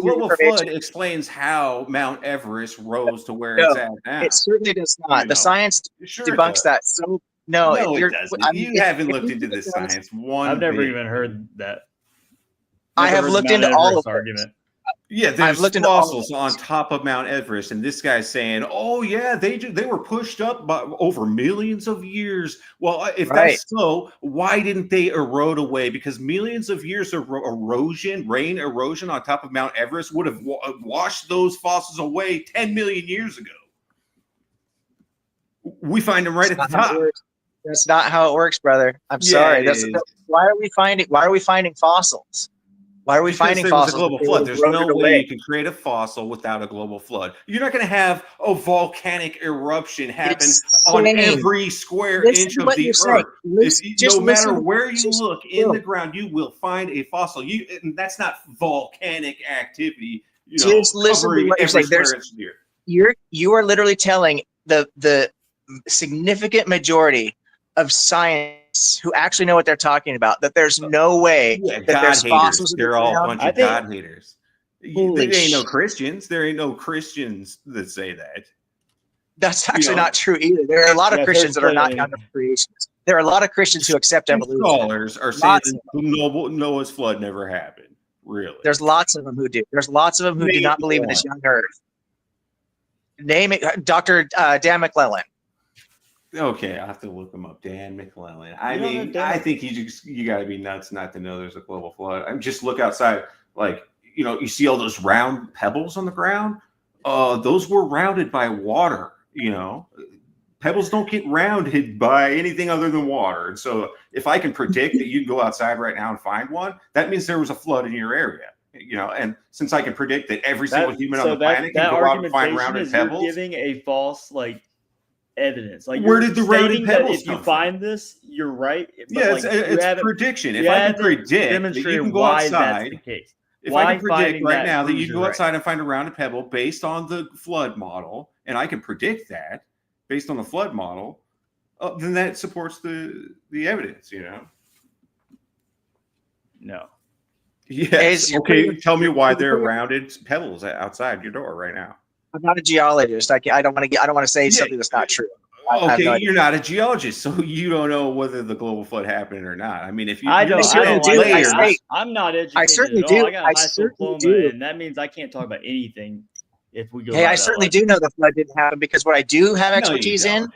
Global flood explains how Mount Everest rose to where it's at now. It certainly does not. The science debunks that. So no, it doesn't. You haven't looked into this science. I've never even heard that. I have looked into all of argument. Yeah, there's fossils on top of Mount Everest, and this guy's saying, "Oh yeah, they were pushed up by over millions of years." Well, if that's so, why didn't they erode away? Because millions of years of rain erosion on top of Mount Everest would have washed those fossils away 10 million years ago. We find them right at the top. That's not how it works, brother. I'm sorry. Why are we finding fossils? Why are we finding fossils? A global flood. There's no way you can create a fossil without a global flood. You're not going to have a volcanic eruption happen on every square inch of the earth. No matter where you look in the ground, you will find a fossil. And that's not volcanic activity. Just listen to what you're saying. You are literally telling the significant majority of science who actually know what they're talking about that there's no way that there's fossils. They're all a bunch of God haters. There ain't no Christians. There ain't no Christians that say that. That's actually not true either. There are a lot of Christians that are not kind of creationists. There are a lot of Christians who accept evolution. Scholars are saying Noah's flood never happened. Really? There's lots of them who do. There's lots of them who do not believe in this young earth. Name it, Dr. Dan McClellan. Okay, I have to look him up. Dan McClellan. I think you got to be nuts not to know there's a global flood. I mean, just look outside. Like, you see all those round pebbles on the ground. Those were rounded by water. Pebbles don't get rounded by anything other than water. And so, if I can predict that you can go outside right now and find one, that means there was a flood in your area. And since I can predict that every single human on the planet can go out and find rounded pebbles, you're giving a false evidence. Where did the rounded pebbles come from? If you find this, you're right. Yeah, it's prediction. If I can predict that you can go outside, if I can predict right now that you can go outside and find a rounded pebble based on the flood model, and I can predict that based on the flood model, then that supports the evidence. No. Yes. Okay. Tell me why there are rounded pebbles outside your door right now. I'm not a geologist. I don't want to say something that's not true. Okay, you're not a geologist, so you don't know whether the global flood happened or not. I mean, if you, I'm not educated. I certainly do. I got a high school diploma, and that means I can't talk about anything. If we go, I certainly do know the flood didn't happen, because what I do have expertise in,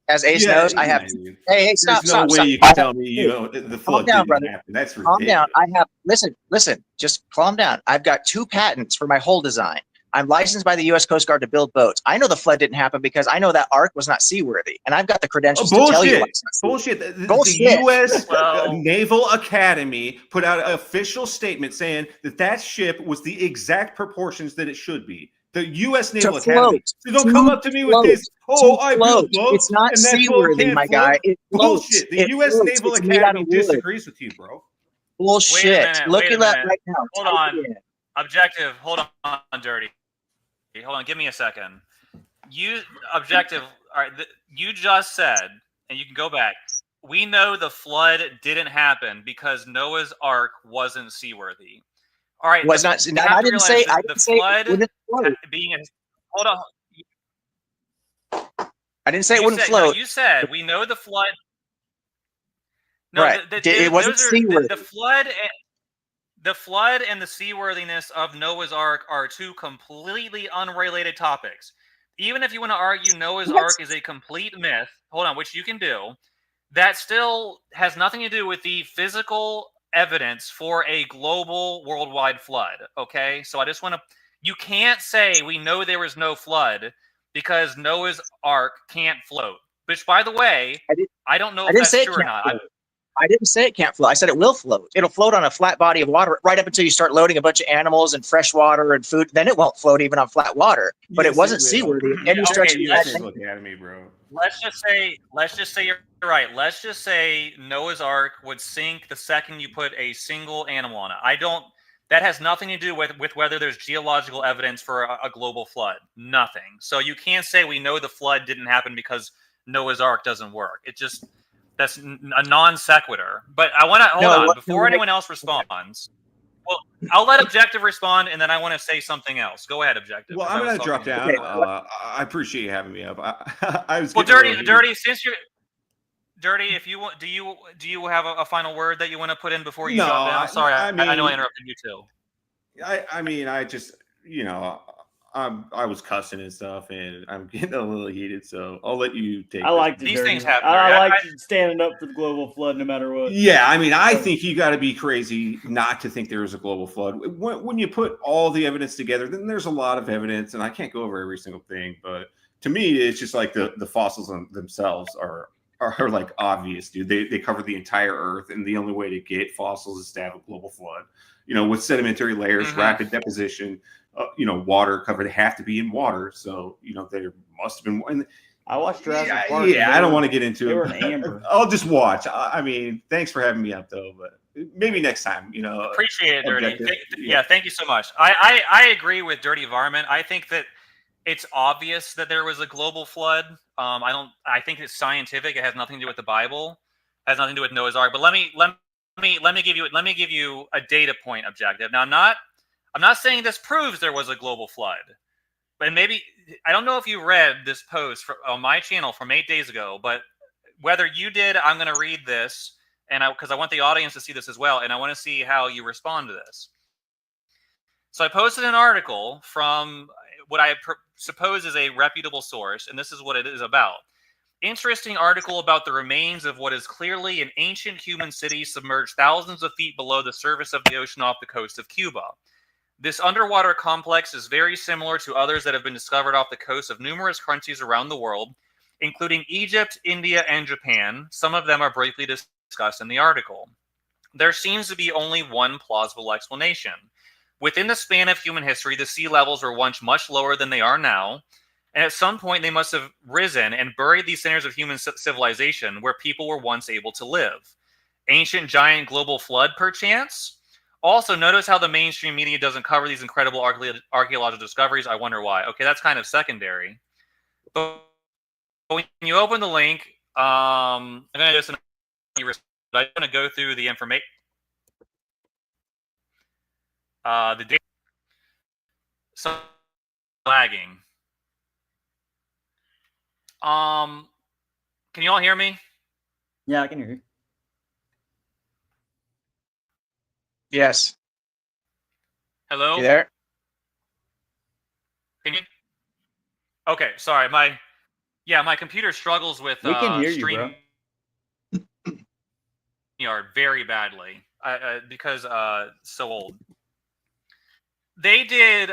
as Ace knows, I have. Hey, stop! There's no way you can tell me the flood didn't happen. That's ridiculous. Calm down. I have listen. Just calm down. I've got 2 patents for my hull design. I'm licensed by the U.S. Coast Guard to build boats. I know the flood didn't happen because I know that ark was not seaworthy, and I've got the credentials to tell you. Bullshit. The U.S. Naval Academy put out an official statement saying that ship was the exact proportions that it should be. The U.S. Naval Academy. So don't come up to me with this. I built boats. It's not seaworthy, my guy. It floats. Bullshit. The U.S. Naval Academy disagrees with you, bro. Bullshit. Look at that right now. Hold on. Objective. Hold on, Dirty. Hold on, give me a second. Objective. All right, you just said, and you can go back. We know the flood didn't happen because Noah's Ark wasn't seaworthy. All right, was not. I didn't say. I didn't say flood being a. Hold on. I didn't say it wouldn't float. No, you said we know the flood. No, right. It wasn't seaworthy. The flood and the seaworthiness of Noah's Ark are 2 completely unrelated topics. Even if you want to argue Noah's Ark is a complete myth, which you can do, that still has nothing to do with the physical evidence for a global worldwide flood. Okay? So I just want to... You can't say we know there was no flood because Noah's Ark can't float. Which, by the way, I don't know if that's true or not. I didn't say it can't float. I said it will float. It'll float on a flat body of water right up until you start loading a bunch of animals and fresh water and food. Then it won't float even on flat water. But it wasn't seaworthy. Any stretch of the imagination, bro. Let's just say you're right. Let's just say Noah's Ark would sink the second you put a single animal on it. That has nothing to do with whether there's geological evidence for a global flood. Nothing. So you can't say we know the flood didn't happen because Noah's Ark doesn't work. That's a non sequitur. But I want to hold on before anyone else responds. Well, I'll let Objective respond, and then I want to say something else. Go ahead, Objective. Well, I'm going to drop down. I appreciate you having me up. I was Dirty. Since you're Dirty, if you want, do you have a final word that you want to put in before you drop down? Sorry, I know I interrupted you too. I just I was cussing and stuff, and I'm getting a little heated, so I'll let you take. I like these things happen. I like standing up for the global flood, no matter what. Yeah, I think you got to be crazy not to think there was a global flood. When you put all the evidence together, then there's a lot of evidence, and I can't go over every single thing, but to me, it's just like the fossils themselves are like obvious, dude. They cover the entire Earth, and the only way to get fossils is to have a global flood. With sedimentary layers, rapid deposition. Water covered. They have to be in water, so there must have been. And I watched Jurassic Park. Yeah, I don't want to get into it. They were in amber. I'll just watch. Thanks for having me up, though. But maybe next time. Appreciate it, Dirty. Thank you so much. I agree with Dirty Varmint. I think that it's obvious that there was a global flood. I think it's scientific. It has nothing to do with the Bible. It has nothing to do with Noah's Ark. But let me give you a data point, Objective. Now, I'm not saying this proves there was a global flood, but maybe I don't know if you read this post on my channel from 8 days ago. But whether you did, I'm going to read this, and because I want the audience to see this as well, and I want to see how you respond to this. So I posted an article from what I suppose is a reputable source, and this is what it is about. Interesting article about the remains of what is clearly an ancient human city submerged thousands of feet below the surface of the ocean off the coast of Cuba. This underwater complex is very similar to others that have been discovered off the coast of numerous countries around the world, including Egypt, India, and Japan. Some of them are briefly discussed in the article. There seems to be only one plausible explanation. Within the span of human history, the sea levels were once much lower than they are now, and at some point they must have risen and buried these centers of human civilization where people were once able to live. Ancient giant global flood, perchance? Also, notice how the mainstream media doesn't cover these incredible archaeological discoveries. I wonder why. Okay, that's kind of secondary. But when you open the link, I'm going to do this. I'm going to go through the information. The data. So lagging. Can you all hear me? Yeah, I can hear you. Yes. Hello? You there? Can you? Okay, sorry. My computer struggles with We can hear you, bro. StreamYard very badly because so old. They did.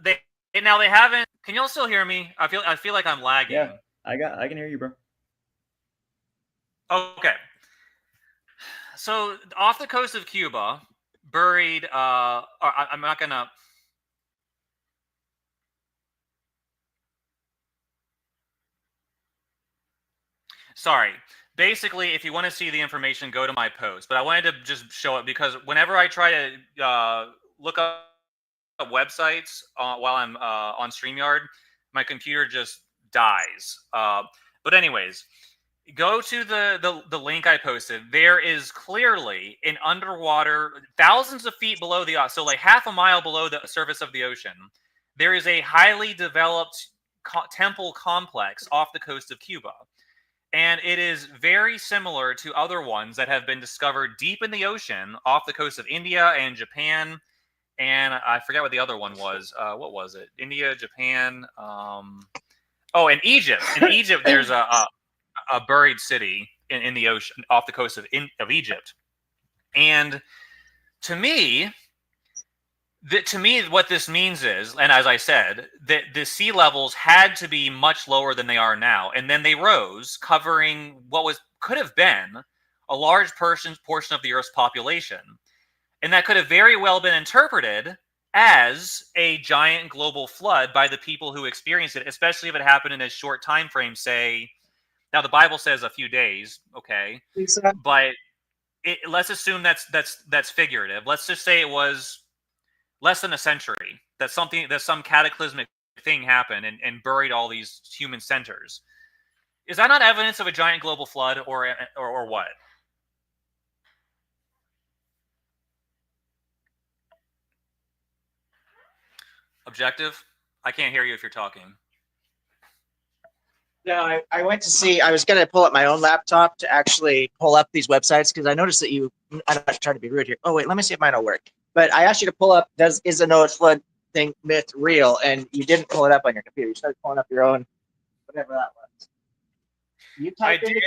They haven't. Can you all still hear me? I feel like I'm lagging. Yeah, I can hear you, bro. Okay. So off the coast of Cuba, buried. I'm not gonna. Sorry. Basically, if you want to see the information, go to my post. But I wanted to just show it because whenever I try to look up websites while I'm on StreamYard, my computer just dies. But anyways, go to the link I posted. There is clearly an underwater, thousands of feet below the so like half a mile below the surface of the ocean, there is a highly developed temple complex off the coast of Cuba. And it is very similar to other ones that have been discovered deep in the ocean off the coast of India and Japan. And I forget what the other one was. What was it? India, Japan. In Egypt. In Egypt, there's a buried city in the ocean off the coast of Egypt. And to me, what this means is, and as I said, that the sea levels had to be much lower than they are now, and then they rose, covering what could have been a large portion of the Earth's population, and that could have very well been interpreted as a giant global flood by the people who experienced it, especially if it happened in a short time frame. Say, now the Bible says a few days, okay, but let's assume that's figurative. Let's just say it was less than a century that some cataclysmic thing happened and buried all these human centers. Is that not evidence of a giant global flood or what? Objective? I can't hear you if you're talking. No, I went to see. I was going to pull up my own laptop to actually pull up these websites because I noticed that I'm not trying to be rude here. Oh wait, let me see if mine will work. But I asked you to pull up. Is the Noah's flood thing myth real? And you didn't pull it up on your computer. You started pulling up your own, whatever that was. You type into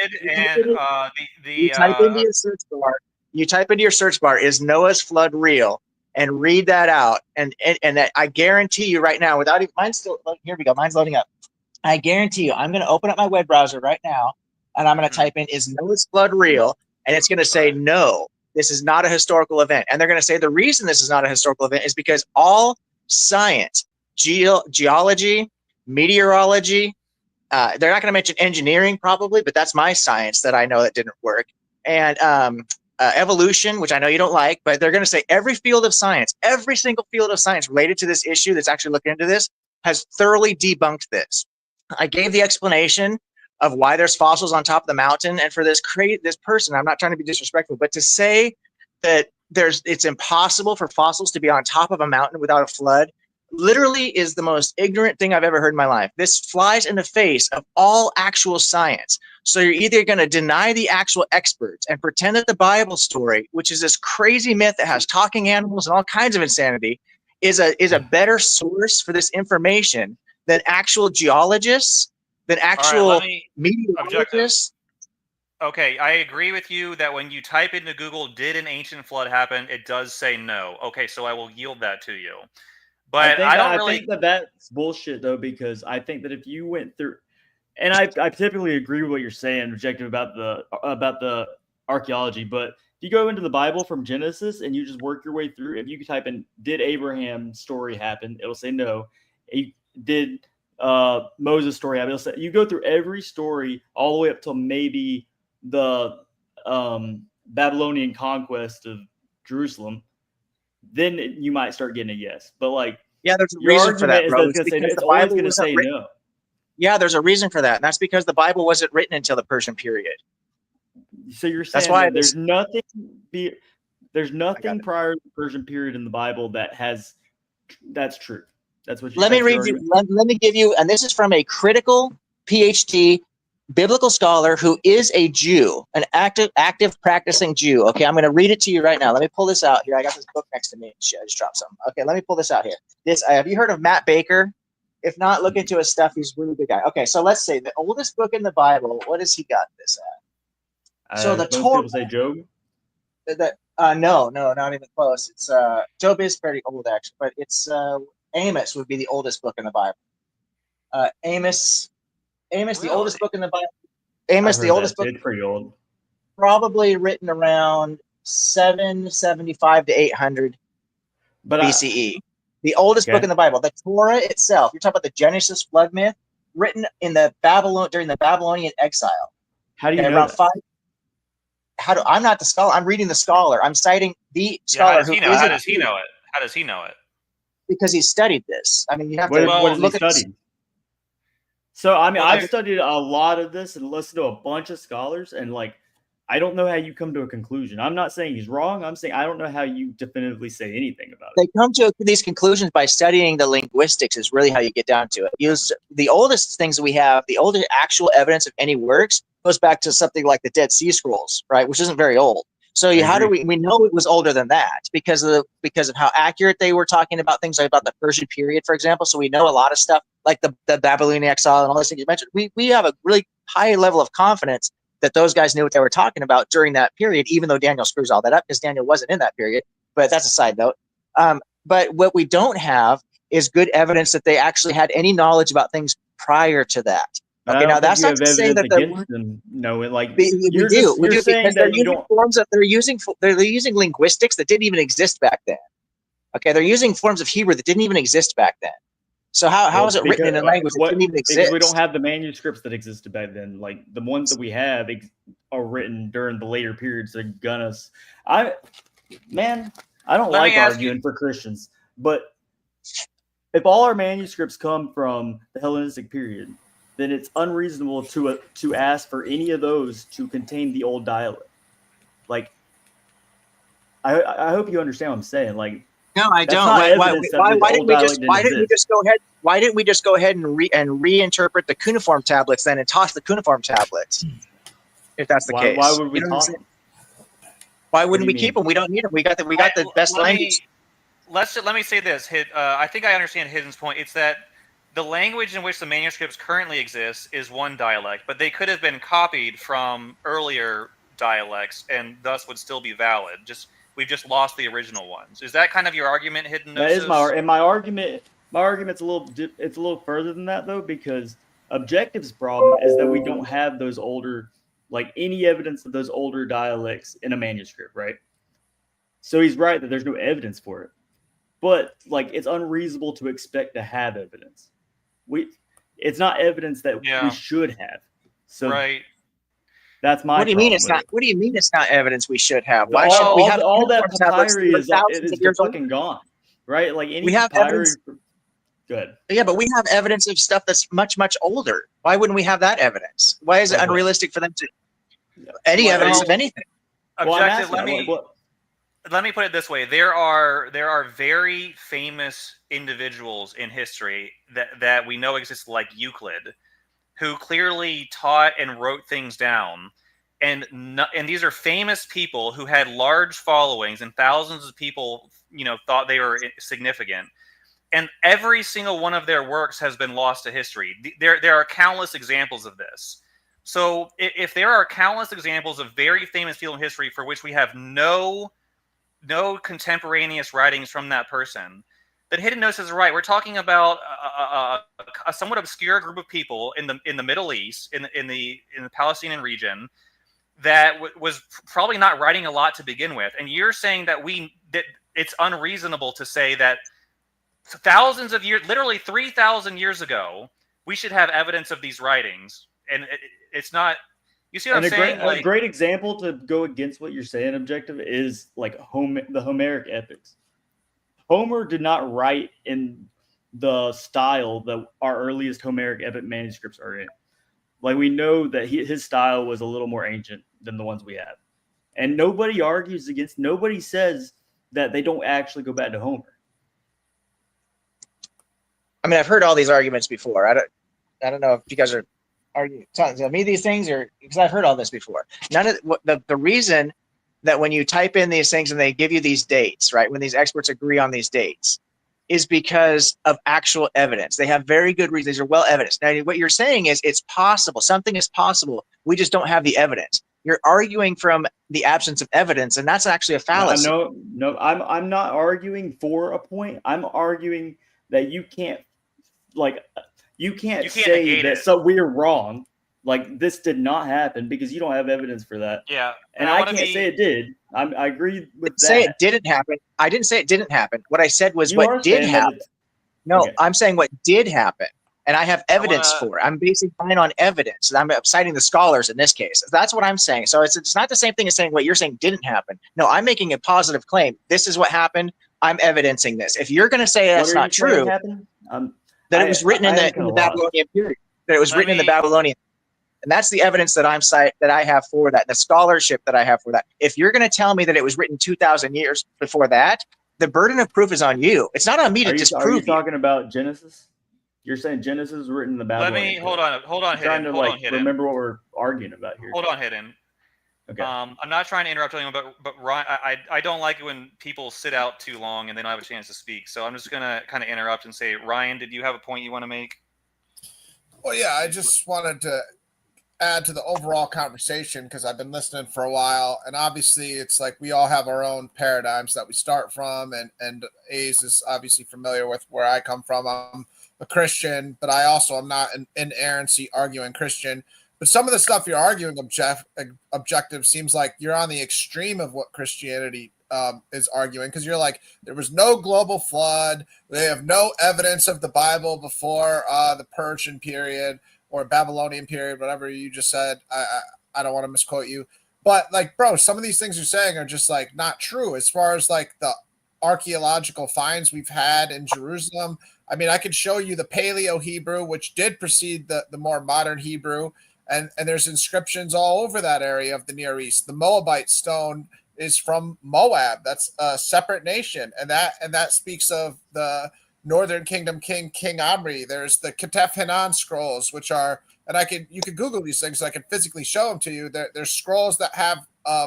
your search bar. You type into your search bar, "Is Noah's flood real?" and read that out. And that, I guarantee you right now, without even mine's still here we go. Mine's loading up. I guarantee you, I'm going to open up my web browser right now, and I'm going to type in, "Is Noah's flood real?" And it's going to say, "No, this is not a historical event." And they're going to say the reason this is not a historical event is because all science, geology, meteorology, they're not going to mention engineering probably, but that's my science that I know that didn't work. And evolution, which I know you don't like, but they're going to say every field of science, every single field of science related to this issue that's actually looking into this has thoroughly debunked this. I gave the explanation of why there's fossils on top of the mountain, and for this person, I'm not trying to be disrespectful, but to say that it's impossible for fossils to be on top of a mountain without a flood literally is the most ignorant thing I've ever heard in my life. This flies in the face of all actual science. So you're either going to deny the actual experts and pretend that the Bible story, which is this crazy myth that has talking animals and all kinds of insanity, is a better source for this information than actual geologists, than actual meteorologists. Okay, I agree with you that when you type into Google, "Did an ancient flood happen?" it does say no. Okay, so I will yield that to you. But I think that's bullshit though, because I think that if you went through, and I typically agree with what you're saying, Objective, about the archaeology, but you go into the Bible from Genesis and you just work your way through, if you type in, did Abraham's story happen? It'll say no. Did Moses' story happen? It'll say, you go through every story all the way up till maybe the Babylonian conquest of Jerusalem. Then you might start getting a yes. But like, yeah, there's a your reason for that, argument is bro. that it's gonna say, it's always going to say no. Yeah, there's a reason for that. And that's because the Bible wasn't written until the Persian period. So you're saying that's why that there's nothing prior to the Persian period in the Bible that's true. That's what you let me read you. Let me give you, and this is from a critical PhD biblical scholar who is a Jew, an active practicing Jew. Okay, I'm going to read it to you right now. Let me pull this out here. I got this book next to me. Shit, I just dropped something. Okay, let me pull this out here. Have you heard of Matt Baker? If not, look into his stuff. He's a really good guy. Okay, so let's say the oldest book in the Bible. What has he got this at? So the Torah. People say Job. No, not even close. It's Job is pretty old actually, but it's Amos would be the oldest book in the Bible. Amos, really? The oldest book in the Bible. Amos, the oldest book. It's pretty old. Probably written around 775 to 800 BCE. The oldest book in the Bible. The Torah itself. You're talking about the Genesis flood myth, written in during the Babylonian exile. How do you know that? I'm not the scholar. I'm reading the scholar. I'm citing the scholar. How does he know it? How does he know it? Because he studied this. I mean, you have to look at study. So I mean, I've studied a lot of this and listened to a bunch of scholars, and like, I don't know how you come to a conclusion. I'm not saying he's wrong. I'm saying I don't know how you definitively say anything about it. They come to these conclusions by studying the linguistics is really how you get down to it. The oldest things we have, the oldest actual evidence of any works goes back to something like the Dead Sea Scrolls, right? Which isn't very old. So how do we know it was older than that because of how accurate they were talking about things like about the Persian period, for example. So we know a lot of stuff like the Babylonian exile and all these things you mentioned. We have a really high level of confidence that those guys knew what they were talking about during that period, even though Daniel screws all that up because Daniel wasn't in that period. But that's a side note. But what we don't have is good evidence that they actually had any knowledge about things prior to that. Okay, now that's not to say that we do because they're using linguistics that didn't even exist back then. Okay, they're using forms of Hebrew that didn't even exist back then. So how is it written in a language that didn't even exist? Because we don't have the manuscripts that existed back then. Like the ones that we have are written during the later periods. They're I don't like arguing for Christians, but if all our manuscripts come from the Hellenistic period, then it's unreasonable to ask for any of those to contain the old dialect. Like, I hope you understand what I'm saying. Like, no, I don't. Why didn't we just go ahead and reinterpret the cuneiform tablets then and toss the cuneiform tablets? If that's the case, why would we toss them? Why wouldn't we keep them? We don't need them. We got the best language. Let me say this. I think I understand Hidden's point. It's that the language in which the manuscripts currently exist is one dialect, but they could have been copied from earlier dialects and thus would still be valid. We've just lost the original ones. Is that kind of your argument, Hidden? That is my argument. My argument's a little further than that though, because Objective's problem is that we don't have those older, like any evidence of those older dialects in a manuscript, right? So he's right that there's no evidence for it, but like it's unreasonable to expect to have evidence. It's not evidence that we should have. So right. That's my. What do you mean it's not? What do you mean it's not evidence we should have? Why should we have all that papyri is fucking gone, right? Like any papyri. Good. Yeah, but we have evidence of stuff that's much, much older. Why wouldn't we have that evidence? Why is it unrealistic for them to evidence of anything? Objective. Let me put it this way: there are very famous individuals in history that we know exist, like Euclid, who clearly taught and wrote things down, and these are famous people who had large followings, and thousands of people, thought they were significant. And every single one of their works has been lost to history. There are countless examples of this. So if there are countless examples of very famous people in history for which we have no contemporaneous writings from that person, then Hidden Gnosis is right. We're talking about a somewhat obscure group of people in the Middle East, in the Palestinian region, that was probably not writing a lot to begin with. And you're saying that it's unreasonable to say that thousands of years, literally 3,000 years ago, we should have evidence of these writings. And it's not, you see what I'm saying? A great example to go against what you're saying, objective, is like the Homeric epics. Homer did not write in the style that our earliest Homeric epic manuscripts are in. Like, we know that his style was a little more ancient than the ones we have. And nobody argues nobody says that they don't actually go back to Homer. I mean, I've heard all these arguments before. I don't know if you guys are arguing telling me these things, or because I've heard all this before. None of the reason that when you type in these things and they give you these dates, right, when these experts agree on these dates, is because of actual evidence. They have very good reasons. These are well evidenced. Now, what you're saying is it's possible. Something is possible. We just don't have the evidence. You're arguing from the absence of evidence, and that's actually a fallacy. No, I'm not arguing for a point. I'm arguing that you can't say that so we're wrong. Like, this did not happen because you don't have evidence for that. Yeah. And I can't say it did. I agree with that. Say it didn't happen. I didn't say it didn't happen. What I said was what did happen. No, okay. I'm saying what did happen. And I have evidence for it. I'm basing mine on evidence. I'm citing the scholars in this case. That's what I'm saying. So it's not the same thing as saying what you're saying didn't happen. No, I'm making a positive claim. This is what happened. I'm evidencing this. If you're going to say that's not true, that it was written in the Babylonian period. That it was written in the Babylonian. And that's the evidence that I have for that, the scholarship that I have for that. If you're going to tell me that it was written 2,000 years before that, the burden of proof is on you. It's not on me to disprove. Are you talking about Genesis? You're saying Genesis was written in the Babylonian. Hold on, Hidden. Remember what we're arguing about here. Hold on, Hidden. Okay. I'm not trying to interrupt anyone, but Ryan, I don't like it when people sit out too long and they don't have a chance to speak. So I'm just going to kind of interrupt and say, Ryan, did you have a point you want to make? Well, yeah, I just wanted to add to the overall conversation because I've been listening for a while, and obviously it's like we all have our own paradigms that we start from, and Ace is obviously familiar with where I come from. I'm a Christian, but I also am not an inerrancy arguing Christian. But some of the stuff you're arguing objective seems like you're on the extreme of what Christianity is arguing, because you're like, there was no global flood. They have no evidence of the Bible before the Persian period or Babylonian period, whatever you just said. I don't want to misquote you. But like, bro, some of these things you're saying are just like not true as far as like the archaeological finds we've had in Jerusalem. I mean, I could show you the Paleo Hebrew, which did precede the more modern Hebrew. And there's inscriptions all over that area of the Near East. The Moabite stone is from Moab. That's a separate nation. And that speaks of the Northern Kingdom King Omri. There's the Ketef Hanan scrolls, which are, and you could Google these things. So I can physically show them to you. There's scrolls that have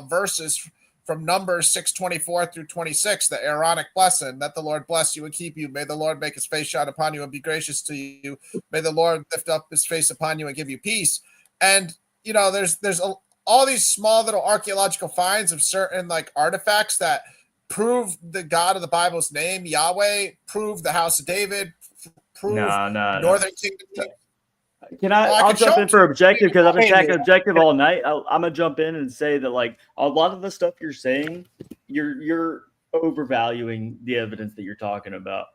verses from Numbers 6:24 through 26, the Aaronic blessing, that the Lord bless you and keep you. May the Lord make his face shine upon you and be gracious to you. May the Lord lift up his face upon you and give you peace. And, you know, there's all these small little archaeological finds of certain like artifacts that prove the God of the Bible's name, Yahweh, prove the house of David, prove Northern Kingdom. I'll jump in for objective because I've been tracking objective all night. I'm gonna jump in and say that like a lot of the stuff you're saying, you're overvaluing the evidence that you're talking about.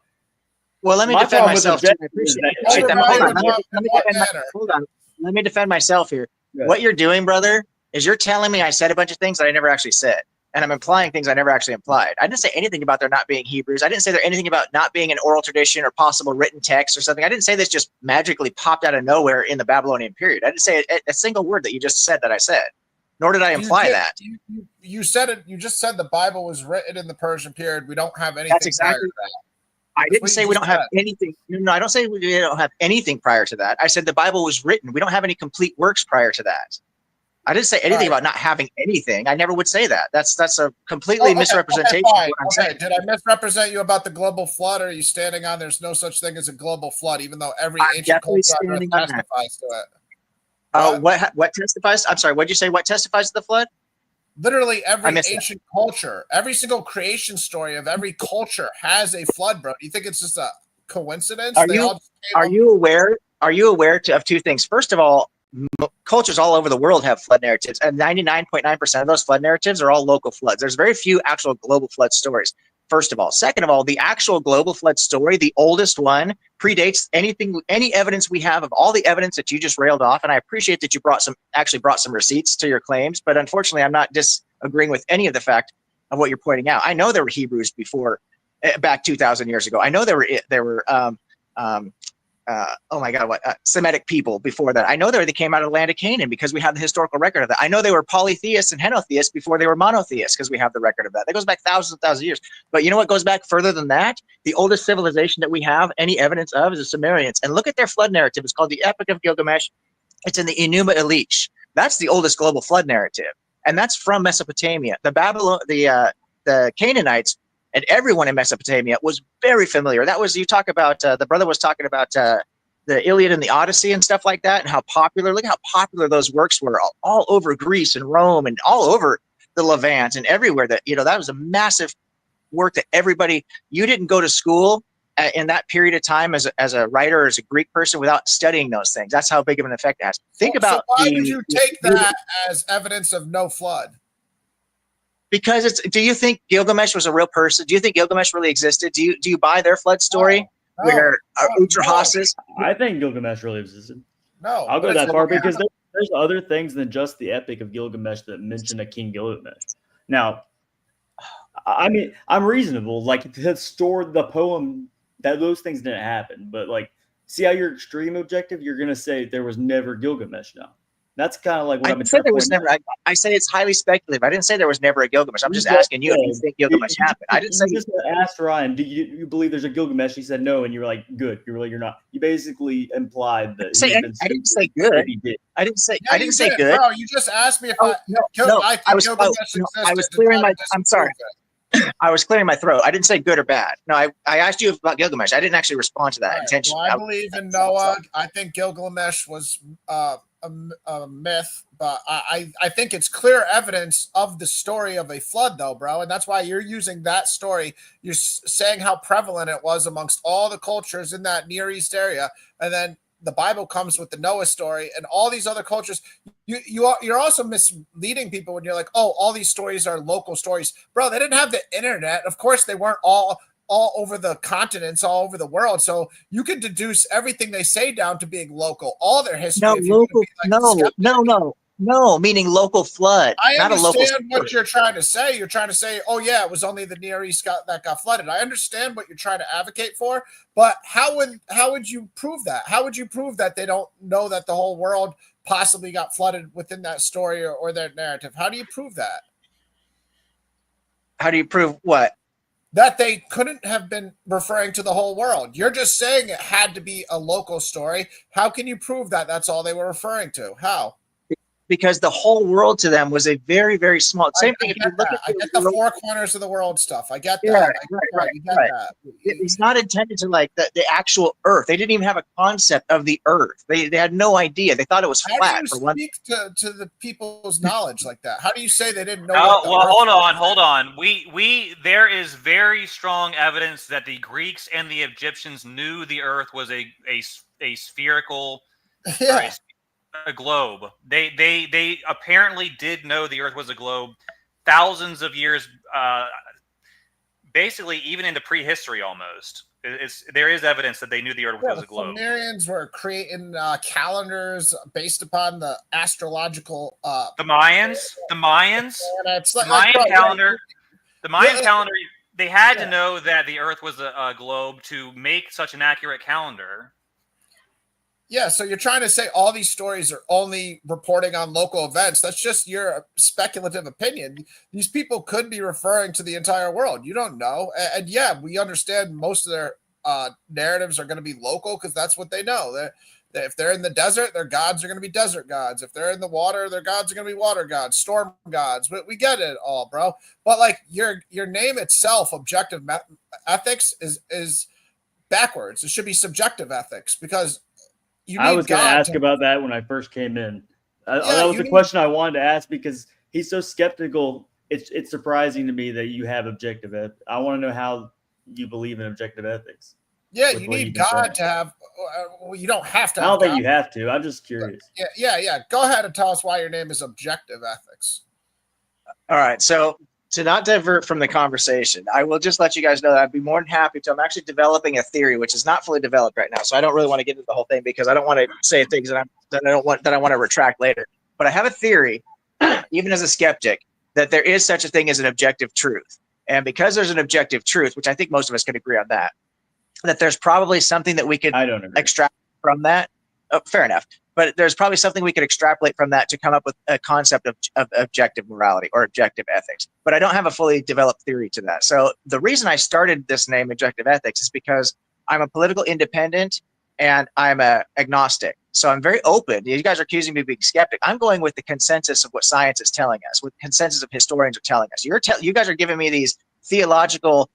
Well, let me defend myself. I appreciate that. Hold on. Let me defend myself here. Yeah. What you're doing, brother, is you're telling me I said a bunch of things that I never actually said. And I'm implying things I never actually implied. I didn't say anything about there not being Hebrews. I didn't say there anything about not being an oral tradition or possible written text or something. I didn't say this just magically popped out of nowhere in the Babylonian period. I didn't say a single word that you just said that I said. Nor did I imply that. You said it. You just said the Bible was written in the Persian period. We don't have anything. That's exactly that. I didn't say we don't have anything. No, I don't say we don't have anything prior to that. I said the Bible was written. We don't have any complete works prior to that. I didn't say anything about not having anything. I never would say that. That's a completely misrepresentation of what I'm saying. Did I misrepresent you about the global flood? Or are you standing on there's no such thing as a global flood, even though every ancient culture testifies to it? What testifies? I'm sorry, what did you say? What testifies to the flood? Literally every ancient culture, every single creation story of every culture has a flood, bro. Do you think it's just a coincidence? Are you aware of two things? First of all, cultures all over the world have flood narratives, and 99.9% of those flood narratives are all local floods. There's very few actual global flood stories, first of all. Second of all, the actual global flood story, the oldest one, predates any evidence we have of all the evidence that you just railed off. And I appreciate that you brought some receipts to your claims, but unfortunately, I'm not disagreeing with any of the fact of what you're pointing out. I know there were Hebrews before, back 2,000 years ago. I know there were Semitic people before that. I know they came out of the land of Canaan because we have the historical record of that. I know they were polytheists and henotheists before they were monotheists because we have the record of that. That goes back thousands and thousands of years. But you know what goes back further than that? The oldest civilization that we have any evidence of is the Sumerians. And look at their flood narrative. It's called the Epic of Gilgamesh. It's in the Enuma Elish. That's the oldest global flood narrative. And that's from Mesopotamia. The Canaanites and everyone in Mesopotamia was very familiar. That was, you talk about, the brother was talking about the Iliad and the Odyssey and stuff like that, and how popular, look how popular those works were all over Greece and Rome and all over the Levant and everywhere. That was a massive work that everybody, you didn't go to school in that period of time as a writer or as a Greek person without studying those things. That's how big of an effect it has. Think about why would you take that as evidence of no flood? Because do you think Gilgamesh was a real person? Do you think Gilgamesh really existed? Do you buy their flood story? Where Utrahasis? I think Gilgamesh really existed. No. I'll go that far because there's other things than just the Epic of Gilgamesh that mention a King Gilgamesh. Now, I mean, I'm reasonable. Like, to store the poem, that those things didn't happen. But, like, see how you're extreme objective? You're going to say there was never Gilgamesh now. That's kind of like what I've been saying. There was never. I say it's highly speculative. I didn't say there was never a Gilgamesh. I'm just asking you if you think Gilgamesh happened. I didn't say. You just asked Ryan, do you believe there's a Gilgamesh? He said no, and you were like, good. You're not. You basically implied that. I didn't say good. I didn't say. Yeah, I didn't say good. Bro, you just asked me if I was clearing my. I'm sorry. I was clearing my throat. I didn't say good or bad. No, I asked you about Gilgamesh. I didn't actually respond to that intentionally. Well, I believe in Noah. I think Gilgamesh was a myth, but I think it's clear evidence of the story of a flood, though, bro. And that's why you're using that story. You're saying how prevalent it was amongst all the cultures in that Near East area, and then the Bible comes with the Noah story and all these other cultures. You're also misleading people when you're like, oh, all these stories are local stories, bro. They didn't have the internet. Of course, they weren't all over the continents, all over the world. So you can deduce everything they say down to being local. All their history. No, meaning local flood. I not understand a local what you're trying to say. You're trying to say, oh yeah, it was only the Near East that got flooded. I understand what you're trying to advocate for, but how would you prove that? How would you prove that they don't know that the whole world possibly got flooded within that story or their narrative? How do you prove that? How do you prove what? That they couldn't have been referring to the whole world. You're just saying it had to be a local story. How can you prove that that's all they were referring to? How? Because the whole world to them was a very, very small. Same thing. If you look at I get the four corners of the world stuff. I get that. Yeah, right. It's not intended to like the actual Earth. They didn't even have a concept of the Earth. They had no idea. They thought it was flat. How do you speak to the people's knowledge like that? How do you say they didn't know? Hold on. There is very strong evidence that the Greeks and the Egyptians knew the Earth was a spherical. Yeah. A globe. They apparently did know the Earth was a globe thousands of years, basically even into prehistory almost. There is evidence that they knew the Earth was a globe. The Sumerians were creating calendars based upon the astrological. The Mayan calendar. The Mayan calendar. They had to know that the Earth was a globe to make such an accurate calendar. Yeah, so you're trying to say all these stories are only reporting on local events. That's just your speculative opinion. These people could be referring to the entire world. You don't know. And yeah, we understand most of their narratives are going to be local because that's what they know. If they're in the desert, their gods are going to be desert gods. If they're in the water, their gods are going to be water gods, storm gods. But we get it all, bro. But like your name itself, objective ethics, is backwards. It should be subjective ethics because I was going to ask about that when I first came in. That was the question I wanted to ask because he's so skeptical. It's surprising to me that you have objective ethics. I want to know how you believe in objective ethics. Yeah, you need God to have Well, you don't have to. I don't think you have to. I'm just curious. Yeah. Go ahead and tell us why your name is Objective Ethics. All right. So to not divert from the conversation, I will just let you guys know that I'd be more than happy to. I'm actually developing a theory, which is not fully developed right now. So I don't really want to get into the whole thing because I don't want to say things that I want to retract later. But I have a theory, even as a skeptic, that there is such a thing as an objective truth. And because there's an objective truth, which I think most of us could agree on that there's probably something that we could extract from that. Oh, fair enough. But there's probably something we could extrapolate from that to come up with a concept of objective morality or objective ethics. But I don't have a fully developed theory to that. So the reason I started this name, Objective Ethics, is because I'm a political independent and I'm a agnostic. So I'm very open. You guys are accusing me of being skeptic. I'm going with the consensus of what science is telling us, what consensus of historians are telling us. You guys are giving me these theological,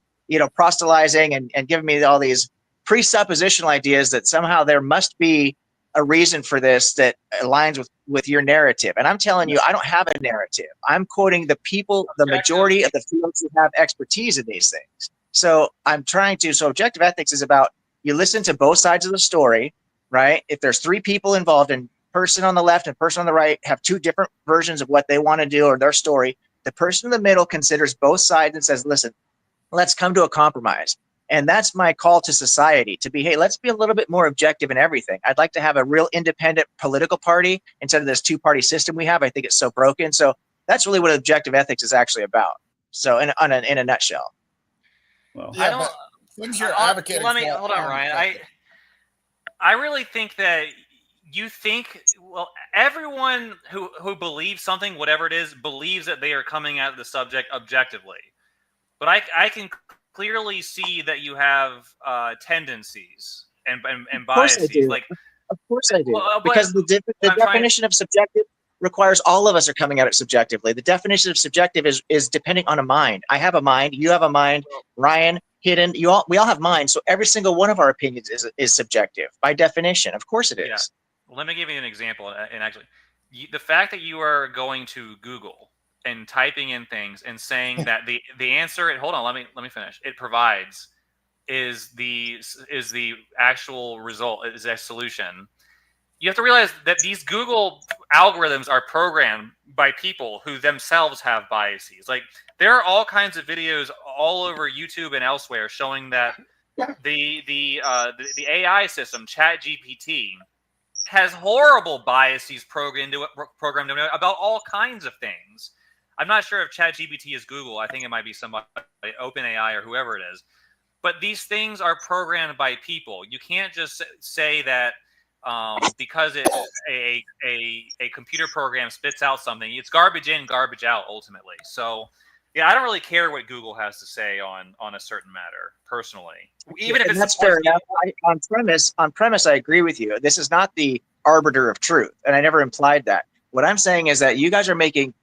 proselytizing and giving me all these presuppositional ideas that somehow there must be a reason for this that aligns with your narrative. And I'm telling you, I don't have a narrative. I'm quoting the people, the majority of the fields who have expertise in these things. So objective ethics is about, you listen to both sides of the story, right? If there's three people involved and person on the left and person on the right have two different versions of what they want to do or their story, the person in the middle considers both sides and says, listen, let's come to a compromise. And that's my call to society to be, hey, let's be a little bit more objective in everything. I'd like to have a real independent political party instead of this two-party system we have. I think it's so broken. So that's really what objective ethics is actually about. So in a nutshell. Well, yeah, things you're advocating. Hold on, Ryan. I really think that everyone who believes something, whatever it is, believes that they are coming at the subject objectively. But I can clearly see that you have tendencies and biases. Of course I do. Because the definition of subjective requires all of us are coming at it subjectively. The definition of subjective is depending on a mind. I have a mind. You have a mind. Ryan, Hidden, we all have minds. So every single one of our opinions is subjective by definition. Of course it is. Yeah. Well, let me give you an example. And actually, the fact that you are going to Google and typing in things and saying that the answer, hold on, let me finish. It provides is the actual result, is a solution. You have to realize that these Google algorithms are programmed by people who themselves have biases. Like, there are all kinds of videos all over YouTube and elsewhere showing that the AI system, ChatGPT, has horrible biases programmed about all kinds of things. I'm not sure if ChatGPT is Google. I think it might be somebody, OpenAI or whoever it is. But these things are programmed by people. You can't just say that because it's a computer program spits out something. It's garbage in, garbage out, ultimately. So, yeah, I don't really care what Google has to say on a certain matter, personally. Even if it's that's fair enough. On premise, I agree with you. This is not the arbiter of truth, and I never implied that. What I'm saying is that you guys are making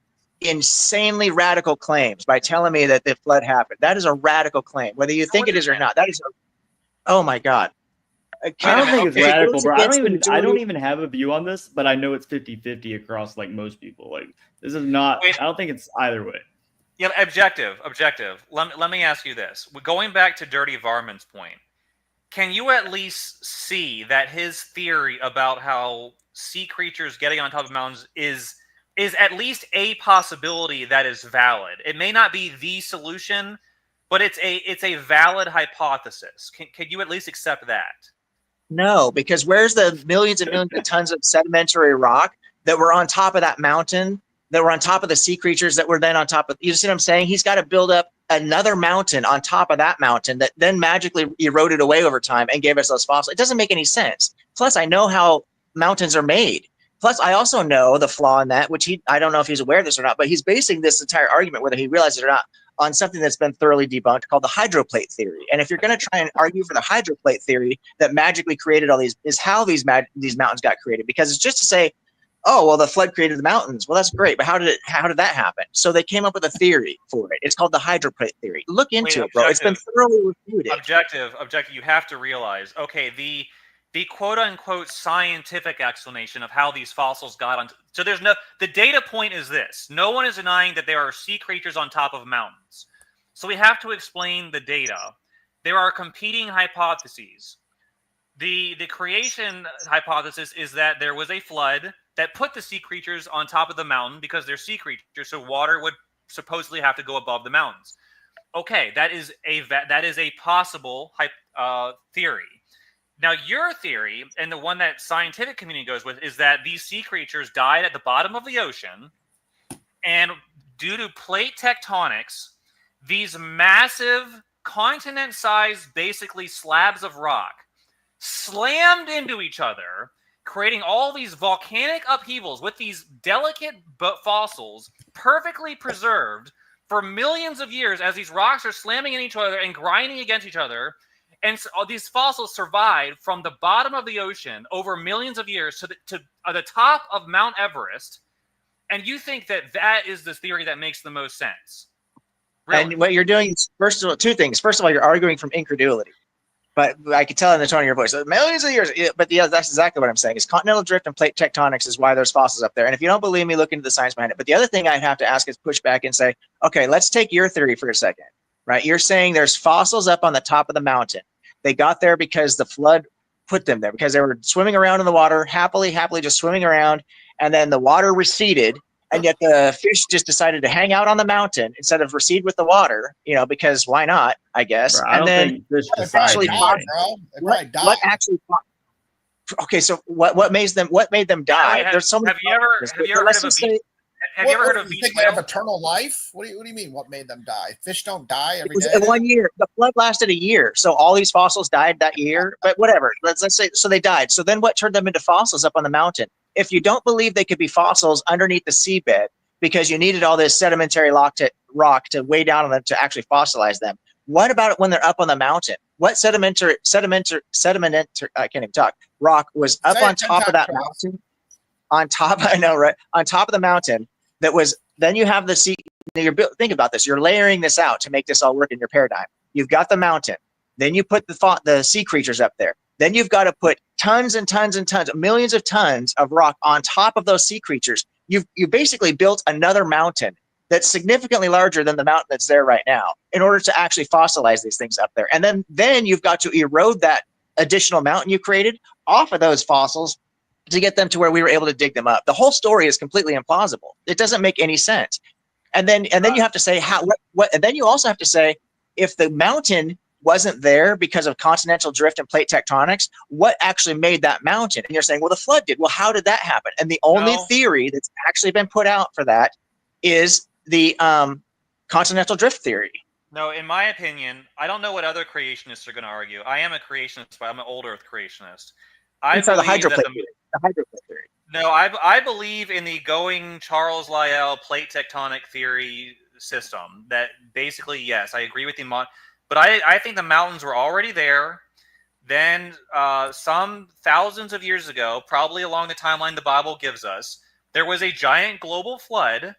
insanely radical claims by telling me that the flood happened. That is a radical claim, whether you think it is or not. That is, oh my God. I don't think it's radical, bro. I don't even have a view on this, but I know it's 50-50 across like most people. Like, this is not. I don't think it's either way. Yeah, objective. Let me ask you this. Going back to Dirty Varmin's point, can you at least see that his theory about how sea creatures getting on top of mountains is at least a possibility that is valid? It may not be the solution, but it's a valid hypothesis. Can you at least accept that? No, because where's the millions and millions of tons of sedimentary rock that were on top of that mountain, that were on top of the sea creatures that were then on top of, you see what I'm saying? He's got to build up another mountain on top of that mountain that then magically eroded away over time and gave us those fossils. It doesn't make any sense. Plus, I know how mountains are made. Plus, I also know the flaw in that, which I don't know if he's aware of this or not, but he's basing this entire argument, whether he realizes it or not, on something that's been thoroughly debunked called the hydroplate theory. And if you're going to try and argue for the hydroplate theory that magically created all these, is how these mountains got created. Because it's just to say, oh, well, the flood created the mountains. Well, that's great, but how did that happen? So they came up with a theory for it. It's called the hydroplate theory. Look into it, bro. It's been thoroughly refuted. Objective. You have to realize, okay, the quote-unquote scientific explanation of how these fossils got on. So the data point is this. No one is denying that there are sea creatures on top of mountains. So we have to explain the data. There are competing hypotheses. The creation hypothesis is that there was a flood that put the sea creatures on top of the mountain because they're sea creatures, so water would supposedly have to go above the mountains. Okay, that is a possible theory. Now, your theory, and the one that scientific community goes with, is that these sea creatures died at the bottom of the ocean, and due to plate tectonics, these massive continent-sized, basically slabs of rock, slammed into each other, creating all these volcanic upheavals with these delicate fossils perfectly preserved for millions of years as these rocks are slamming in each other and grinding against each other. And so these fossils survived from the bottom of the ocean over millions of years to the top of Mount Everest. And you think that is the theory that makes the most sense? Really? And what you're doing is, first of all, two things. First of all, you're arguing from incredulity. But I could tell in the tone of your voice, millions of years. But yeah, that's exactly what I'm saying. Is continental drift and plate tectonics is why there's fossils up there. And if you don't believe me, look into the science behind it. But the other thing I'd have to ask is push back and say, okay, let's take your theory for a second, right? You're saying there's fossils up on the top of the mountain. They got there because the flood put them there, because they were swimming around in the water, happily just swimming around. And then the water receded. And yet the fish just decided to hang out on the mountain instead of recede with the water, because why not, I guess. Bro, I and then actually what actually, okay, so what made them die? There's so many. Have you ever heard of beach whale? They have eternal life? What do you mean? What made them die? Fish don't die every day. In 1 year, the flood lasted a year, so all these fossils died that year. But whatever, let's say so they died. So then, what turned them into fossils up on the mountain? If you don't believe they could be fossils underneath the seabed because you needed all this sedimentary rock to weigh down on them to actually fossilize them, what about it when they're up on the mountain? What sedimentary I can't even talk, rock was up on top of that mountain? On top, I know, right? On top of the mountain that was, then you have the sea. Think about this. You're layering this out to make this all work in your paradigm. You've got the mountain. Then you put the sea creatures up there. Then you've got to put tons and tons and tons, millions of tons of rock on top of those sea creatures. You basically built another mountain that's significantly larger than the mountain that's there right now in order to actually fossilize these things up there. And then you've got to erode that additional mountain you created off of those fossils to get them to where we were able to dig them up. The whole story is completely implausible. It doesn't make any sense. And then you have to say and then you also have to say, if the mountain wasn't there because of continental drift and plate tectonics, what actually made that mountain? And you're saying, well, the flood did. Well, how did that happen? And the only theory that's actually been put out for that is the continental drift theory. No, in my opinion, I don't know what other creationists are going to argue. I am a creationist, but I'm an old Earth creationist. The hydroplate theory. The hydroplate theory. No, I believe in the going Charles Lyell plate tectonic theory system. That basically, yes, I agree with you. But I think the mountains were already there. Then some thousands of years ago, probably along the timeline the Bible gives us, there was a giant global flood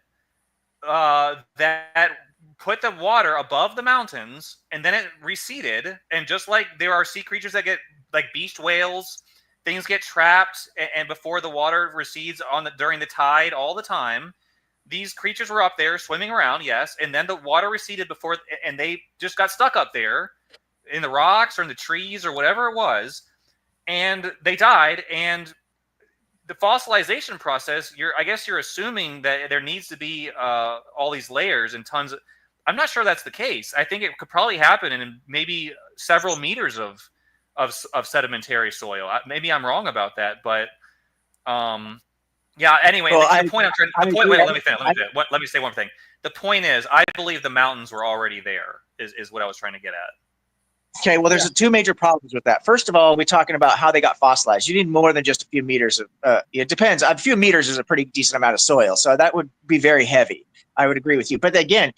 that put the water above the mountains, and then it receded. And just like there are sea creatures that get, like beached whales, things get trapped, and before the water recedes during the tide all the time. These creatures were up there swimming around, yes, and then the water receded before, and they just got stuck up there in the rocks or in the trees or whatever it was, and they died. And the fossilization process, I guess you're assuming that there needs to be all these layers and tons of. I'm not sure that's the case. I think it could probably happen in maybe several meters of sedimentary soil. Maybe I'm wrong about that, but. Yeah. Anyway, the point I'm trying. Wait, let me finish. Let me say one thing. The point is, I believe the mountains were already there. Is what I was trying to get at. Okay. Well, there's two major problems with that. First of all, we're talking about how they got fossilized. You need more than just a few meters of. It depends. A few meters is a pretty decent amount of soil, so that would be very heavy. I would agree with you. But again,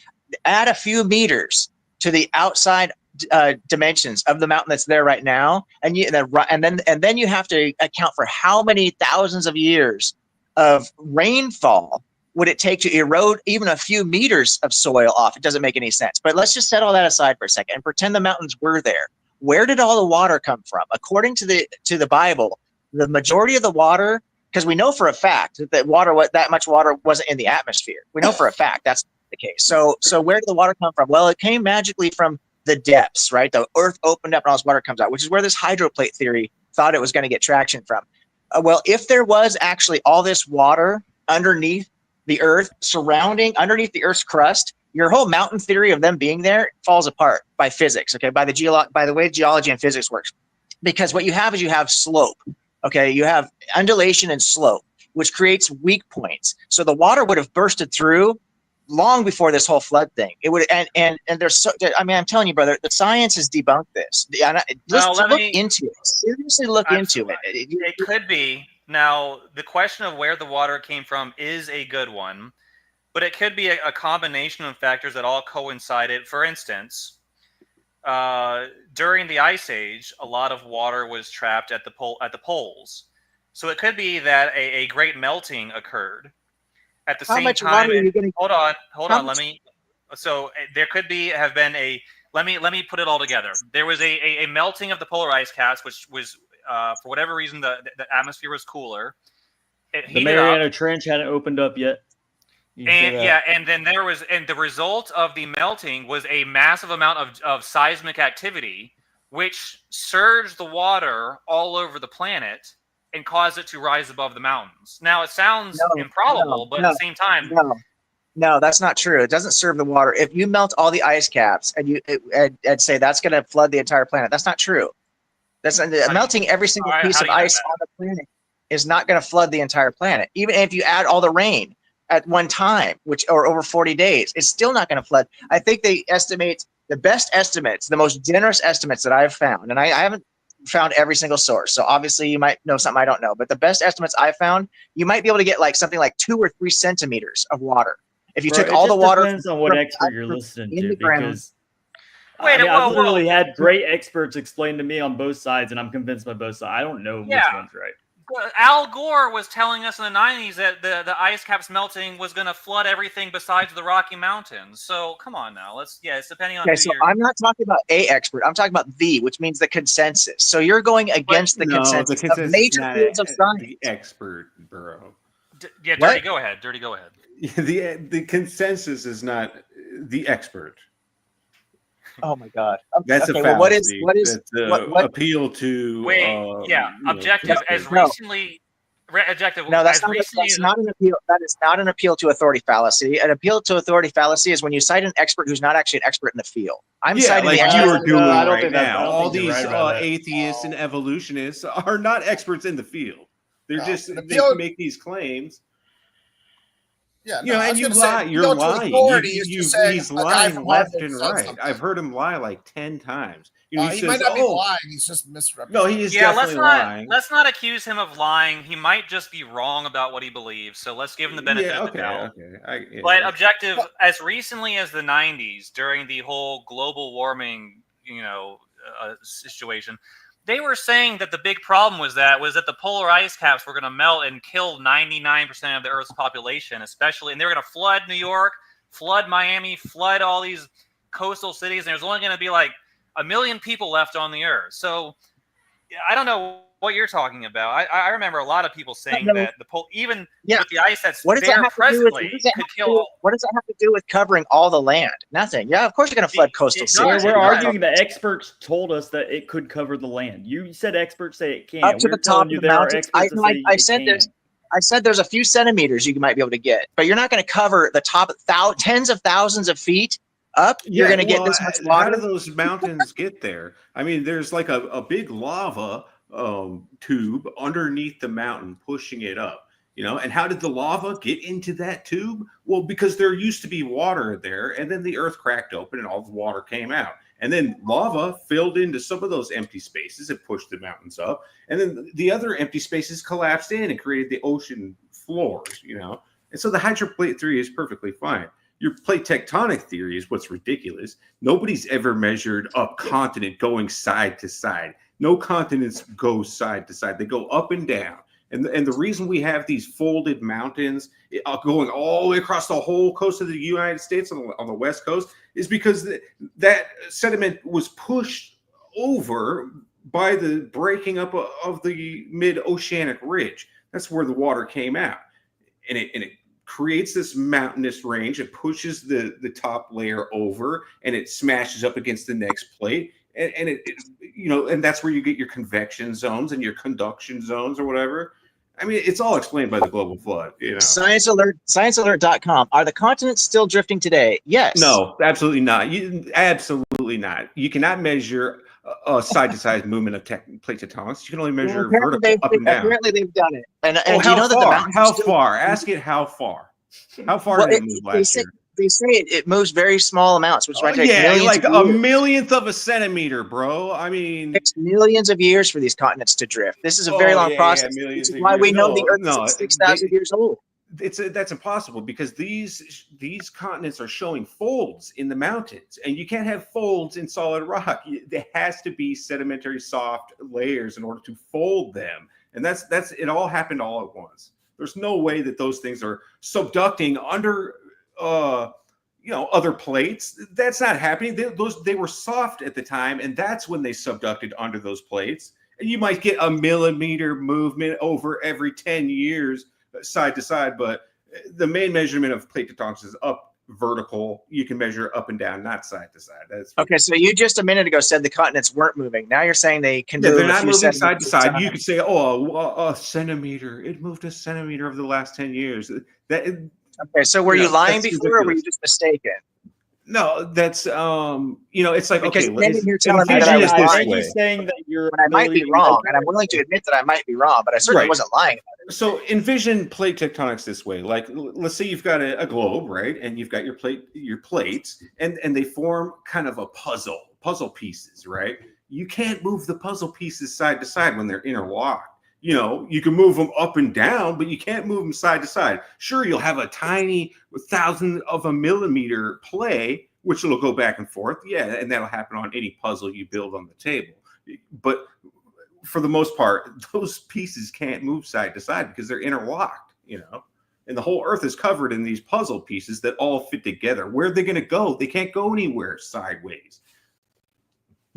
add a few meters to the outside dimensions of the mountain that's there right now, and then you have to account for how many thousands of years of rainfall would it take to erode even a few meters of soil off. It doesn't make any sense. But let's just set all that aside for a second and pretend the mountains were there. Where did all the water come from? According to the Bible, the majority of the water, because we know for a fact that that much water wasn't in the atmosphere. We know for a fact that's the case. So where did the water come from? Well, it came magically from the depths, right? The earth opened up and all this water comes out, which is where this hydroplate theory thought it was going to get traction from. Well, if there was actually all this water underneath the earth, underneath the earth's crust, your whole mountain theory of them being there falls apart by physics, okay, by the way geology and physics works. Because what you have is you have slope, okay, you have undulation and slope, which creates weak points. So the water would have bursted through long before this whole flood thing. It would, and there's so, I mean, I'm telling you, brother, the science has debunked this. Just look into it. Seriously, look into it. It could be. Now, the question of where the water came from is a good one, but it could be a combination of factors that all coincided. For instance, during the Ice Age, a lot of water was trapped at the poles. So it could be that a great melting occurred. At the same time, hold on. So there could have been a. Let me put it all together. There was a melting of the polar ice caps, which was for whatever reason the atmosphere was cooler. The Mariana Trench hadn't opened up yet. And then the result of the melting was a massive amount of seismic activity, which surged the water all over the planet and caused it to rise above the mountains. Now, it sounds improbable, but at the same time... No, that's not true. It doesn't serve the water. If you melt all the ice caps and say that's going to flood the entire planet, that's not true. Melting every single piece of ice on the planet is not going to flood the entire planet. Even if you add all the rain at one time, or over 40 days, it's still not going to flood. I think they estimate the best estimates, the most generous estimates that I've found, and I haven't found every single source. So obviously you might know something I don't know, but the best estimates I found, you might be able to get like something like 2 or 3 centimeters of water. If you took all the water, depends on what expert you're listening to, because I've literally had great experts explain to me on both sides, and I'm convinced by both sides. I don't know which one's right. Al Gore was telling us in the 90s that the ice caps melting was going to flood everything besides the Rocky Mountains. So come on now, it's depending on. Okay, so I'm not talking about a expert. I'm talking about which means the consensus. So you're going against the consensus of major fields of science. The expert, bro. Dirty, go ahead. The consensus is not the expert. Oh my God! That's a fallacy. Well, what is what appeal to? Objective as recently. Objective. No, that's not an appeal. That is not an appeal to authority fallacy. An appeal to authority fallacy is when you cite an expert who's not actually an expert in the field. I'm citing like the you are doing right now. All these atheists and evolutionists are not experts in the field. They're they make these claims. Yeah, and you lie. You're lying. He's lying left and right. I've heard him lie like 10 times. He might not be lying. He's just misrepresenting. No, he is definitely lying. Let's not accuse him of lying. He might just be wrong about what he believes. So let's give him the benefit of the doubt. But objective, as recently as the 90s, during the whole global warming, situation, they were saying that the big problem was that the polar ice caps were going to melt and kill 99% of the Earth's population, especially, and they were going to flood New York, flood Miami, flood all these coastal cities, and there's only going to be like 1 million people left on the Earth. So I don't know what you're talking about. I remember a lot of people saying that even with the ice that's there presently could kill. What does that have to do with covering all the land? Nothing. Yeah, of course you're going to flood coastal cities. We're arguing that experts told us that it could cover the land. You said experts say it can't. Up to the top of the mountains. I said there's a few centimeters you might be able to get, but you're not going to cover the top tens of thousands of feet up. You're going to get this much water. How do those mountains get there? I mean, there's like a big lava tube underneath the mountain pushing it up, and how did the lava get into that tube? Well, because there used to be water there, and then the earth cracked open and all the water came out, and then lava filled into some of those empty spaces and pushed the mountains up, and then the other empty spaces collapsed in and created the ocean floors, and so the hydroplate theory is perfectly fine. Your plate tectonic theory is what's ridiculous. Nobody's ever measured a continent going side to side. No continents go side to side. They go up and down. And the reason we have these folded mountains going all the way across the whole coast of the United States on the West Coast is because that sediment was pushed over by the breaking up of the mid-oceanic ridge. That's where the water came out. And it creates this mountainous range. It pushes the top layer over, and it smashes up against the next plate. and and that's where you get your convection zones and your conduction zones or whatever. I mean, it's all explained by the global flood. ScienceAlert.com. Are the continents still drifting today? Yes. No, absolutely not. Absolutely not. You cannot measure a side-to-side movement of plate tectonics. You can only measure vertical up and down. Apparently, they've done it. And do you know that the mountains? How far? Ask it how far. How far did it move last year? They say it moves very small amounts, which might take millions like a millionth of a centimeter, bro. I mean, it takes millions of years for these continents to drift. This is a very long process. Which is why we know the Earth is 6,000 years old. That's impossible because these continents are showing folds in the mountains, and you can't have folds in solid rock. There has to be sedimentary soft layers in order to fold them, and that's it. All happened all at once. There's no way that those things are subducting under other plates. That's not happening. They were soft at the time, and that's when they subducted under those plates. And you might get a millimeter movement over every 10 years side to side, but the main measurement of plate tectonics is up vertical. You can measure up and down, not side to side. Okay, so you just a minute ago said the continents weren't moving. Now you're saying they can move. They're not moving side to side. You could say, a centimeter. It moved a centimeter over the last 10 years. Okay, so were you lying before, or were you just mistaken? No, that's it's like, okay, you're telling me that I was lying. Saying that you're, I might be wrong, and I'm willing to admit that I might be wrong, but I certainly wasn't lying about it. So envision plate tectonics this way. Like, let's say you've got a globe, right, and you've got your plates, and they form kind of a puzzle pieces, right? You can't move the puzzle pieces side to side when they're interlocked. You can move them up and down, but you can't move them side to side. Sure, you'll have a tiny 1,000th of a millimeter play, which will go back and forth. Yeah, and that'll happen on any puzzle you build on the table. But for the most part, those pieces can't move side to side because they're interlocked, And the whole Earth is covered in these puzzle pieces that all fit together. Where are they going to go? They can't go anywhere sideways.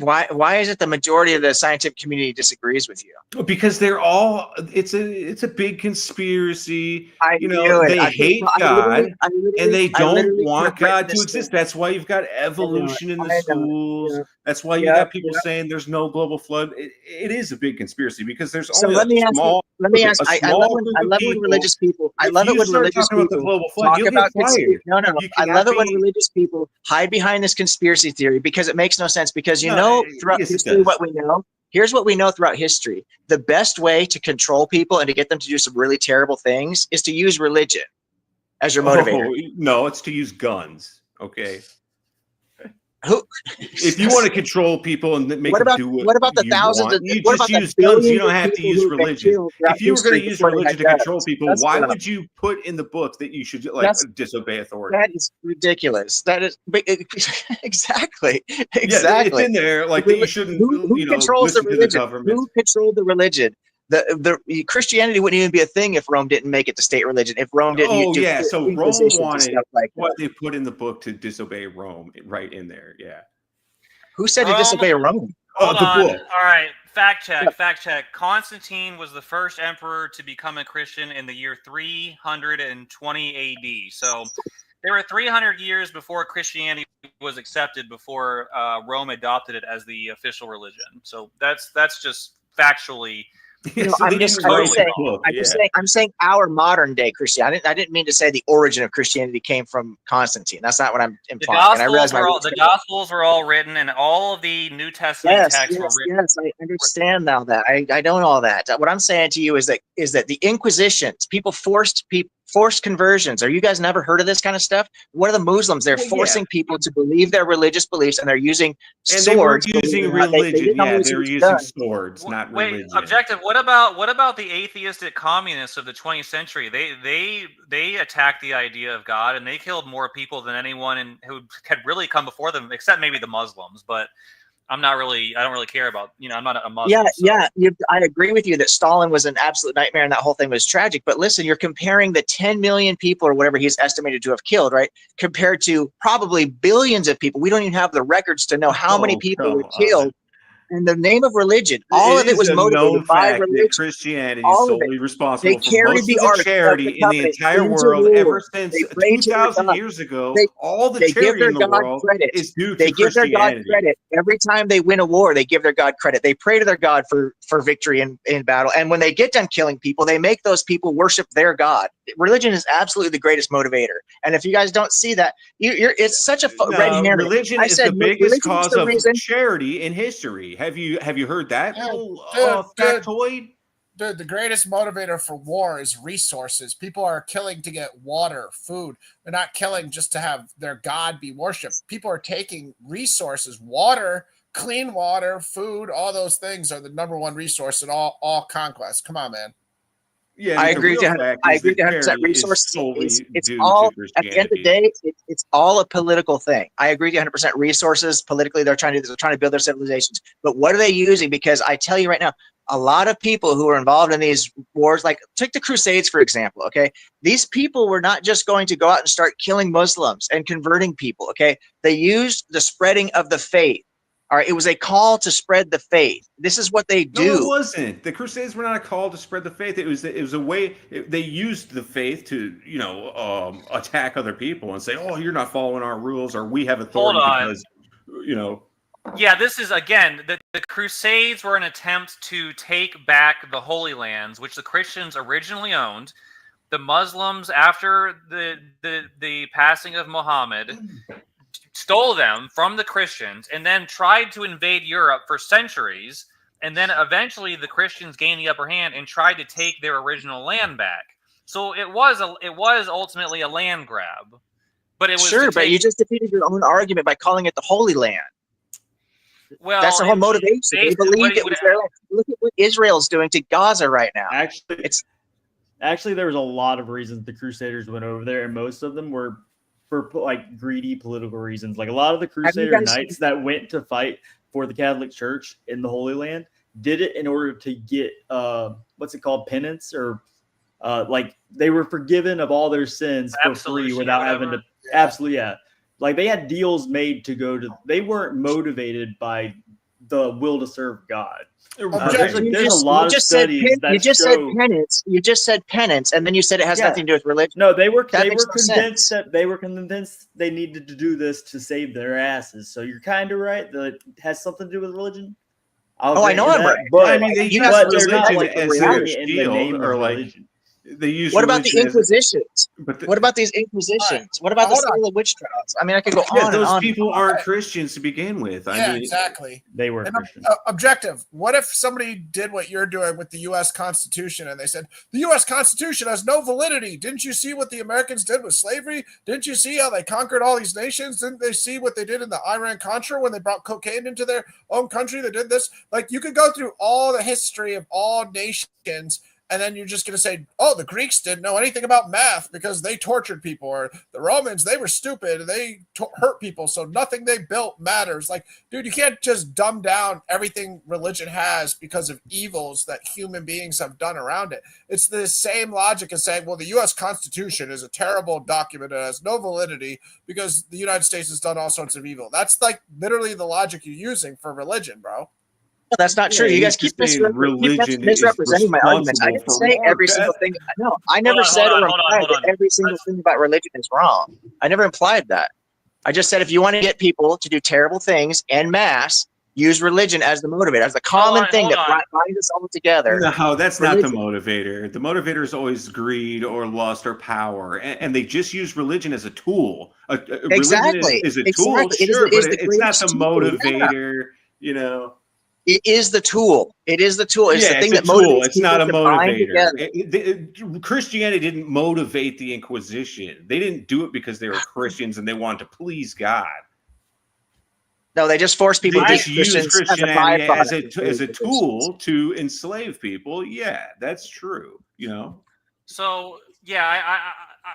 Why is it the majority of the scientific community disagrees with you? Because they're all it's a big conspiracy. They hate God and they don't want God to exist. That's why you've got evolution in the schools. That's why you got people saying there's no global flood. It is a big conspiracy because there's only a small. Let me ask. I love when religious people. I love it when religious people talk about conspiracy. No. I love it when religious people hide behind this conspiracy theory because it makes no sense. Because throughout history, what we know. Here's what we know throughout history. The best way to control people and to get them to do some really terrible things is to use religion as your motivator. No, it's to use guns. Okay. If you want to control people and make them do what about the thousands of you just use guns, you don't have to use religion. If you were going to use religion to control people, why would you put in the book that you should disobey authority? That is ridiculous. That is exactly. Yeah, it's in there like that you shouldn't who controls the religion? Who controlled the religion? The Christianity wouldn't even be a thing if Rome didn't make it the state religion. If Rome didn't, so Rome wanted what they put in the book to disobey Rome, right in there. Yeah. Who said to disobey Rome? Hold on. Book. All right, fact check. Constantine was the first emperor to become a Christian in the year 320 AD. So there were 300 years before Christianity was accepted before Rome adopted it as the official religion. So that's just factually. I'm saying our modern day Christianity. I didn't mean to say the origin of Christianity came from Constantine. That's not what I'm implying. The Gospels were all written, and all of the New Testament texts were written. Yes, I understand now that. I know all that. What I'm saying to you is that the Inquisitions, people forced conversions. Are you guys never heard of this kind of stuff? What are the Muslims? They're forcing people to believe their religious beliefs, and they're using swords. They were using religion. They were using swords, not religion. Objective. What about the atheistic communists of the 20th century? They attacked the idea of God, and they killed more people than anyone who had really come before them, except maybe the Muslims. But I don't really care about, I'm not a Muslim. I agree with you that Stalin was an absolute nightmare and that whole thing was tragic. But listen, you're comparing the 10 million people or whatever he's estimated to have killed, right? Compared to probably billions of people. We don't even have the records to know how many people were killed. in the name of religion. All of it was motivated by fact religion. that Christianity All is of it. solely They responsible for carried most the of the ark of charity the in the covenant entire into world war. ever since They prayed to their 2,000 God. years ago. They, All the they give charity their in the God world credit. is due They to give their God Christianity. credit every time they win a war. They give their God credit. They pray to their God for victory in battle. And when they get done killing people, they make those people worship their God. Religion is absolutely the greatest motivator. And if you guys don't see that, it's such a red No, herring. religion I is said the biggest religion is cause the of reason. charity in history. Have you heard that little factoid? Dude, the greatest motivator for war is resources. People are killing to get water, food. They're not killing just to have their God be worshipped. People are taking resources, water, clean water, food, all those things are the number one resource in all conquest. Come on, man. Yeah, I the agree real with you. fact I is agree that with you 100%. charity is Resources, solely it's due all, to at the end of the Christianity. day, it's all a political thing. I agree with you 100%. Resources, politically, they're trying to build their civilizations. But what are they using? Because I tell you right now, a lot of people who are involved in these wars, like take the Crusades, for example, okay? These people were not just going to go out and start killing Muslims and converting people, okay? They used the spreading of the faith. All right, it was a call to spread the faith. This is what they do. No, it wasn't. The Crusades were not a call to spread the faith. It was a way they used the faith to attack other people and say, "Oh, you're not following our rules, or we have authority because Yeah, this is again the Crusades were an attempt to take back the Holy Lands, which the Christians originally owned. The Muslims, after the passing of Muhammad, stole them from the Christians and then tried to invade Europe for centuries. And then eventually the Christians gained the upper hand and tried to take their original land back. So it was ultimately a land grab. But it was but you just defeated your own argument by calling it the Holy Land. Well, that's the whole motivation. They believed it was their land. Look at what Israel's doing to Gaza right now. Actually, there was a lot of reasons the Crusaders went over there, and most of them were for like greedy political reasons. Like a lot of the Crusader knights that went to fight for the Catholic Church in the Holy Land did it in order to get what's it called, penance, or like they were forgiven of all their sins for free without having to like they had deals made to go to. They weren't motivated by the will to serve God. There's a lot of studies that you just said penance. You just said penance, and then you said it has nothing to do with religion. No, they were convinced that they were convinced they needed to do this to save their asses. So you're kind of right that it has something to do with religion. I know I'm right, but I mean, they use religion as their shield, or like religion. They use. What about the Inquisitions? What about these Inquisitions? What about the Salem witch trials? I mean, I could go on and on. Those people aren't Christians to begin with. Yeah, exactly. They were Christians. Objective. What if somebody did what you're doing with the U.S. Constitution and they said, the U.S. Constitution has no validity. Didn't you see what the Americans did with slavery? Didn't you see how they conquered all these nations? Didn't they see what they did in the Iran-Contra when they brought cocaine into their own country? They did this. Like, you could go through all the history of all nations, and then you're just going to say, oh, the Greeks didn't know anything about math because they tortured people, or the Romans, they were stupid. They hurt people, so nothing they built matters. Like, dude, you can't just dumb down everything religion has because of evils that human beings have done around it. It's the same logic as saying, well, the U.S. Constitution is a terrible document. It has no validity because the United States has done all sorts of evil. That's like literally the logic you're using for religion, bro. No, that's not true. You guys keep misrepresenting my arguments. I didn't say every single thing. No, I never said or implied that every single thing about religion is wrong. I never implied that. I just said if you want to get people to do terrible things en masse, use religion as the motivator, as the common thing that binds us all together. No, that's not the motivator. The motivator is always greed or lust or power, and they just use religion as a tool. Exactly. Religion is a tool, sure, but it's not the motivator, you know. It is the tool. It is the tool. It's the thing that motivates. It's not a motivator. Christianity didn't motivate the Inquisition. They didn't do it because they were Christians and they wanted to please God. No, they just forced people to use Christianity as a tool to enslave people. Yeah, that's true. You know. So yeah,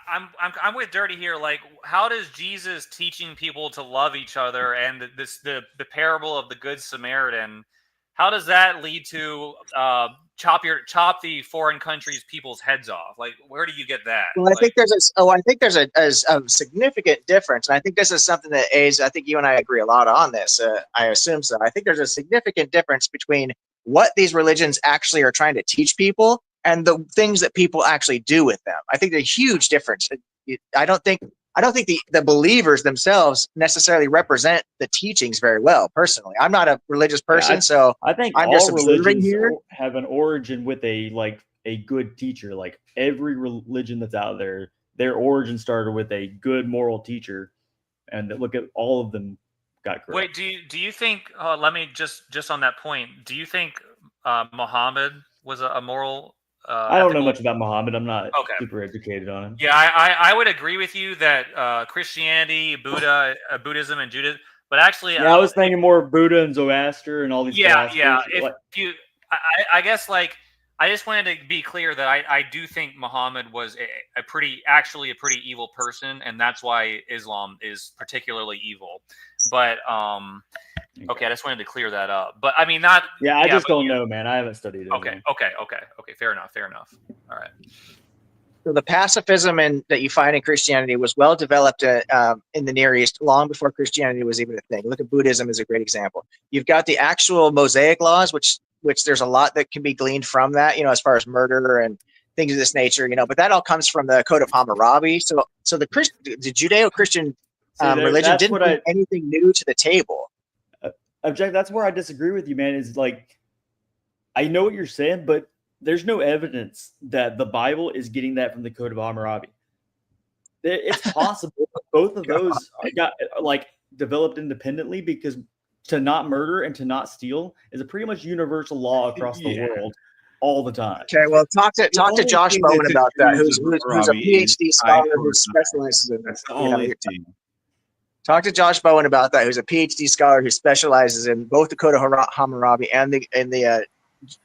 I'm with Dirty here. Like, how does Jesus teaching people to love each other and the parable of the Good Samaritan how does that lead to chop the foreign countries' people's heads off? Like, where do you get that? Well, I think there's a significant difference, and I think this is something that I think you and I agree a lot on this. I assume so. I think there's a significant difference between what these religions actually are trying to teach people and the things that people actually do with them. I think there's a huge difference. I don't think the believers themselves necessarily represent the teachings very well. Personally, I'm not a religious person, so I think I'm all just observing religions here. have an origin with a good teacher. Like every religion that's out there, their origin started with a good moral teacher, and look at all of them got correct. Wait, do you think? Let me just on that point. Do you think Muhammad was a moral? I don't know much about Muhammad. I'm not super educated on him. Yeah, I would agree with you that Christianity, Buddhism, and Judaism. But actually, I was thinking more Buddha and Zoroaster and all these. Yeah. I guess I just wanted to be clear that I do think Muhammad was a pretty evil person, and that's why Islam is particularly evil. But okay, I just wanted to clear that up. But I mean, not. Yeah, I just don't know, man. I haven't studied it. Okay. Fair enough. All right. So the pacifism that you find in Christianity was well developed in the Near East long before Christianity was even a thing. Look at Buddhism as a great example. You've got the actual Mosaic laws, which there's a lot that can be gleaned from that, as far as murder and things of this nature, but that all comes from the Code of Hammurabi. So the Judeo-Christian religion didn't bring anything new to the table. Object. That's where I disagree with you, man. Is like, I know what you're saying, but there's no evidence that the Bible is getting that from the Code of Hammurabi. It's possible both of those got developed independently, because to not murder and to not steal is a pretty much universal law across the world all the time. Okay, well, talk to Josh Bowen about that, who's a PhD scholar who specializes in that's the only thing. Talk to Josh Bowen about that, who's a PhD scholar who specializes in both the Code of Hammurabi and the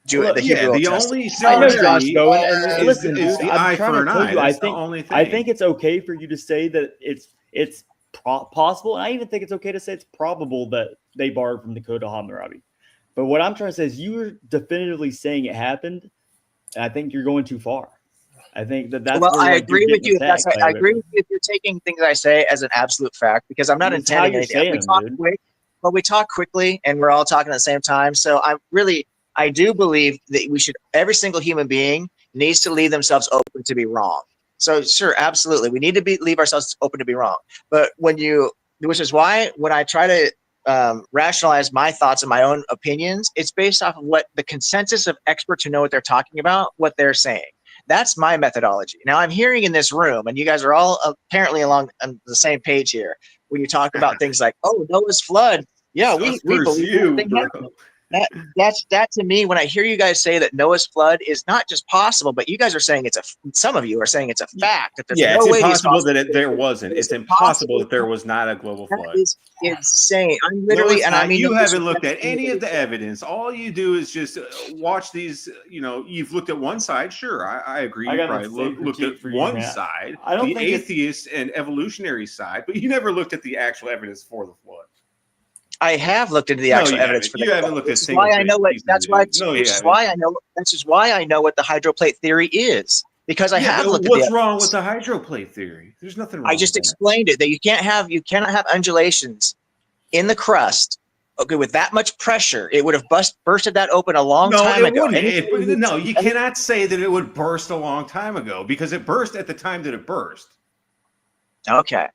Hebrew Old Testament. I know Josh Bowen, and listen, is dude, the I'm eye trying for to an tell eye. you, That's the only thing. I think it's okay for you to say that it's possible, and I even think it's okay to say it's probable that they borrowed from the Code of Hammurabi. But what I'm trying to say is you're definitively saying it happened, and I think you're going too far. I think that's well. Where, I agree with you. I agree with you if you're taking things I say as an absolute fact, because I'm not intending anything. We talk quickly, and we're all talking at the same time. So I do believe that every single human being needs to leave themselves open to be wrong. So sure, absolutely, we need to leave ourselves open to be wrong. But which is why when I try to rationalize my thoughts and my own opinions, it's based off of what the consensus of experts who know what they're talking about, what they're saying. That's my methodology. Now I'm hearing in this room, and you guys are all apparently on the same page here, when you talk about things like, Noah's flood. Yeah, we believe that to me, when I hear you guys say that Noah's flood is not just possible, but you guys are saying some of you are saying it's a fact. That there's no way it's impossible that there wasn't. It's impossible that there was not a global flood. That is insane. I'm literally, you haven't looked at any of the evidence. All you do is just watch these. You've looked at one side. Sure, I agree. You probably looked at one side, the atheist and evolutionary side, but you never looked at the actual evidence for the flood. I have looked into the actual evidence for that. You haven't looked at why I know what. That's why. Which is why I know. This is why I know what the hydroplate theory is, because I have looked at what's wrong with the hydroplate theory? There's nothing wrong. I just explained it, that you cannot have undulations in the crust. Okay, with that much pressure, it would have bursted that open a long time ago. No, you cannot say that it would burst a long time ago, because it burst at the time that it burst. Okay.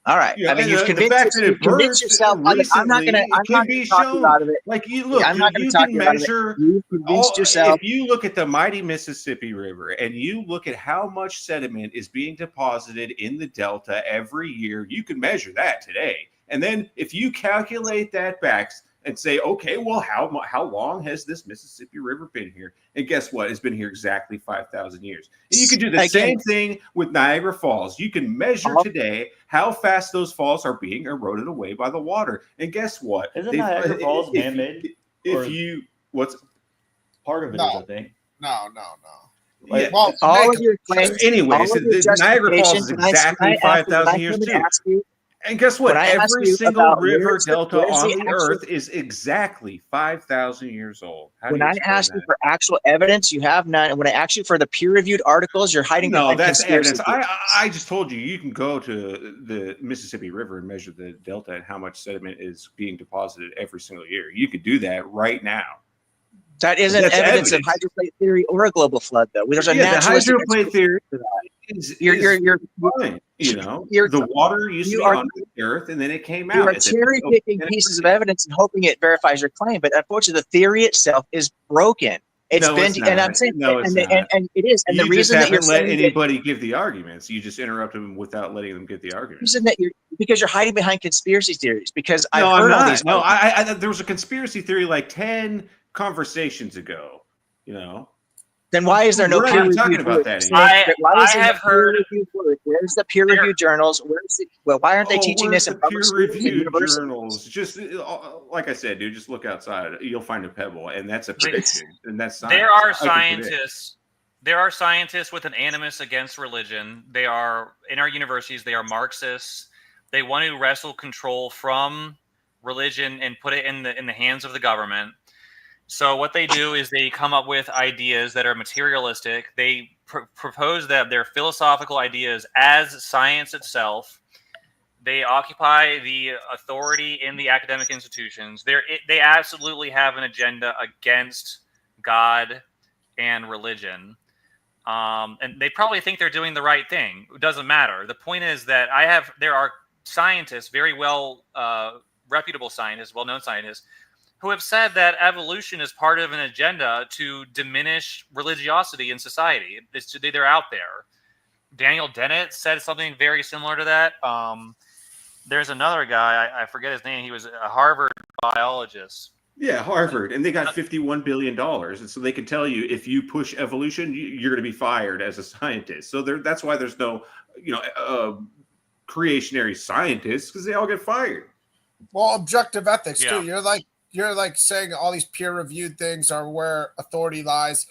All right. Yeah, I mean, you've convinced yourself. I'm not going to talk you out of it. Like you look, I'm not going to talk you out of it. You convinced yourself. If you look at the mighty Mississippi River and you look at how much sediment is being deposited in the delta every year, you can measure that today. And then if you calculate that back and say, okay, well, how long has this Mississippi River been here? And guess what? It's been here exactly 5,000 years. And you can do the same thing with Niagara Falls. You can measure today how fast those falls are being eroded away by the water. And guess what? Isn't Niagara Falls man-made? What's part of it is, I think. No. Yeah. Well, all of your claims. Anyways, Niagara Falls is exactly 5,000 years too. And guess what? When I ask Every you single about river where's delta where's on the the actual, Earth is exactly 5,000 years old. How do when you I explain ask you that? for actual evidence, you have none. And when I ask you for the peer-reviewed articles, you're hiding No, behind that's conspiracy evidence. theories. I just told you you can go to the Mississippi River and measure the delta and how much sediment is being deposited every single year. You could do that right now. That isn't That's evidence of evidence. hydroplate theory or a global flood, though. There's a Yeah, the naturalistic hydroplate explanation theory for that. is You're fine. You know, you're the water used to you be are under the earth and then it came you out. are cherry picking pieces of evidence and hoping it verifies your claim, but unfortunately, the theory itself is broken. It's No, been, it's and I'm not. saying, No, it's not. and it is, and the You just reason that you're haven't let saying that, anybody give the arguments. You just interrupt them without letting them give the arguments. reason that you're because you're hiding behind conspiracy theories. Because I've No, I'm heard all these. not. No, arguments. there was a conspiracy theory like 10 conversations ago. You know, Then why is there no we're not peer even talking reviewed about work? that anymore. Why I isn't have there peer heard reviewed work? Where's the peer reviewed journals? Why aren't they teaching where's this in the public schools and peer-reviewed universities? journals? Just like I said, dude, just look outside. You'll find a pebble, and that's a prediction, and that's science. there are I can predict. scientists. There are scientists with an animus against religion. They are in our universities. They are Marxists. They want to wrestle control from religion and put it in the hands of the government. So what they do is they come up with ideas that are materialistic. They propose that they're philosophical ideas as science itself. They occupy the authority in the academic institutions. They absolutely have an agenda against God and religion. And they probably think they're doing the right thing. It doesn't matter. The point is that there are scientists, very well reputable scientists, well-known scientists, who have said that evolution is part of an agenda to diminish religiosity in society. They're out there. Daniel Dennett said something very similar to that. There's another guy, I forget his name. He was a Harvard biologist. Yeah, Harvard, and they got $51 billion, and so they can tell you if you push evolution, you're going to be fired as a scientist. So that's why there's no, creationary scientists, because they all get fired. Well, objective ethics too. You're like saying all these peer-reviewed things are where authority lies.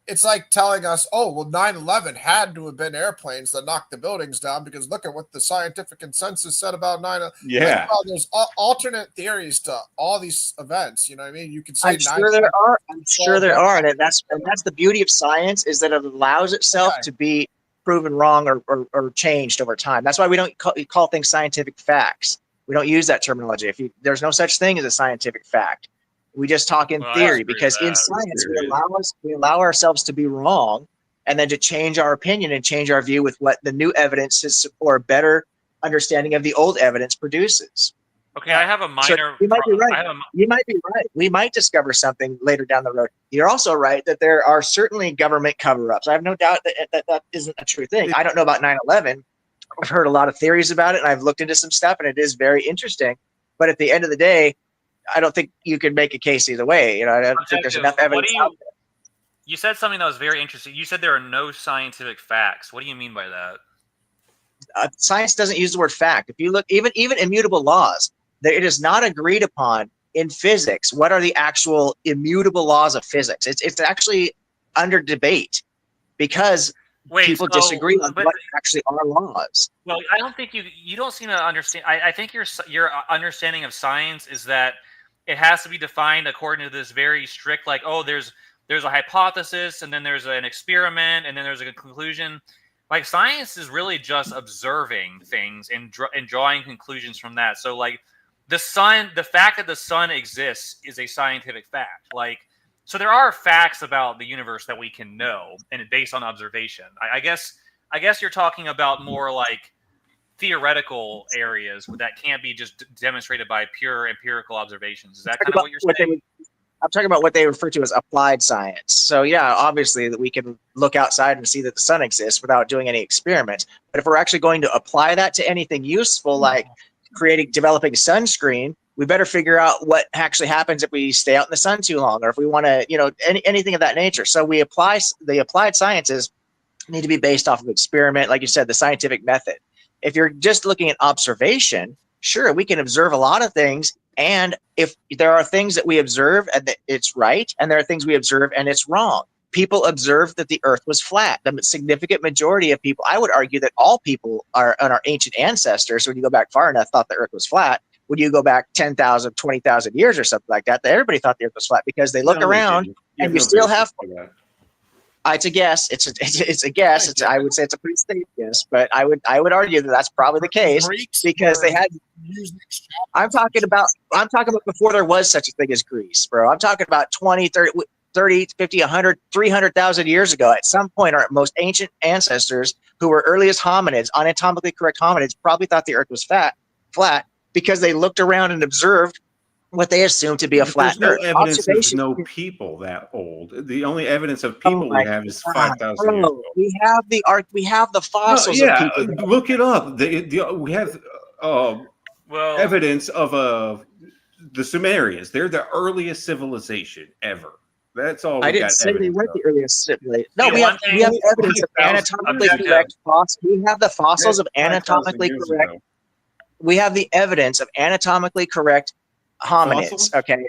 It's like telling us, oh, well, 9/11 had to have been airplanes that knocked the buildings down because look at what the scientific consensus said about 9/11. Yeah. Like, well, there's alternate theories to all these events. You know what I mean? You could say I'm sure there are. I'm sure there are, and that's the beauty of science is that it allows itself to be proven wrong or changed over time. That's why we don't call things scientific facts. We don't use that terminology. There's no such thing as a scientific fact. We just talk in theory because in science we allow ourselves to be wrong and then to change our opinion and change our view with what the new evidence is or a better understanding of the old evidence produces. Okay, I have a minor. So you might be right. You might be right. We might discover something later down the road. You're also right that there are certainly government cover-ups. I have no doubt that isn't a true thing. I don't know about 9/11. I've heard a lot of theories about it, and I've looked into some stuff, and it is very interesting. But at the end of the day, I don't think you can make a case either way. I don't think there's enough evidence out there. You said something that was very interesting. You said there are no scientific facts. What do you mean by that? Science doesn't use the word fact. If you look, even immutable laws, it is not agreed upon in physics. What are the actual immutable laws of physics? It's actually under debate because people disagree on what actually are laws. Well, I don't think you don't seem to understand. I think your understanding of science is that it has to be defined according to this very strict, like, oh, there's a hypothesis, and then there's an experiment, and then there's a conclusion. Like, science is really just observing things and drawing conclusions from that. So, like, the fact that the sun exists is a scientific fact. Like, so there are facts about the universe that we can know, and based on observation. I guess you're talking about more like theoretical areas that can't be just demonstrated by pure empirical observations. Is that kind of what you're saying? I'm talking about what they refer to as applied science. So yeah, obviously that we can look outside and see that the sun exists without doing any experiments. But if we're actually going to apply that to anything useful, like developing sunscreen, we better figure out what actually happens if we stay out in the sun too long, or if we want to, anything of that nature. So the applied sciences need to be based off of experiment, like you said, the scientific method. If you're just looking at observation, sure, we can observe a lot of things. And if there are things that we observe and that it's right, and there are things we observe and it's wrong. people observed that the earth was flat. The significant majority of people, I would argue that all people are on our ancient ancestors, when you go back far enough, thought the earth was flat. When you go back 10,000, 20,000 years or something like that, everybody thought the earth was flat because they look around and you still have. It's a guess. It's a guess. I would say it's a pretty safe guess, but I would argue that that's probably the case because they had. I'm talking about before there was such a thing as Greece, bro. I'm talking about 20, 30, 50, 100, 300,000 years ago. At some point, our most ancient ancestors, who were earliest hominids, anatomically correct hominids, probably thought the earth was flat because they looked around and observed what they assumed to be a flat earth. There's no evidence there's no people that old. The only evidence of people we have is 5,000 years ago. We have the fossils of people. Look it up. We have evidence of the Sumerians. They're the earliest civilization ever. That's all. I didn't say they weren't the earliest civilization. No, we have evidence of anatomically correct fossils. We have the fossils of anatomically correct. We have the evidence of anatomically correct hominids. Fossils? Okay,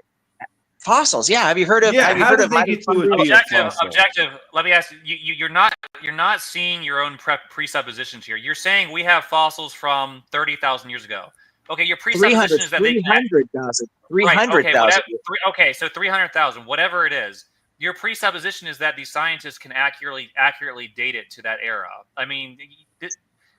fossils. Yeah, have you heard of? Yeah, have you heard of objective? Let me ask you. You're not seeing your own presuppositions here. You're saying we have fossils from 30,000 years ago. Okay, your presupposition is that 300,000. 300,000. Okay, so 300,000, whatever it is. Your presupposition is that these scientists can accurately date it to that era. I mean,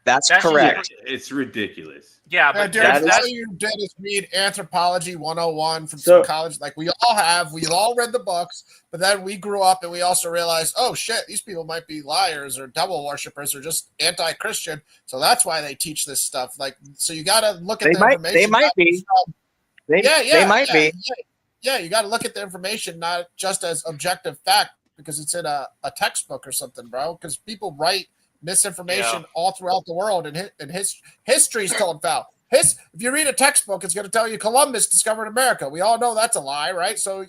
that's correct. It's ridiculous. Yeah, but all you did is read Anthropology 101 from some college. Like we all read the books, but then we grew up and we also realized, oh shit, these people might be liars or devil worshippers or just anti-Christian. So that's why they teach this stuff. Like, so you got to look at the information. They might be. They might be. Yeah, you got to look at the information not just as objective fact because it's in a textbook or something, bro. Because people write misinformation all throughout the world, and history's told foul. If you read a textbook, it's going to tell you Columbus discovered America. We all know that's a lie, right? So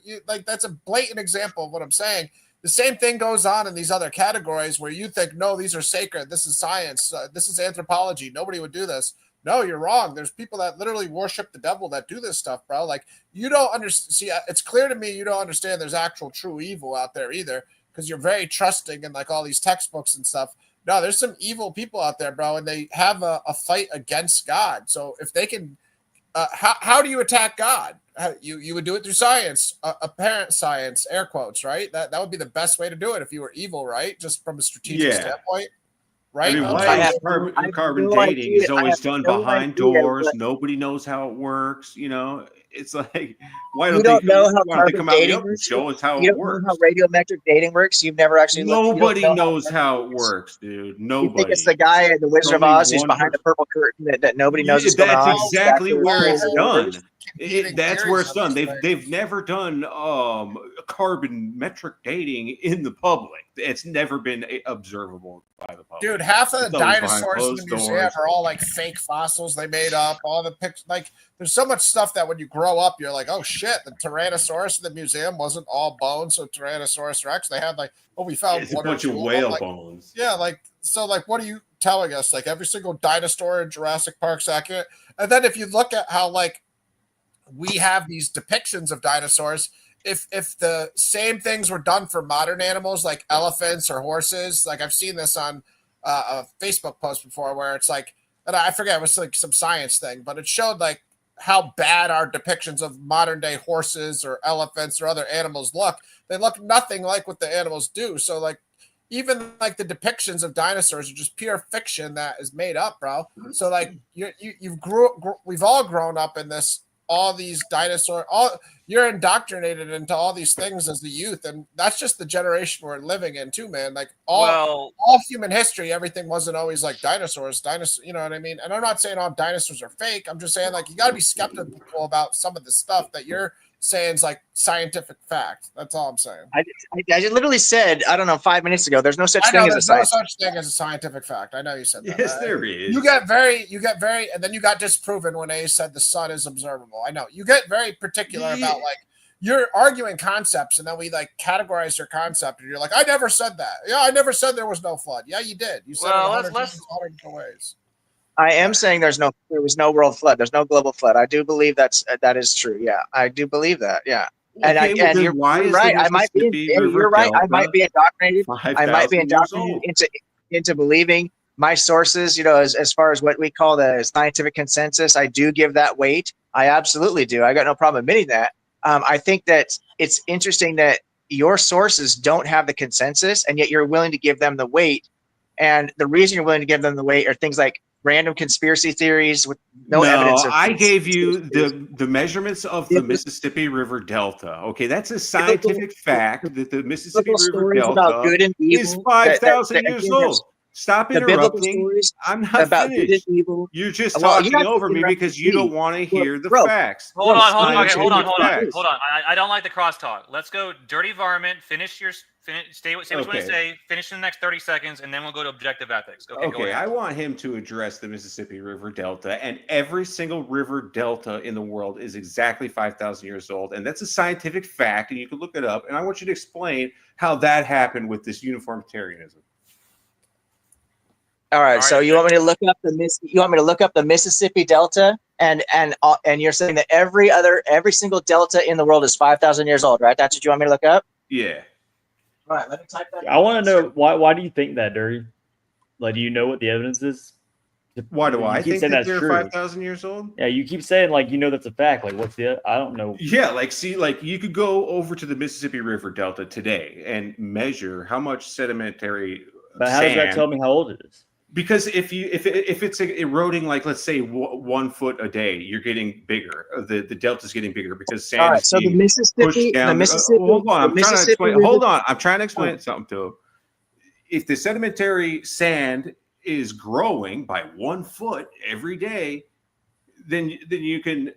that's a blatant example of what I'm saying. The same thing goes on in these other categories where you think, no, these are sacred. This is science. This is anthropology. Nobody would do this. No, you're wrong. There's people that literally worship the devil that do this stuff, bro. Like, you don't understand. See, it's clear to me you don't understand there's actual true evil out there either because you're very trusting in like all these textbooks and stuff. No, there's some evil people out there, bro, and they have a fight against God. So if they can, how do you attack God? You would do it through science, apparent science, air quotes, right? That would be the best way to do it if you were evil, right? Just from a strategic standpoint, right? I mean, why carbon dating is always done behind doors. Nobody knows how it works. You know, it's like, why don't they know how carbon dating works? Show us how it works. Know how radiometric dating works? You've never actually Nobody knows how it works, dude. Nobody. You think it's the guy in the Wizard of Oz who's behind the purple curtain that nobody knows what's going on? That's exactly where it's done. That's where it's done. They've never done carbon metric dating in the public. It's never been observable by the public. Dude, half of the dinosaurs in the museum are all like fake fossils they made up. All the pictures, like, there's so much stuff that when you grow up, you're like, oh shit, the Tyrannosaurus in the museum wasn't all bones. So Tyrannosaurus Rex, they had like, we found a bunch of whale bones. Yeah, what are you telling us? Like, every single dinosaur in Jurassic Park's accurate. And then if you look at how like we have these depictions of dinosaurs, if the same things were done for modern animals like elephants or horses, like I've seen this on a Facebook post before where it's like, and I forget, it was like some science thing, but it showed like how bad our depictions of modern day horses or elephants or other animals look. They look nothing like what the animals do. So like, even like the depictions of dinosaurs are just pure fiction that is made up, bro. So like we've all grown up in this, all these you're indoctrinated into all these things as the youth, and that's just the generation we're living in too, man. Like all human history, everything wasn't always like dinosaurs, you know what I mean? And I'm not saying all dinosaurs are fake. I'm just saying like you got to be skeptical about some of the stuff that you're saying is like scientific fact. That's all I'm saying. I literally said, I don't know, 5 minutes ago, there's no such thing as a science. No such thing as a scientific fact. I know you said that. Yes, there is. You get very, and then you got disproven when they said the sun is observable. I know you get very particular about like you're arguing concepts, and then we like categorize your concept, and you're like, I never said that. Yeah, I never said there was no flood. Yeah, you did. You said it 100 different ways. I am saying there was no world flood. There's no global flood. I do believe that is true. Yeah, I do believe that. Yeah. Okay, well, then why is right. the Mississippi River You're right. I Delta might be indoctrinated. 5,000 years old? Into believing my sources, as far as what we call the scientific consensus. I do give that weight. I absolutely do. I got no problem admitting that. I think that it's interesting that your sources don't have the consensus, and yet you're willing to give them the weight. And the reason you're willing to give them the weight are things like random conspiracy theories with no evidence. I gave you the measurements of the Mississippi River Delta. Okay, that's a scientific fact that the Mississippi River Delta is 5,000 years old. Stop interrupting. I'm not finished. You're just talking over me because you don't want to hear the facts. Hold on. I don't like the crosstalk. Let's go, dirty varmint. Say what you want to say. Finish in the next 30 seconds, and then we'll go to objective ethics. Okay. I want him to address the Mississippi River Delta, and every single river delta in the world is exactly 5,000 years old, and that's a scientific fact, and you can look it up. And I want you to explain how that happened with this uniformitarianism. All right. So you want me to look up the Mississippi Delta, and you're saying that every single delta in the world is 5,000 years old, right? That's what you want me to look up? Yeah. All right. Let me type that. I want to know why do you think that, Dirty? Like, do you know what the evidence is? Why do I think that they're 5,000 years old? Yeah, you keep saying that's a fact. Like, I don't know. Yeah, you could go over to the Mississippi River Delta today and measure how much sedimentary. But how does that tell me how old it is? Because if it's eroding, like, let's say 1 foot a day, you're getting bigger. The delta's getting bigger because sand. All right, so the Mississippi. Hold on, I'm trying to explain something to him. If the sedimentary sand is growing by 1 foot every day, then you can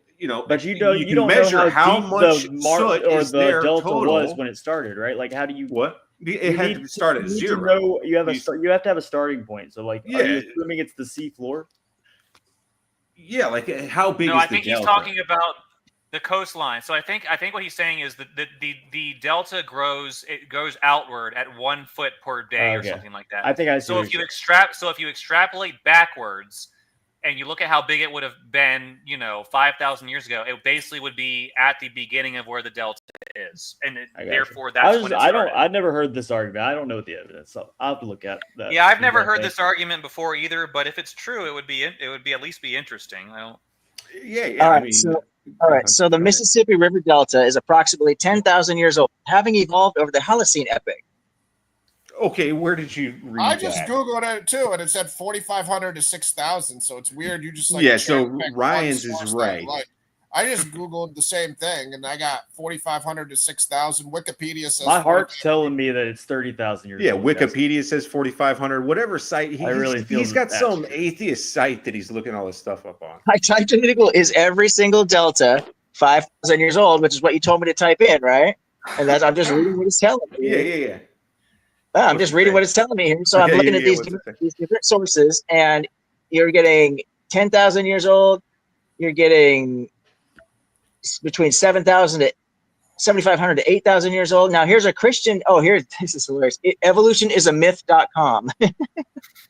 But you don't measure know how much soot is there delta total. was when it started, right? Like, how do you what? It had to start at zero. You have to have a starting point. So, like, are you assuming it's the sea floor? Yeah, like how big? No, I think he's talking about the coastline. So I think what he's saying is that the delta grows outward at 1 foot per day or something like that. I think I see. So if you extrapolate backwards and you look at how big it would have been, 5,000 years ago, it basically would be at the beginning of where the delta is, and therefore that's when it started. I've never heard this argument. I don't know the evidence, so I'll have to look at that. Yeah, I've never heard this argument before either. But if it's true, it would be at least be interesting. Yeah. All right. So the Mississippi River Delta is approximately 10,000 years old, having evolved over the Holocene epoch. Okay, where did you read that? I just Googled it too, and it said 4,500 to 6,000. So it's weird. You just so Ryan's is right. I just Googled the same thing, and I got 4,500 to 6,000. Wikipedia says my heart's telling me that it's 30,000 years old. Yeah, Wikipedia says 4,500. Whatever site he's got some atheist site that he's looking all this stuff up on. I typed in Google, is every single delta 5,000 years old, which is what you told me to type in, right? And I'm just reading what it's telling me. Yeah. I'm just reading what it's telling me here. So I'm looking at these different sources, and you're getting 10,000 years old. You're getting between 7,000 to 7,500 to 8,000 years old. Now here's a Christian. This is hilarious. Evolutionismyth.com.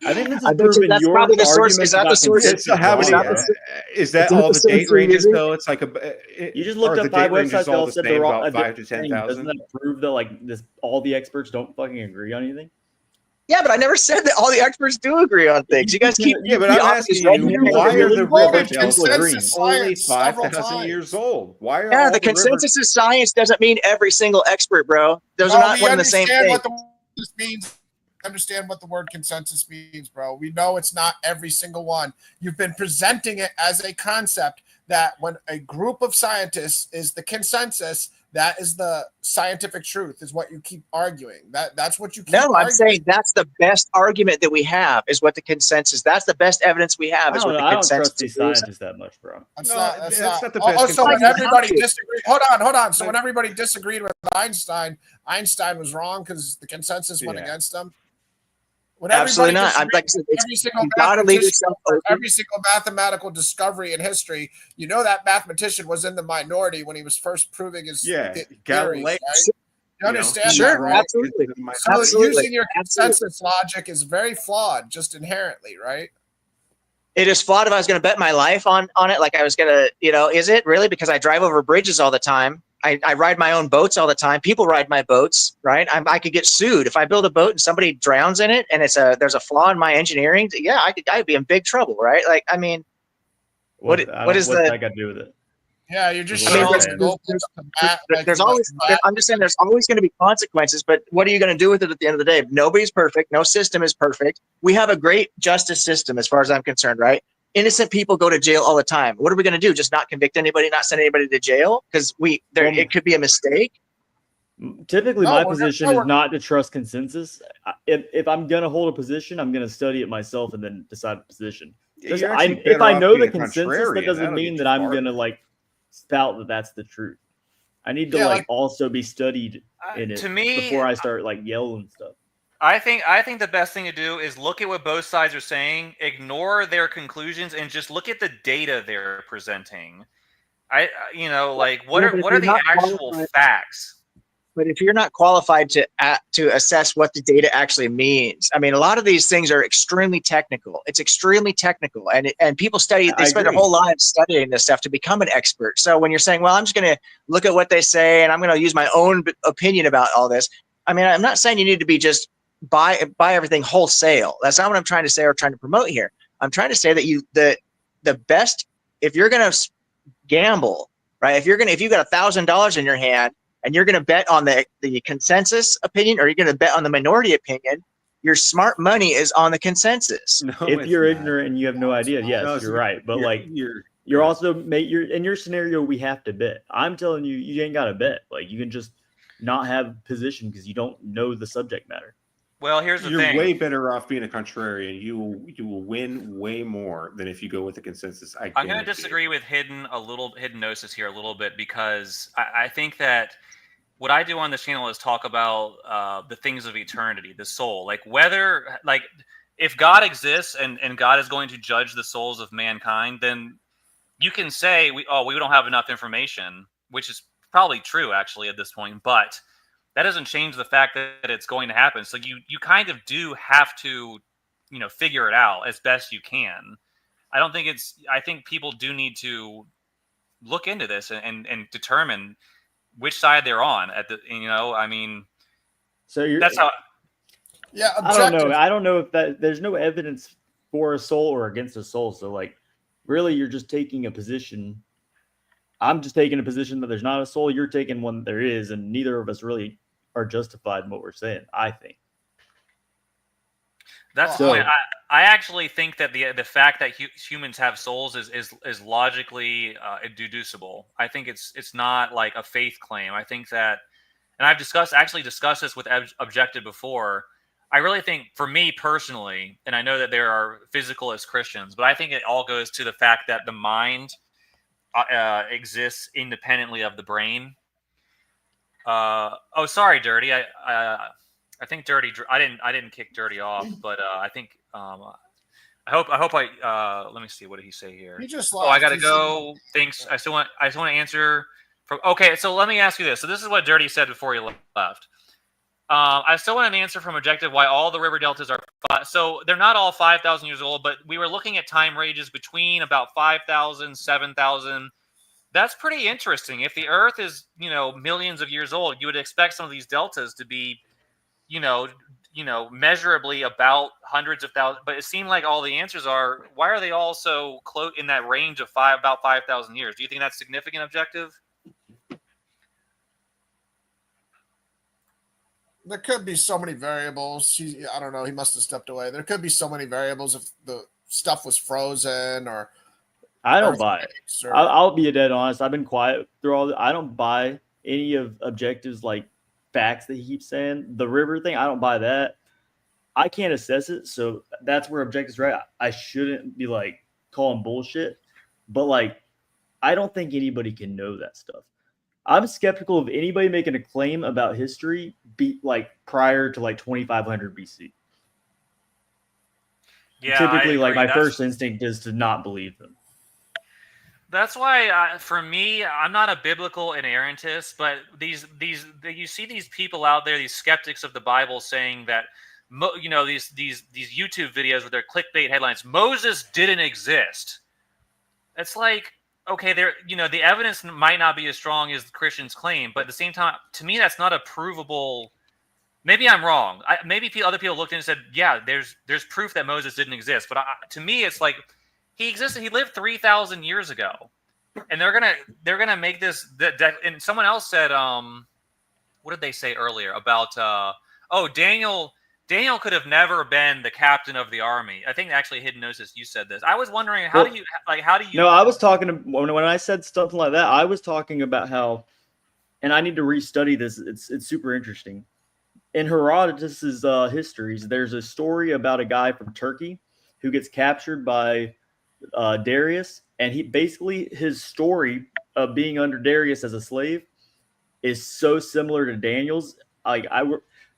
I think this is proving that's your probably the source. Is that the source? Is that all the date ranges though? It's like you just looked up 5 websites that all said they're all 5 to 10,000. Doesn't that prove that all the experts don't fucking agree on anything? Yeah, but I never said that all the experts do agree on things. You guys keep but I'm asking you, why are the river deltas only 5,000 years old? Why are the consensus of science doesn't mean every single expert, bro. Those are not one and the same thing. Understand what the word consensus means, bro. We know it's not every single one. You've been presenting it as a concept that when a group of scientists is the consensus, that is the scientific truth, is what you keep arguing. That's what you keep arguing. I'm saying that's the best argument that we have is what the consensus. That's the best evidence we have is what the consensus. I don't trust these scientists that much, bro. That's not the best. So when everybody disagreed, hold on. So when everybody disagreed with Einstein was wrong because the consensus went against him. Absolutely not. I'm like, every single mathematical discovery in history, that mathematician was in the minority when he was first proving his theories, right? You understand that, right? Absolutely. So using your consensus logic is very flawed, just inherently, right? It is flawed if I was going to bet my life on it. Like I was going to, is it really? Because I drive over bridges all the time. I ride my own boats all the time. People ride my boats, right? I could get sued if I build a boat and somebody drowns in it, and there's a flaw in my engineering. Yeah, I'd be in big trouble, right? Like, I mean, what is what's that got to do with it? Yeah, you're just I mean, showing there's always, I'm just saying there's always going to be consequences, but what are you going to do with it at the end of the day? Nobody's perfect. No system is perfect. We have a great justice system as far as I'm concerned, right? Innocent people go to jail all the time. What are we going to do? Just not convict anybody, not send anybody to jail? Because it could be a mistake. Typically, my position is not to trust consensus. If I'm going to hold a position, I'm going to study it myself and then decide the position. If I know the consensus, that doesn't mean that I'm going to like spout that that's the truth. I need to also be studied in it before I start like yelling stuff. I think the best thing to do is look at what both sides are saying, ignore their conclusions, and just look at the data they're presenting. What are the actual facts? But if you're not qualified to assess what the data actually means, I mean, a lot of these things are extremely technical. It's extremely technical, and people spend their whole lives studying this stuff to become an expert. So when you're saying, well, I'm just going to look at what they say and I'm going to use my own opinion about all this, I mean, I'm not saying you need to be just buy everything wholesale. That's not what I'm trying to say or trying to promote here. I'm trying to say that the best, if you're going to gamble, right? If you've got $1,000 in your hand, and you're going to bet on the consensus opinion, or you're going to bet on the minority opinion, your smart money is on the consensus. No, if you're ignorant and you have no idea, yes, you're right. But you're also in your scenario, we have to bet. I'm telling you, you ain't got to bet. Like, you can just not have a position because you don't know the subject matter. Well, here's the thing. You're way better off being a contrarian. You will win way more than if you go with the consensus. I'm going to disagree with hidden gnosis here a little bit, because I think that what I do on this channel is talk about the things of eternity, the soul. If God exists and God is going to judge the souls of mankind, then you can say we don't have enough information, which is probably true actually at this point, but that doesn't change the fact that it's going to happen. So you kind of do have to, figure it out as best you can. I think people do need to look into this and determine which side they're on that's how. Yeah, I don't know if there's no evidence for a soul or against a soul. So really, you're just taking a position. I'm just taking a position that there's not a soul. You're taking one that there is, and neither of us really are justified in what we're saying, I think. That's the point. I actually think that the fact that humans have souls is logically deducible. I think it's not like a faith claim. I think that, and I've discussed this with Objective before. I really think, for me personally, and I know that there are physicalist Christians, but I think it all goes to the fact that the mind exists independently of the brain. Sorry, Dirty. I think Dirty. I didn't kick Dirty off, but I think I hope I. Let me see. What did he say here? He just. I gotta go. Thanks. I still want to answer. Okay, so let me ask you this. So this is what Dirty said before he left. I still want an answer from Objective why all the river deltas are. So they're not all 5,000 years old, but we were looking at time ranges between about 5,000, 7,000. That's pretty interesting. If the Earth is, millions of years old, you would expect some of these deltas to be, measurably about hundreds of thousands. But it seemed like all the answers are, why are they all so close in that range of about 5,000 years? Do you think that's significant, Objective? There could be so many variables. I don't know. He must have stepped away. There could be so many variables if the stuff was frozen or. I don't buy it. I'll be dead honest. I've been quiet through all. I don't buy any of Objective's facts that he keeps saying. The river thing, I don't buy that. I can't assess it, so that's where Objective's right. I shouldn't be calling bullshit, but I don't think anybody can know that stuff. I'm skeptical of anybody making a claim about history prior to 2500 BC. Yeah, typically, my first instinct is to not believe them. That's why, for me, I'm not a biblical inerrantist, but you see these people out there, these skeptics of the Bible, saying that, these YouTube videos with their clickbait headlines, Moses didn't exist. It's okay, the evidence might not be as strong as the Christians claim, but at the same time, to me, that's not a provable. Maybe I'm wrong. Maybe other people looked in and said, yeah, there's proof that Moses didn't exist. But to me, it's like he existed. He lived 3,000 years ago, and they're gonna make this. And someone else said, what did they say earlier about? Daniel could have never been the captain of the army. I think actually Hidden Gnosis, you said this. I was wondering how do you? No, I was talking when I said something like that. I was talking about how, and I need to restudy this. It's super interesting. In Herodotus's histories, there's a story about a guy from Turkey who gets captured by Darius, and his story of being under Darius as a slave is so similar to Daniel's. Like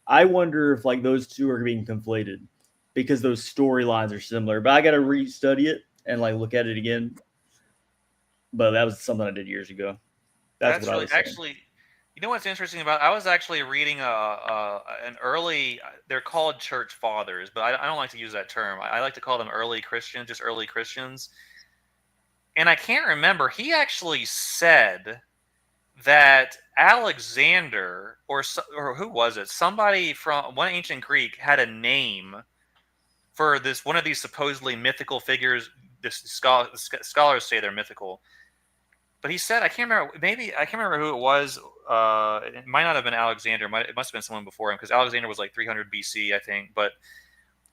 I wonder if like those two are being conflated because those storylines are similar. But I got to restudy it and like look at it again. But that was something I did years ago. That's what I was saying. Actually. You know what's interesting about? I was actually reading an early. They're called church fathers, but I don't like to use that term. I like to call them early Christians, just early Christians. And I can't remember. He actually said that Alexander or who was it? Somebody from one ancient Greek had a name for this one of these supposedly mythical figures. Scholars say they're mythical. But he said, I can't remember who it was. It might not have been Alexander. It must have been someone before him because Alexander was like 300 BC, I think. But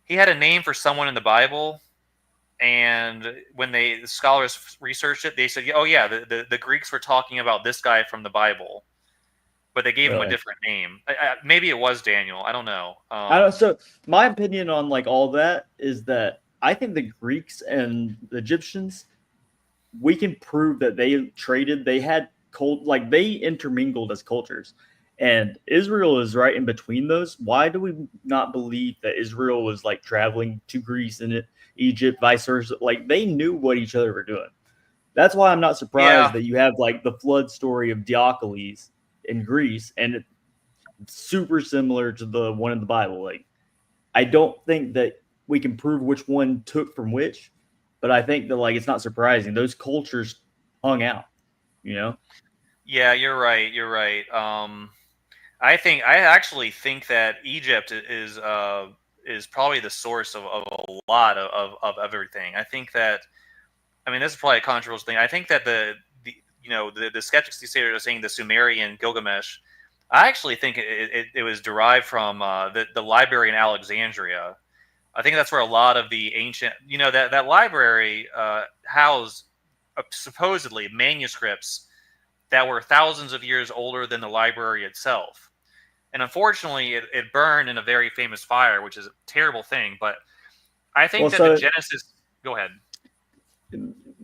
he had a name for someone in the Bible. And when the scholars researched it, they said, oh, yeah, the Greeks were talking about this guy from the Bible. But they gave him a different name. Maybe it was Daniel. I don't know. So my opinion on like all that is that I think the Greeks and the Egyptians, we can prove that they traded. They had they intermingled as cultures, and Israel is right in between those. Why do we not believe that Israel was like traveling to Greece and Egypt, vice versa? Like they knew what each other were doing. That's why I'm not surprised that you have like the flood story of Diocles in Greece, and it's super similar to the one in the Bible. Like I don't think that we can prove which one took from which. But I think that like it's not surprising. Those cultures hung out, you know? Yeah, you're right. You're right. I actually think that Egypt is probably the source of a lot of everything. I think that this is probably a controversial thing. I think that the skeptics these days are saying the Sumerian Gilgamesh. I actually think it was derived from the library in Alexandria. I think that's where a lot of the ancient, that library housed supposedly manuscripts that were thousands of years older than the library itself. And unfortunately, it burned in a very famous fire, which is a terrible thing. But I think the Genesis. Go ahead.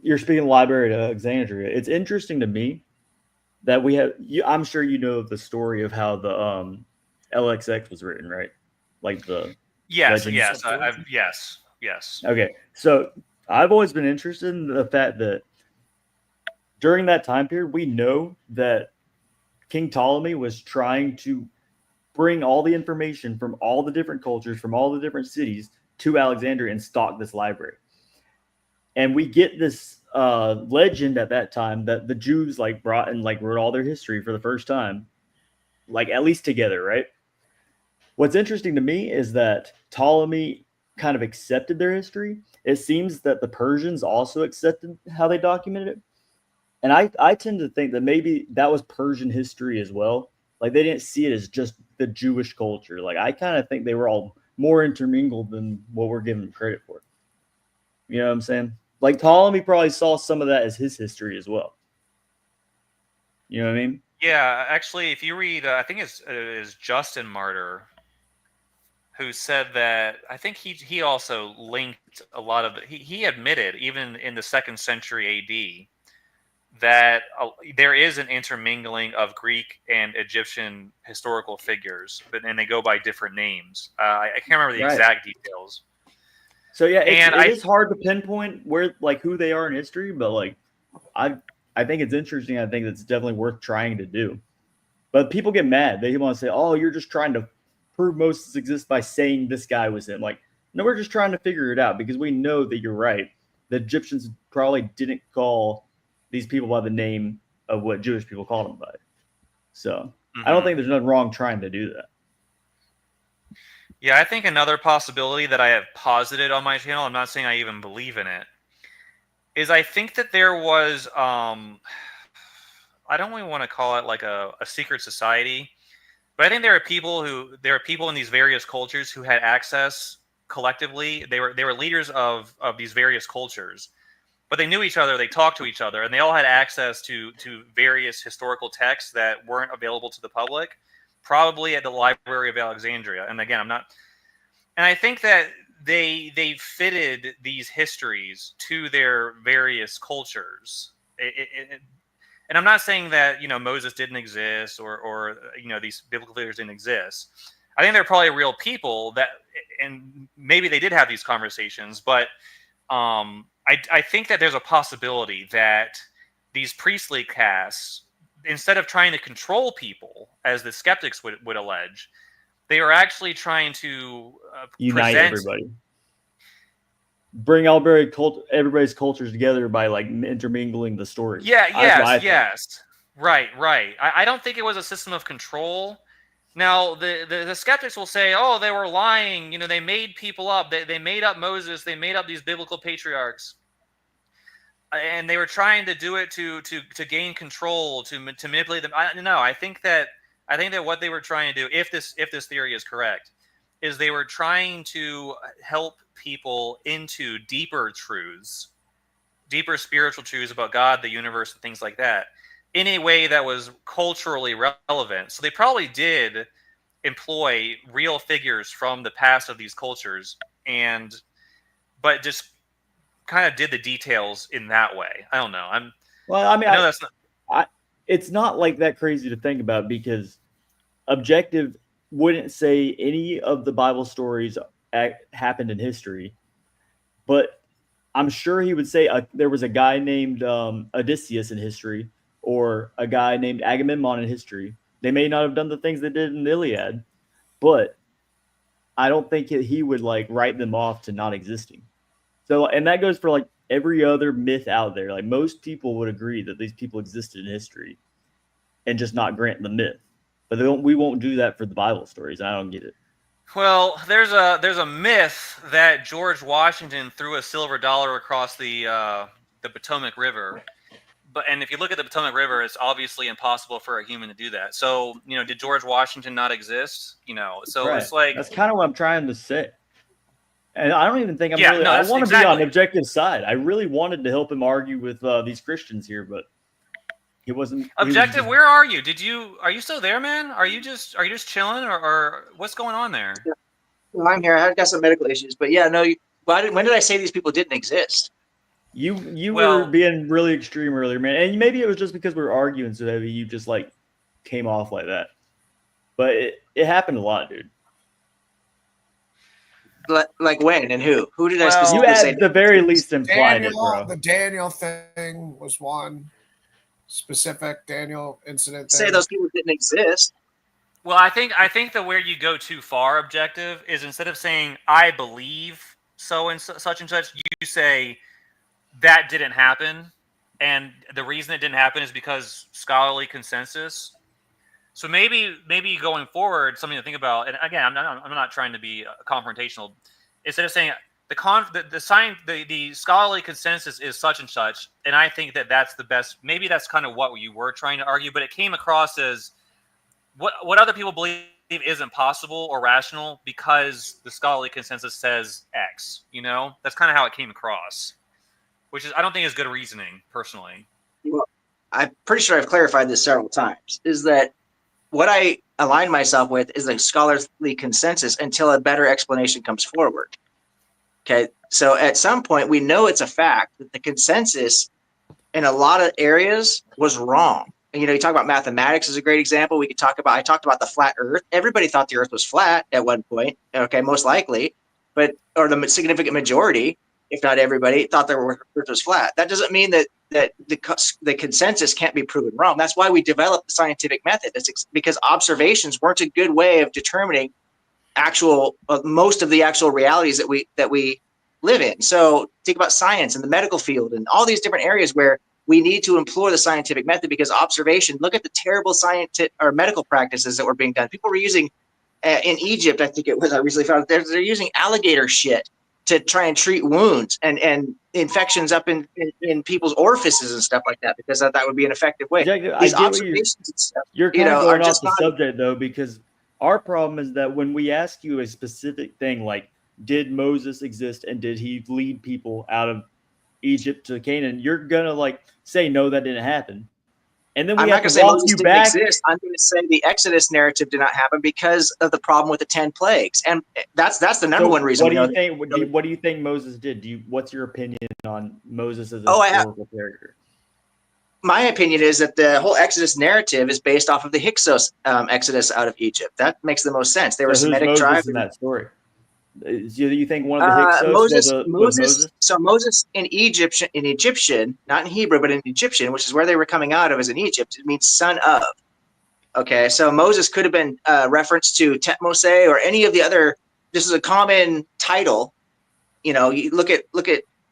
You're speaking library to Alexandria. It's interesting to me that we have. I'm sure you know the story of how the LXX was written, right? Like the. Yes. Okay, so I've always been interested in the fact that during that time period, we know that King Ptolemy was trying to bring all the information from all the different cultures, from all the different cities to Alexandria and stock this library. And we get this legend at that time that the Jews like brought and like wrote all their history for the first time, like at least together, right? What's interesting to me is that Ptolemy kind of accepted their history. It seems that the Persians also accepted how they documented it. And I tend to think that maybe that was Persian history as well. Like they didn't see it as just the Jewish culture. Like I kind of think they were all more intermingled than what we're giving them credit for. You know what I'm saying? Like Ptolemy probably saw some of that as his history as well. You know what I mean? Yeah, actually, if you read, I think it's Justin Martyr, who said that I think he also linked a lot of he admitted even in the 2nd century AD that there is an intermingling of Greek and Egyptian historical figures, and they go by different names. I can't remember the exact details. So yeah, it is hard to pinpoint where like who they are in history, but like I think it's interesting. I think it's definitely worth trying to do. But people get mad. They want to say, "Oh, you're just trying to prove Moses exists by saying this guy was him." Like, no, we're just trying to figure it out because we know that you're right. The Egyptians probably didn't call these people by the name of what Jewish people called them by. So I don't think there's nothing wrong trying to do that. Yeah, I think another possibility that I have posited on my channel, I'm not saying I even believe in it, is I think that there was, I don't even want to call it like a secret society, but I think there are people in these various cultures who had access collectively. They were leaders of these various cultures, but they knew each other, they talked to each other, and they all had access to various historical texts that weren't available to the public, probably at the Library of Alexandria. And again, and I think that they fitted these histories to their various cultures. And I'm not saying that, Moses didn't exist or these biblical figures didn't exist. I think they're probably real people and maybe they did have these conversations, but I think that there's a possibility that these priestly castes, instead of trying to control people, as the skeptics would allege, they are actually trying to unite everybody. Bring everybody's cultures together by like intermingling the stories. Yes. Right. I don't think it was a system of control. Now, the skeptics will say, oh, they were lying. They made people up. They made up Moses. They made up these biblical patriarchs. And they were trying to do it to gain control, to manipulate them. I think that what they were trying to do, if this theory is correct, is they were trying to help people into deeper truths, deeper spiritual truths about God, the universe, and things like that, in a way that was culturally relevant. So they probably did employ real figures from the past of these cultures, but just kind of did the details in that way. I don't know. I know that's not. It's not like that crazy to think about, because Objective wouldn't say any of the Bible stories happened in history, but I'm sure he would say there was a guy named Odysseus in history, or a guy named Agamemnon in history. They may not have done the things they did in the Iliad, but I don't think he would like write them off to not existing. So, and that goes for like every other myth out there. Like most people would agree that these people existed in history and just not grant the myth. But we won't do that for the Bible stories. I don't get it. Well, there's a myth that George Washington threw a silver dollar across the Potomac River. And if you look at the Potomac River, it's obviously impossible for a human to do that. So, did George Washington not exist? So right. It's like, that's kind of what I'm trying to say. And I don't even think I want to be on Objective side. I really wanted to help him argue with these Christians here, but he wasn't. Objective, where are you? Are you still there, man? Are you just chilling, or what's going on there? Yeah. Well, I'm here. I've got some medical issues, but yeah, no. When did I say these people didn't exist? You were being really extreme earlier, man. And maybe it was just because we were arguing so heavy, you just like came off like that. But it happened a lot, dude. Like when and who? Who did I specifically say? You at the very least implied it, bro. The Daniel thing was one specific Daniel incident. Say those people didn't exist. Well, I think that where you go too far, Objective, is instead of saying I believe so and such and such, you say that didn't happen, and the reason it didn't happen is because scholarly consensus. So maybe going forward, something to think about. And again, I'm not trying to be confrontational. Instead of saying the scholarly consensus is such and such, and I think that's the best. Maybe that's kind of what you were trying to argue, but it came across as what other people believe isn't possible or rational because the scholarly consensus says X. That's kind of how it came across, which is I don't think is good reasoning personally. Well, I'm pretty sure I've clarified this several times. Is that what I align myself with is a scholarly consensus until a better explanation comes forward. Okay, so at some point we know it's a fact that the consensus in a lot of areas was wrong. And, you talk about mathematics as a great example. I talked about the flat Earth. Everybody thought the Earth was flat at one point. Okay, most likely, or the significant majority, if not everybody, thought the Earth was flat. That doesn't mean that the consensus can't be proven wrong. That's why we developed the scientific method. It's because observations weren't a good way of determining most of the actual realities that we live in. So think about science and the medical field and all these different areas where we need to implore the scientific method, because observation, look at the terrible scientific or medical practices that were being done. People were using, in Egypt, I think it was, I recently found they're using alligator shit to try and treat wounds and infections up in people's orifices and stuff like that, because that would be an effective way. Jacob, I These get what observations and stuff, you're kind of are going off just the not. subject though, because our problem is that when we ask you a specific thing like, did Moses exist and did he lead people out of Egypt to Canaan, you're gonna like say no, that didn't happen, and then we I'm have not going to to say walk Moses you didn't back. exist. I'm going to say the Exodus narrative did not happen because of the problem with the 10 plagues, and that's the number one reason. What do you think? What do you think Moses did? What's your opinion on Moses as a historical character? My opinion is that the whole Exodus narrative is based off of the Hyksos Exodus out of Egypt. That makes the most sense. They were a Semitic Moses tribe in that story? Do you think one of the Hyksos was Moses? So Moses in Egyptian, not in Hebrew, but in Egyptian, which is where they were coming out of, as in Egypt, it means son of. Okay, so Moses could have been referenced to Tetmose or any of the other. This is a common title. You know, you look at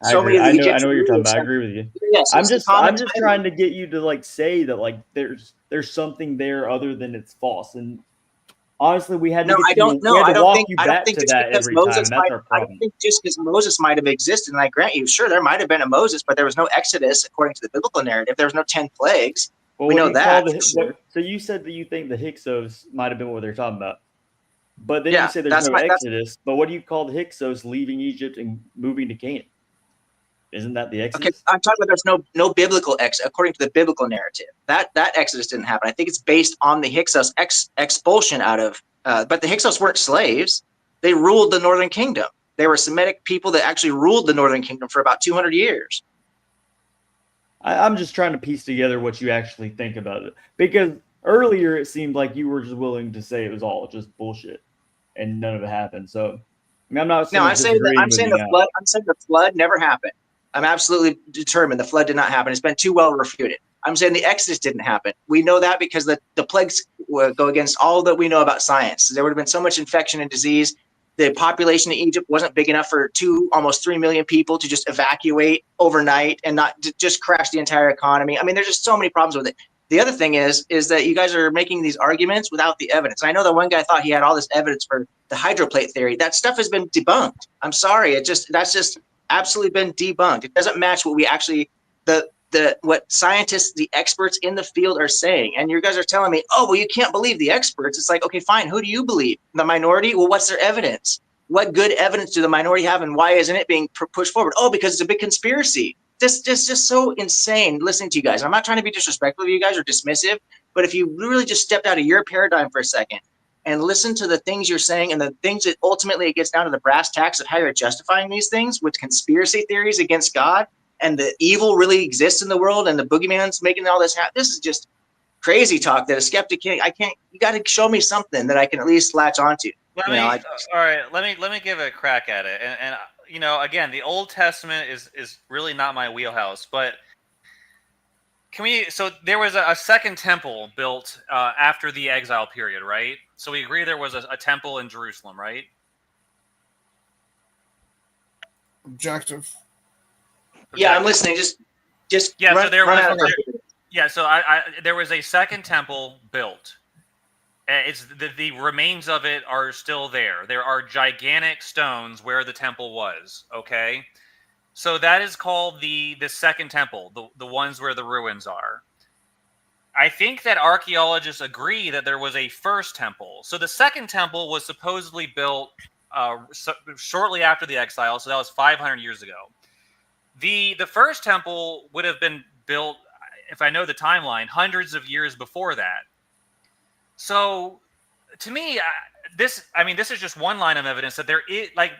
so many of the Egyptian. I know what you're talking about. I agree with you. Yes, I'm just trying to get you to like say that like there's something there other than it's false. And honestly, we had to walk you back to that every time. And that's our problem. I don't think just because Moses might have existed, and I grant you, sure, there might have been a Moses, but there was no Exodus according to the biblical narrative. There was no 10 plagues. Well, we know that. So you said that you think the Hyksos might have been what they're talking about. But then you say there's no Exodus. But what do you call the Hyksos leaving Egypt and moving to Canaan? Isn't that the Exodus? Okay, I'm talking about there's no biblical according to the biblical narrative. That Exodus didn't happen. I think it's based on the Hyksos expulsion out of. But the Hyksos weren't slaves. They ruled the northern kingdom. They were Semitic people that actually ruled the northern kingdom for about 200 years. I'm just trying to piece together what you actually think about it, because earlier it seemed like you were just willing to say it was all just bullshit and none of it happened. So I mean, I'm not. No, I'm saying the flood. I'm saying the flood never happened. I'm absolutely determined the flood did not happen. It's been too well refuted. I'm saying the Exodus didn't happen. We know that because the plagues go against all that we know about science. There would have been so much infection and disease. The population of Egypt wasn't big enough for almost 3 million people to just evacuate overnight and not to just crash the entire economy. I mean, there's just so many problems with it. The other thing is that you guys are making these arguments without the evidence. I know that one guy thought he had all this evidence for the hydroplate theory. That stuff has been debunked. I'm sorry. That's just absolutely been debunked. It doesn't match what we actually, what scientists, the experts in the field are saying. And you guys are telling me, oh, well, you can't believe the experts. It's like, okay, fine. Who do you believe? The minority? Well, what's their evidence? What good evidence do the minority have, and why isn't it being pushed forward? Oh, because it's a big conspiracy. This just so insane listening to you guys. I'm not trying to be disrespectful to you guys or dismissive, but if you really just stepped out of your paradigm for a second and listen to the things you're saying and the things that ultimately it gets down to the brass tacks of how you're justifying these things with conspiracy theories against God, and the evil really exists in the world and the boogeyman's making all this happen. This is just crazy talk that a skeptic can't. You got to show me something that I can at least latch onto. All right, let me give a crack at it. And you know, again, the Old Testament is really not my wheelhouse, but so there was a second temple built after the exile period, right? So we agree there was a temple in Jerusalem, right? Objective. Yeah, I'm listening. Just yeah. Run, so there run was there was a second temple built. It's the remains of it are still there. There are gigantic stones where the temple was. Okay, so that is called the second temple, the ones where the ruins are. I think that archaeologists agree that there was a first temple. So the second temple was supposedly built shortly after the exile. So that was 500 years ago. The first temple would have been built, if I know the timeline, hundreds of years before that. So, to me, this is just one line of evidence that there is, like,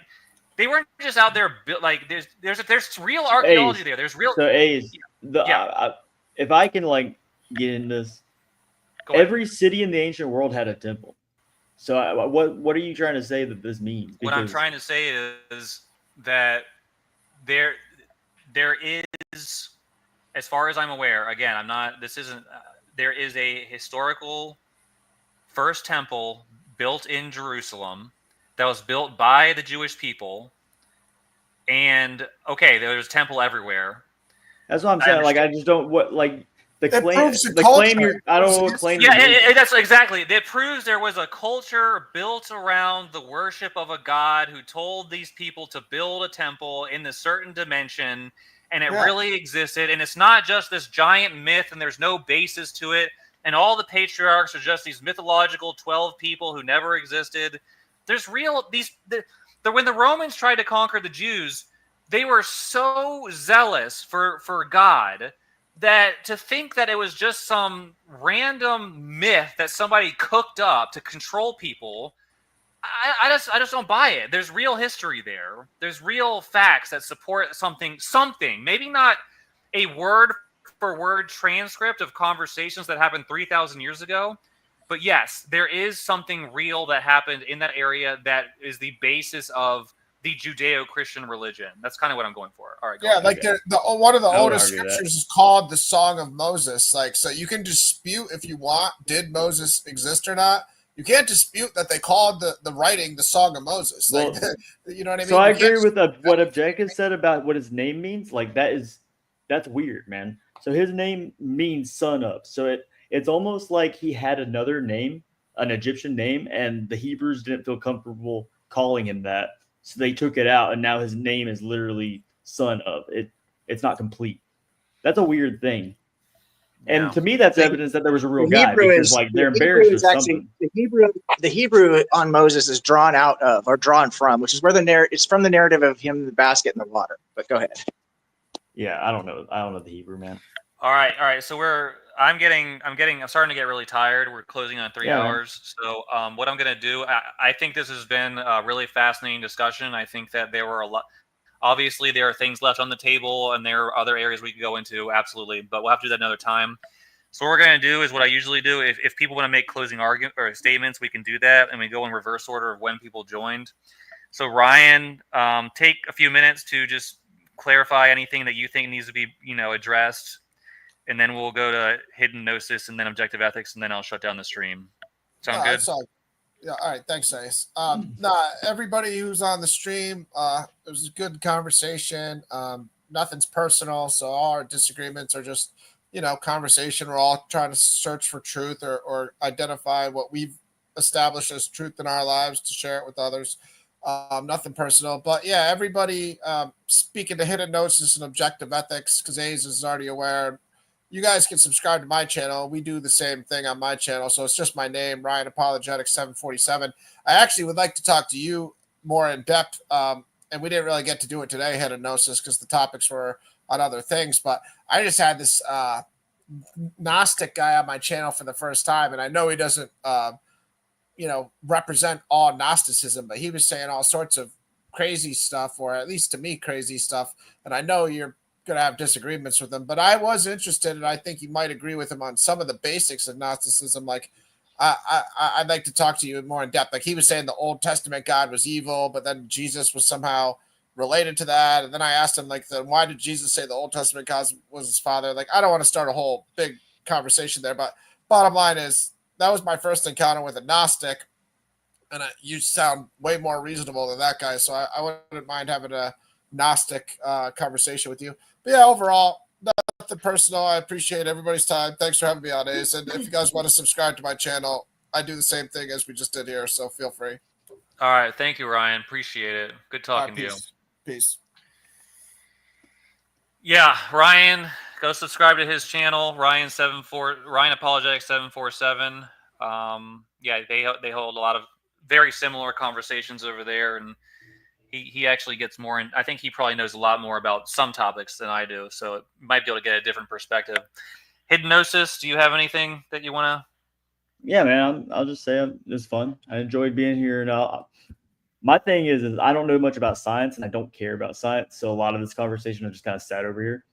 they weren't just out there like there's real archaeology there. There's real. So, if I can like get in this, every city in the ancient world had a temple. So, what are you trying to say that this means? What I'm trying to say is that there is, as far as I'm aware, again, I'm not. This isn't. There is a historical first temple built in Jerusalem that was built by the Jewish people. And okay, there was a temple everywhere. That's what I'm saying. Like, I just don't the It claim. proves The culture. claim you're. I don't know what claim. Yeah, you're making. that's exactly. It proves there was a culture built around the worship of a god who told these people to build a temple in a certain dimension, and it really existed. And it's not just this giant myth, and there's no basis to it. And all the patriarchs are just these mythological 12 people who never existed. There's real when the Romans tried to conquer the Jews, they were so zealous for God that to think that it was just some random myth that somebody cooked up to control people, I just don't buy it. There's real history there. There's real facts that support something. Maybe not a word for word transcript of conversations that happened 3,000 years ago, but yes, there is something real that happened in that area that is the basis of the Judeo-Christian religion. That's kind of what I'm going for. All right. Yeah, like one of the oldest argue that. scriptures is called the Song of Moses. Like, so you can dispute if you want, did Moses exist or not? You can't dispute that they called the writing the Song of Moses. Like, Well, you know what I mean? So I You can't agree with what Objective said about what his name means. Like, that's weird, man. So his name means son of. So it's almost like he had another name, an Egyptian name, and the Hebrews didn't feel comfortable calling him that. So they took it out, and now his name is literally son of. It's not complete. That's a weird thing. And to me, that's evidence that there was a real guy, because they're embarrassed or something. The Hebrew on Moses is drawn out of or drawn from, which is where it's from the narrative of him in the basket in the water. But go ahead. Yeah, I don't know the Hebrew, man. All right. So I'm starting to get really tired. We're closing on 3 hours. So what I'm going to do, I think this has been a really fascinating discussion. I think that there were obviously there are things left on the table and there are other areas we could go into. Absolutely. But we'll have to do that another time. So what we're going to do is what I usually do. If people want to make closing argument or statements, we can do that. And we go in reverse order of when people joined. So Ryan, take a few minutes to just clarify anything that you think needs to be, addressed. And then we'll go to hidden gnosis and then objective ethics, and then I'll shut down the stream. Sound good? Yeah. All right. Thanks, Ace. Everybody who's on the stream, it was a good conversation. Nothing's personal, so all our disagreements are just, conversation. We're all trying to search for truth or identify what we've established as truth in our lives to share it with others. Nothing personal, but yeah, everybody speaking to hidden gnosis and objective ethics, because Ace is already aware. You guys can subscribe to my channel. We do the same thing on my channel. So it's just my name, Ryan Apologetics 747. I actually would like to talk to you more in depth. And we didn't really get to do it today, hidden gnosis, because the topics were on other things. But I just had this Gnostic guy on my channel for the first time. And I know he doesn't, represent all Gnosticism, but he was saying all sorts of crazy stuff, or at least to me, crazy stuff. And I know you're going to have disagreements with him, but I was interested, and I think you might agree with him on some of the basics of Gnosticism. Like, I'd like to talk to you more in depth. Like, he was saying the Old Testament God was evil, but then Jesus was somehow related to that. And then I asked him, like, then why did Jesus say the Old Testament God was his father? Like, I don't want to start a whole big conversation there, but bottom line is that was my first encounter with a Gnostic, and you sound way more reasonable than that guy. So I wouldn't mind having a Gnostic conversation with you. But yeah, overall, nothing personal. I appreciate everybody's time. Thanks for having me on, Ace. And if you guys want to subscribe to my channel, I do the same thing as we just did here, so feel free. All right. Thank you, Ryan. Appreciate it. Good talking to you. Peace. Yeah, Ryan, go subscribe to his channel, Ryan Apologetics 747. Yeah, they hold a lot of very similar conversations over there, and he actually gets more in. I think he probably knows a lot more about some topics than I do, so it might be able to get a different perspective. Hidden gnosis, do you have anything that you want to? Yeah, man, I'll just say it was fun. I enjoyed being here. And my thing is I don't know much about science, and I don't care about science, so a lot of this conversation is just kind of sat over here.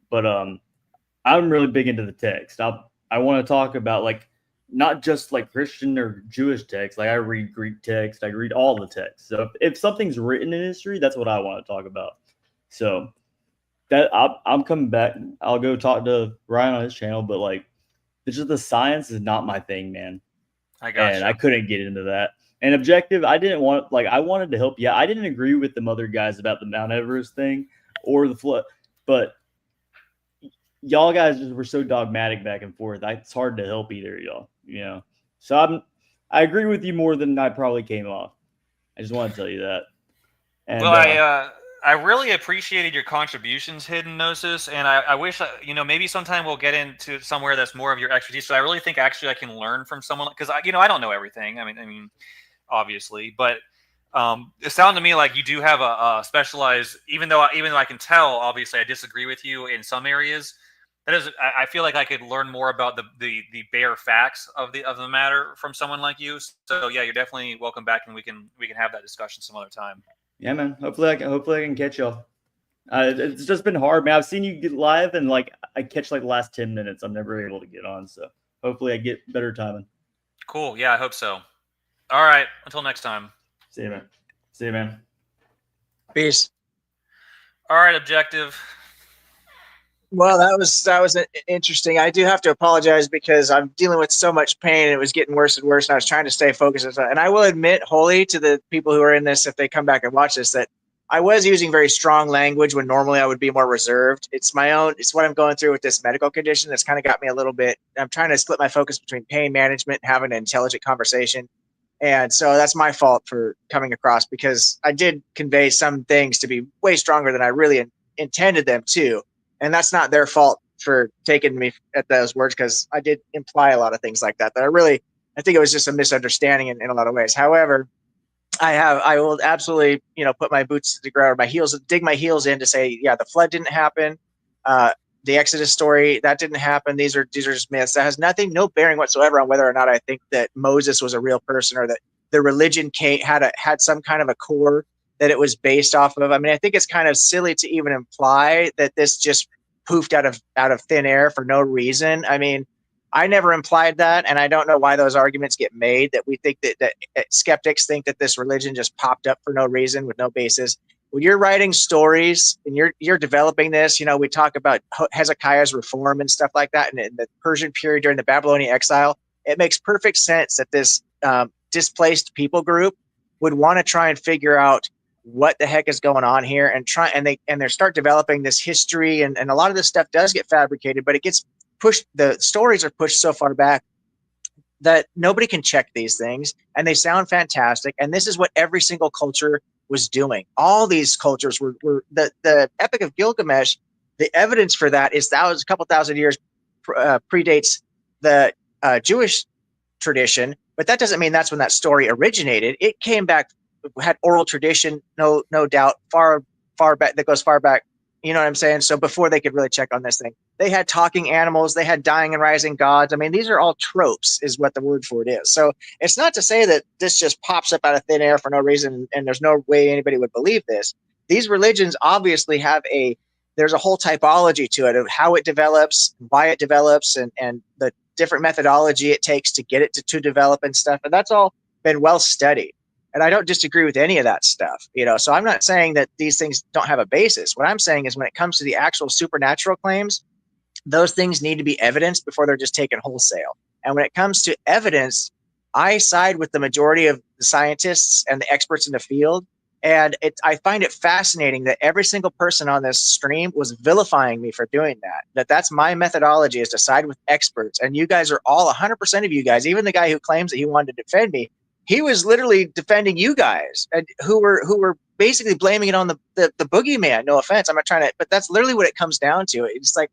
But I'm really big into the text. I want to talk about, like, not just like Christian or Jewish text. Like, I read Greek text. I read all the text. So if something's written in history, that's what I want to talk about. So that I'm coming back. I'll go talk to Ryan on his channel, but like, it's just the science is not my thing, man. I got and I couldn't get into that. And objective, I wanted to help. Yeah, I didn't agree with the other guys about the Mount Everest thing or the flood, but y'all guys just were so dogmatic back and forth. It's hard to help either of y'all, you know. So I agree with you more than I probably came off. I just want to tell you that. And well, I really appreciated your contributions, Hidden Gnosis, and I wish maybe sometime we'll get into somewhere that's more of your expertise. So I really think actually I can learn from someone because I don't know everything. I mean, obviously, but it sounded to me like you do have a specialized. Even though I can tell, obviously, I disagree with you in some areas. That is, I feel like I could learn more about the bare facts of the matter from someone like you. So yeah, you're definitely welcome back, and we can have that discussion some other time. yeah, man. Hopefully I can catch y'all. It's just been hard, man. I've seen you get live, and like I catch like the last 10 minutes. I'm never able to get on, so hopefully I get better timing. Cool. Yeah, I hope so. All right. Until next time. See you, man. See you, man. Peace. All right, Objective. Well, that was interesting. I do have to apologize because I'm dealing with so much pain and it was getting worse and worse. And I was trying to stay focused. And I will admit wholly to the people who are in this, if they come back and watch this, that I was using very strong language when normally I would be more reserved. It's my own. It's what I'm going through with this medical condition that's kind of got me a little bit. I'm trying to split my focus between pain management and having an intelligent conversation. And so that's my fault for coming across because I did convey some things to be way stronger than I really intended them to. And that's not their fault for taking me at those words because I did imply a lot of things like that. I think it was just a misunderstanding in a lot of ways. However, I will absolutely, put my boots to the ground, dig my heels in to say, yeah, the flood didn't happen. The Exodus story, that didn't happen. These are just myths. That has no bearing whatsoever on whether or not I think that Moses was a real person or that the religion had some kind of a core that it was based off of. I mean, I think it's kind of silly to even imply that this just poofed out of thin air for no reason. I mean, I never implied that, and I don't know why those arguments get made that we think that skeptics think that this religion just popped up for no reason with no basis. When you're writing stories and you're developing this, we talk about Hezekiah's reform and stuff like that, and in the Persian period during the Babylonian exile, it makes perfect sense that this displaced people group would want to try and figure out what the heck is going on here and they start developing this history and a lot of this stuff does get fabricated, but it gets pushed. The stories are pushed so far back that nobody can check these things and they sound fantastic. And this is what every single culture was doing. All these cultures were the Epic of Gilgamesh. The evidence for that is a couple thousand years predates the Jewish tradition, but that doesn't mean that's when that story originated. It came back, had oral tradition, no doubt, far back, that goes far back. You know what I'm saying? So before they could really check on this thing, they had talking animals, they had dying and rising gods. I mean, these are all tropes is what the word for it is. So it's not to say that this just pops up out of thin air for no reason and there's no way anybody would believe this. These religions obviously there's a whole typology to it of how it develops, why it develops, and the different methodology it takes to get it to develop and stuff. And that's all been well studied. And I don't disagree with any of that stuff, so I'm not saying that these things don't have a basis. What I'm saying is when it comes to the actual supernatural claims, those things need to be evidenced before they're just taken wholesale. And when it comes to evidence, I side with the majority of the scientists and the experts in the field. And I find it fascinating that every single person on this stream was vilifying me for doing that. That's my methodology, is to side with experts. And you guys are all 100% of you guys, even the guy who claims that he wanted to defend me, he was literally defending you guys and who were basically blaming it on the boogeyman. No offense. I'm not trying to, but that's literally what it comes down to. It's like,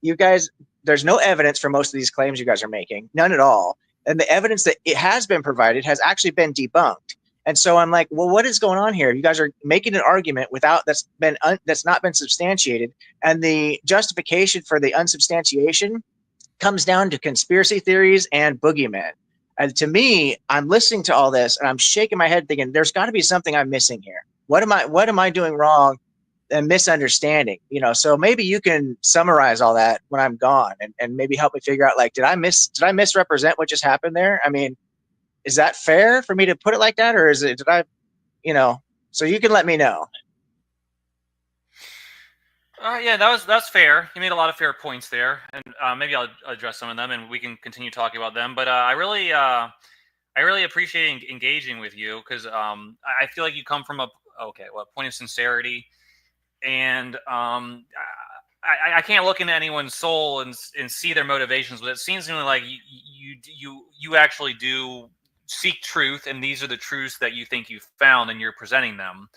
you guys, there's no evidence for most of these claims you guys are making, none at all. And the evidence that it has been provided has actually been debunked. And so I'm like, well, what is going on here? You guys are making an argument that's not been substantiated. And the justification for the unsubstantiation comes down to conspiracy theories and boogeymen. And to me, I'm listening to all this and I'm shaking my head thinking, there's got to be something I'm missing here. What am I doing wrong and misunderstanding? So maybe you can summarize all that when I'm gone and maybe help me figure out, like, did I misrepresent what just happened there? I mean, is that fair for me to put it like that? Or so you can let me know. Yeah, that's fair. You made a lot of fair points there, and maybe I'll address some of them, and we can continue talking about them. But I really appreciate engaging with you because I feel like you come from a point of sincerity, and I can't look into anyone's soul and see their motivations, but it seems to me like you actually do seek truth, and these are the truths that you think you've found, and you're presenting them,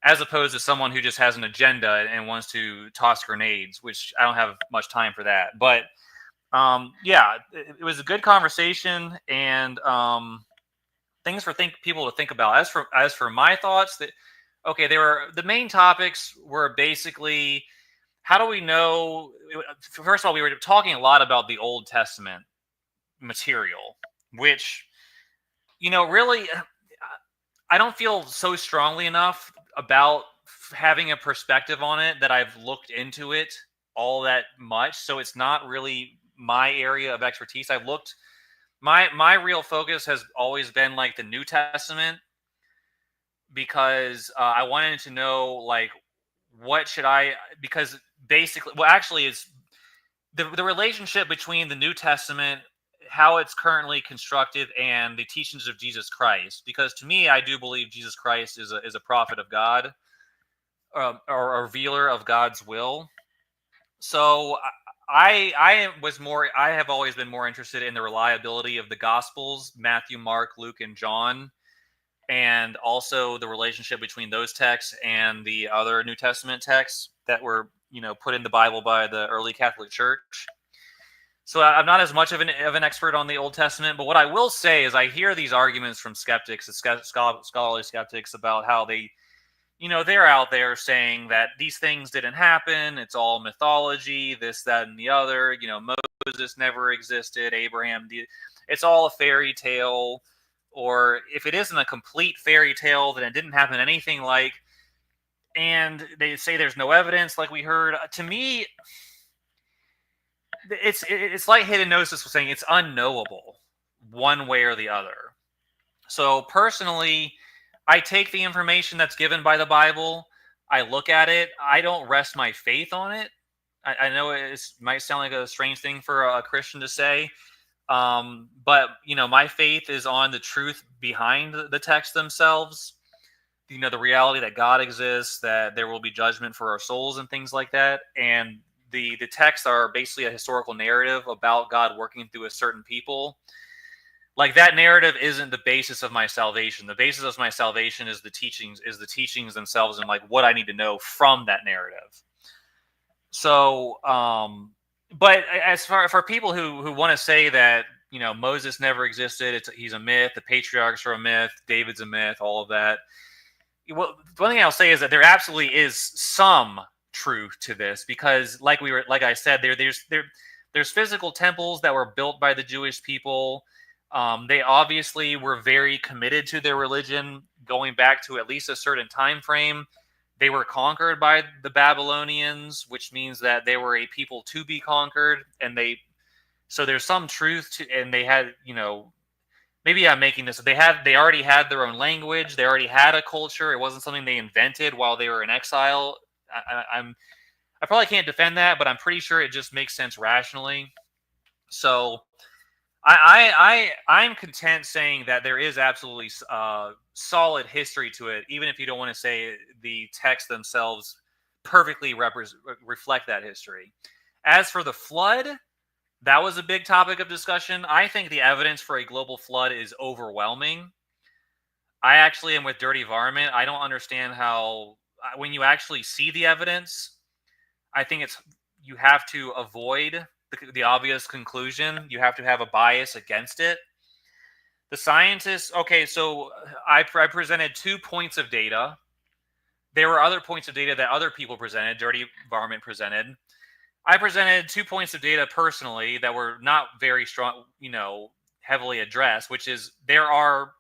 as opposed to someone who just has an agenda and wants to toss grenades, which I don't have much time for that. But yeah, it was a good conversation, and things for people to think about. As for my thoughts, okay, the main topics were basically, how do we know? First of all, we were talking a lot about the Old Testament material, which, really, I don't feel so strongly enough about having a perspective on it that I've looked into it all that much. So it's not really my area of expertise. I've looked. My real focus has always been like the New Testament, because I wanted to know, like, what should I, because basically, well, actually, it's the relationship between the New Testament, how it's currently constructed, and the teachings of Jesus Christ. Because to me, I do believe Jesus Christ is a prophet of God, or a revealer of God's will. So I have always been more interested in the reliability of the Gospels, Matthew, Mark, Luke, and John, and also the relationship between those texts and the other New Testament texts that were, put in the Bible by the early Catholic Church. So I'm not as much of an expert on the Old Testament, but what I will say is I hear these arguments from skeptics, scholarly skeptics, about how they, they're out there saying that these things didn't happen. It's all mythology, this, that, and the other. Moses never existed. Abraham did. It's all a fairy tale. Or if it isn't a complete fairy tale, then it didn't happen anything like. And they say there's no evidence, like we heard. To me, it's like Hayden Gnosis was saying, it's unknowable one way or the other. So personally, I take the information that's given by the Bible, I look at it, I don't rest my faith on it. I know it might sound like a strange thing for a Christian to say, but my faith is on the truth behind the text themselves. The reality that God exists, that there will be judgment for our souls and things like that. And the texts are basically a historical narrative about God working through a certain people. Like, that narrative isn't the basis of my salvation. The basis of my salvation is the teachings themselves, and like what I need to know from that narrative. So, but as far for people who want to say that, Moses never existed, he's a myth, the patriarchs are a myth, David's a myth, all of that. Well, the one thing I'll say is that there absolutely is some truth to this, because like I said, there's physical temples that were built by the Jewish people. They obviously were very committed to their religion, going back to at least a certain time frame. They were conquered by the Babylonians, which means that they were a people to be conquered, and so there's some truth to, and they had, maybe I'm making this. They already had their own language. They already had a culture. It wasn't something they invented while they were in exile. I probably can't defend that, but I'm pretty sure it just makes sense rationally. So I'm content saying that there is absolutely solid history to it, even if you don't want to say the texts themselves perfectly reflect that history. As for the flood, that was a big topic of discussion. I think the evidence for a global flood is overwhelming. I actually am with Dirty Varmint. I don't understand how, when you actually see the evidence, I think you have to avoid the obvious conclusion. You have to have a bias against it. The scientists, okay, so I presented 2 points of data. There were other points of data that other people presented, Dirty Varmint presented. I presented 2 points of data personally that were not very strong, heavily addressed, which is there are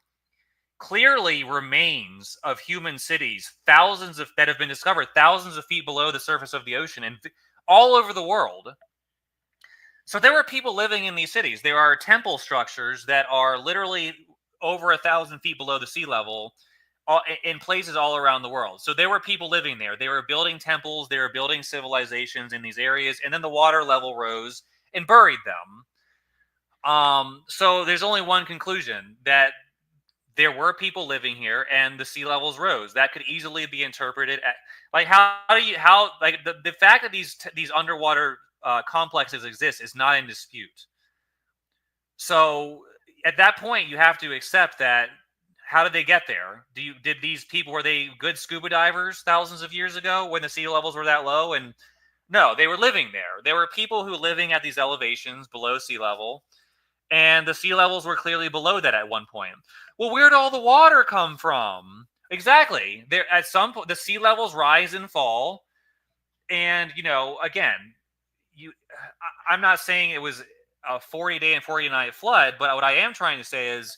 clearly remains of human cities, that have been discovered thousands of feet below the surface of the ocean and all over the world. So there were people living in these cities. There are temple structures that are literally over 1,000 feet below the sea level, in places all around the world. So there were people living there. They were building temples. They were building civilizations in these areas. And then the water level rose and buried them. So there's only one conclusion, that there were people living here and the sea levels rose. That could easily be interpreted at, like, the fact that these underwater complexes exist is not in dispute. So at that point, you have to accept that. How did they get there? Did these people, were they good scuba divers thousands of years ago when the sea levels were that low? And no, they were living there. There were people who were living at these elevations below sea level, and the sea levels were clearly below that at one point. Well, where did all the water come from? Exactly. There, at some point, the sea levels rise and fall, and again, I'm not saying it was a 40-day and 40-night flood, but what I am trying to say is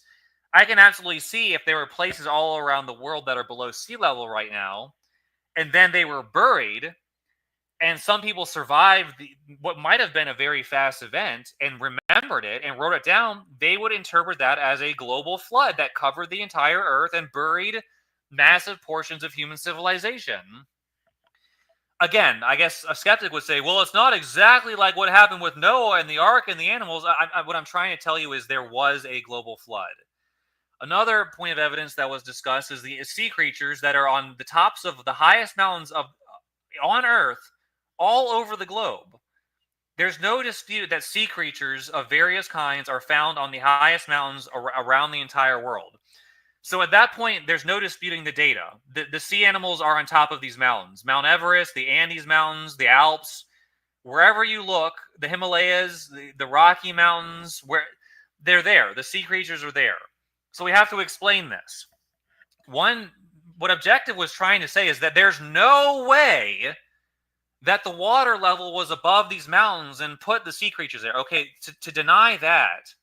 I can absolutely see if there were places all around the world that are below sea level right now, and then they were buried, and some people survived what might have been a very fast event and remembered it and wrote it down. They would interpret that as a global flood that covered the entire earth and buried massive portions of human civilization. Again, I guess a skeptic would say, well, it's not exactly like what happened with Noah and the ark and the animals. What I'm trying to tell you is there was a global flood. Another point of evidence that was discussed is the sea creatures that are on the tops of the highest mountains on Earth, all over the globe. There's no dispute that sea creatures of various kinds are found on the highest mountains around the entire world. So at that point, there's no disputing the data. The sea animals are on top of these mountains. Mount Everest, the Andes Mountains, the Alps, wherever you look, the Himalayas, the Rocky Mountains, where they're there. The sea creatures are there. So we have to explain this. What Objective was trying to say is that there's no way that the water level was above these mountains and put the sea creatures there. Okay, to deny that,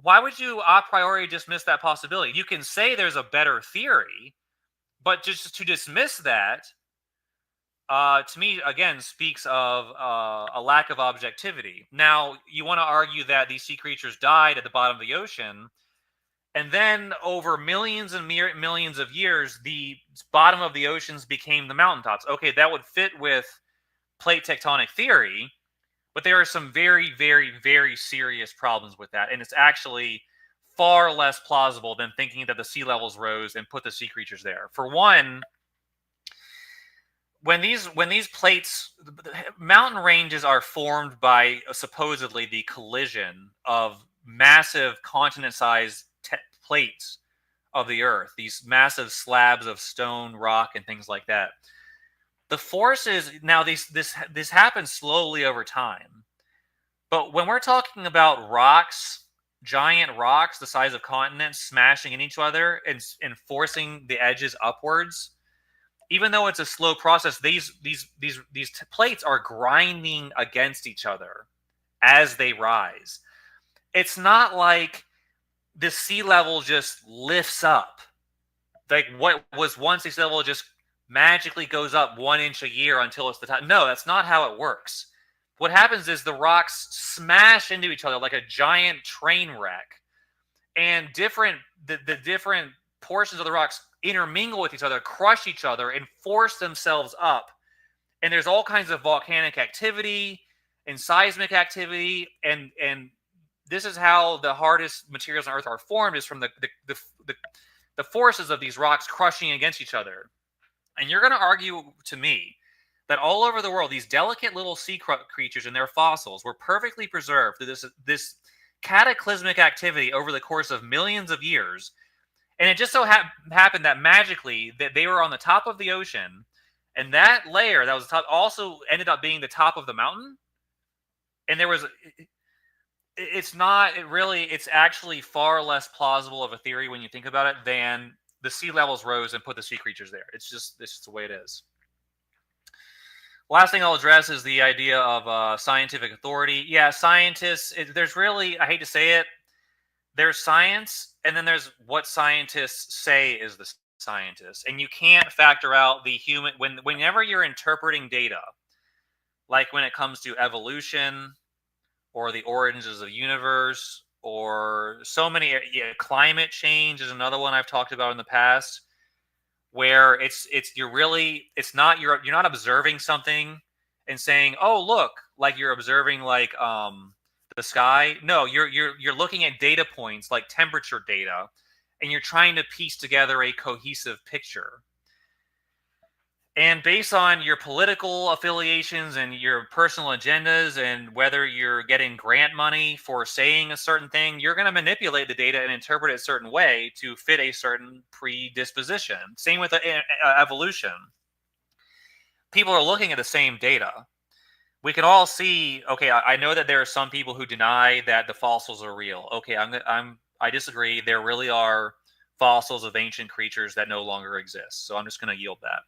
why would you a priori dismiss that possibility? You can say there's a better theory, but just to dismiss that, to me, again, speaks of a lack of objectivity. Now, you want to argue that these sea creatures died at the bottom of the ocean, and then over millions and millions of years, the bottom of the oceans became the mountaintops. Okay, that would fit with plate tectonic theory, but there are some very, very, very serious problems with that. And it's actually far less plausible than thinking that the sea levels rose and put the sea creatures there. For one, when these plates, mountain ranges are formed by supposedly the collision of massive continent-sized plates of the earth, these massive slabs of stone, rock, and things like that. The forces, now this happens slowly over time, but when we're talking about rocks, giant rocks the size of continents smashing in each other and forcing the edges upwards, even though it's a slow process, these plates are grinding against each other as they rise. It's not like the sea level just lifts up. Like what was once the sea level just magically goes up 1 inch a year until it's the top. No, that's not how it works. What happens is the rocks smash into each other like a giant train wreck, and the different portions of the rocks intermingle with each other, crush each other, and force themselves up. And there's all kinds of volcanic activity and seismic activity, and this is how the hardest materials on Earth are formed, is from the forces of these rocks crushing against each other. And you're going to argue to me that all over the world, these delicate little sea creatures and their fossils were perfectly preserved through this cataclysmic activity over the course of millions of years. And it just so happened that magically that they were on the top of the ocean, and that layer that was top also ended up being the top of the mountain. And there was... It's actually far less plausible of a theory when you think about it than the sea levels rose and put the sea creatures there. It's just the way it is. Last thing I'll address is the idea of scientific authority. Yeah, scientists, there's really, I hate to say it, there's science, and then there's what scientists say is the scientists. And you can't factor out the human, whenever you're interpreting data, like when it comes to evolution, or the origins of the universe, or so many, climate change is another one I've talked about in the past, where you're not observing something and saying, oh, look, like you're observing like the the sky. No, you're looking at data points like temperature data, and you're trying to piece together a cohesive picture. And based on your political affiliations and your personal agendas and whether you're getting grant money for saying a certain thing, you're going to manipulate the data and interpret it a certain way to fit a certain predisposition. Same with evolution. People are looking at the same data. We can all see, okay, I know that there are some people who deny that the fossils are real. Okay, I disagree. There really are fossils of ancient creatures that no longer exist. So I'm just going to yield that.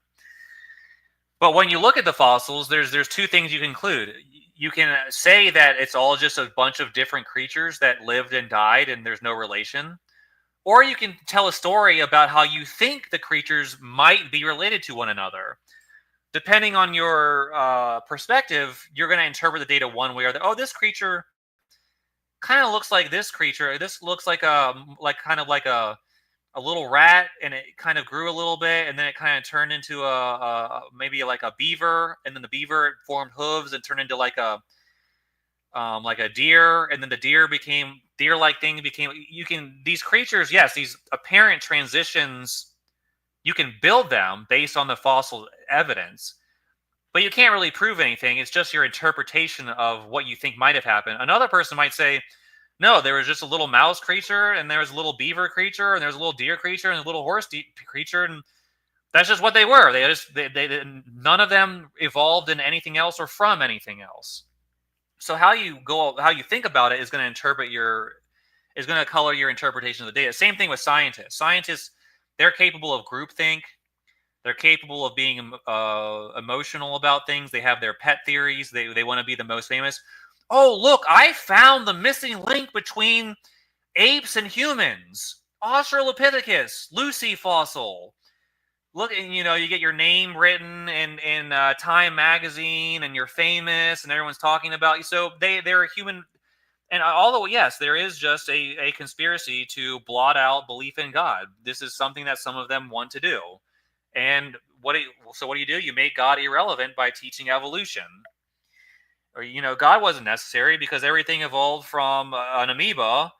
But when you look at the fossils, there's two things you can conclude. You can say that it's all just a bunch of different creatures that lived and died and there's no relation. Or you can tell a story about how you think the creatures might be related to one another. Depending on your perspective, you're going to interpret the data one way or the other. Oh, this creature kind of looks like this creature. This looks like a little rat, and it kind of grew a little bit, and then it kind of turned into maybe like a beaver, and then the beaver formed hooves and turned into like a deer, and then the deer became deer-like thing became. These creatures, yes, these apparent transitions. You can build them based on the fossil evidence, but you can't really prove anything. It's just your interpretation of what you think might have happened. Another person might say, no, there was just a little mouse creature, and there was a little beaver creature, and there's a little deer creature, and a little horse creature, and that's just what they were. None of them evolved in anything else or from anything else. So how you think about it is going to color your interpretation of the data. Same thing with scientists. Scientists, they're capable of groupthink. They're capable of being emotional about things. They have their pet theories. They want to be the most famous. Oh, look, I found the missing link between apes and humans. Australopithecus, Lucy fossil. Look, you get your name written in Time magazine, and you're famous, and everyone's talking about you. So they're a human. And although, yes, there is just a conspiracy to blot out belief in God. This is something that some of them want to do. And what do you do? You make God irrelevant by teaching evolution. Or, God wasn't necessary because everything evolved from an amoeba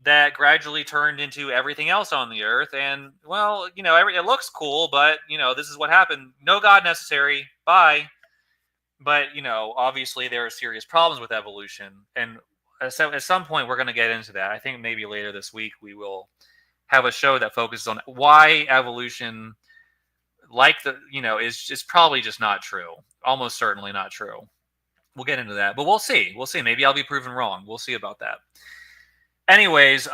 that gradually turned into everything else on the earth. And, well, it looks cool, but, this is what happened. No God necessary. Bye. But, obviously there are serious problems with evolution. And so at some point, we're going to get into that. I think maybe later this week, we will have a show that focuses on why evolution, is probably just not true. Almost certainly not true. We'll get into that, but we'll see. Maybe I'll be proven wrong. We'll see about that. Anyways,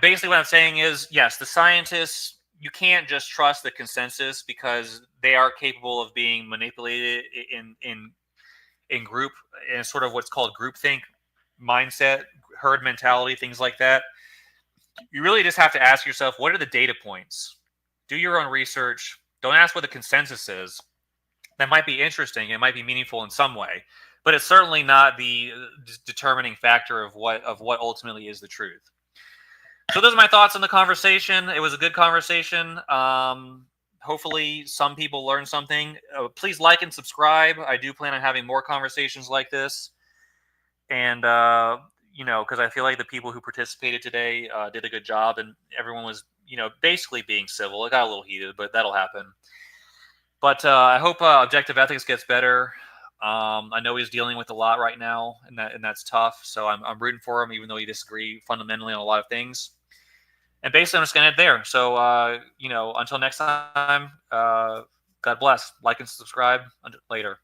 basically what I'm saying is, yes, the scientists, you can't just trust the consensus because they are capable of being manipulated in group, in sort of what's called groupthink mindset, herd mentality, things like that. You really just have to ask yourself, what are the data points? Do your own research. Don't ask what the consensus is. That might be interesting. It might be meaningful in some way, but it's certainly not the determining factor of what ultimately is the truth. So those are my thoughts on the conversation. It was a good conversation. Hopefully some people learned something. Please like and subscribe. I do plan on having more conversations like this. And, because I feel like the people who participated today did a good job, and everyone was, basically being civil. It got a little heated, but that'll happen. But I hope objective ethics gets better. I know he's dealing with a lot right now, and that's tough. So I'm rooting for him, even though he disagree fundamentally on a lot of things. And basically, I'm just going to end there. So, until next time, God bless. Like and subscribe. Later.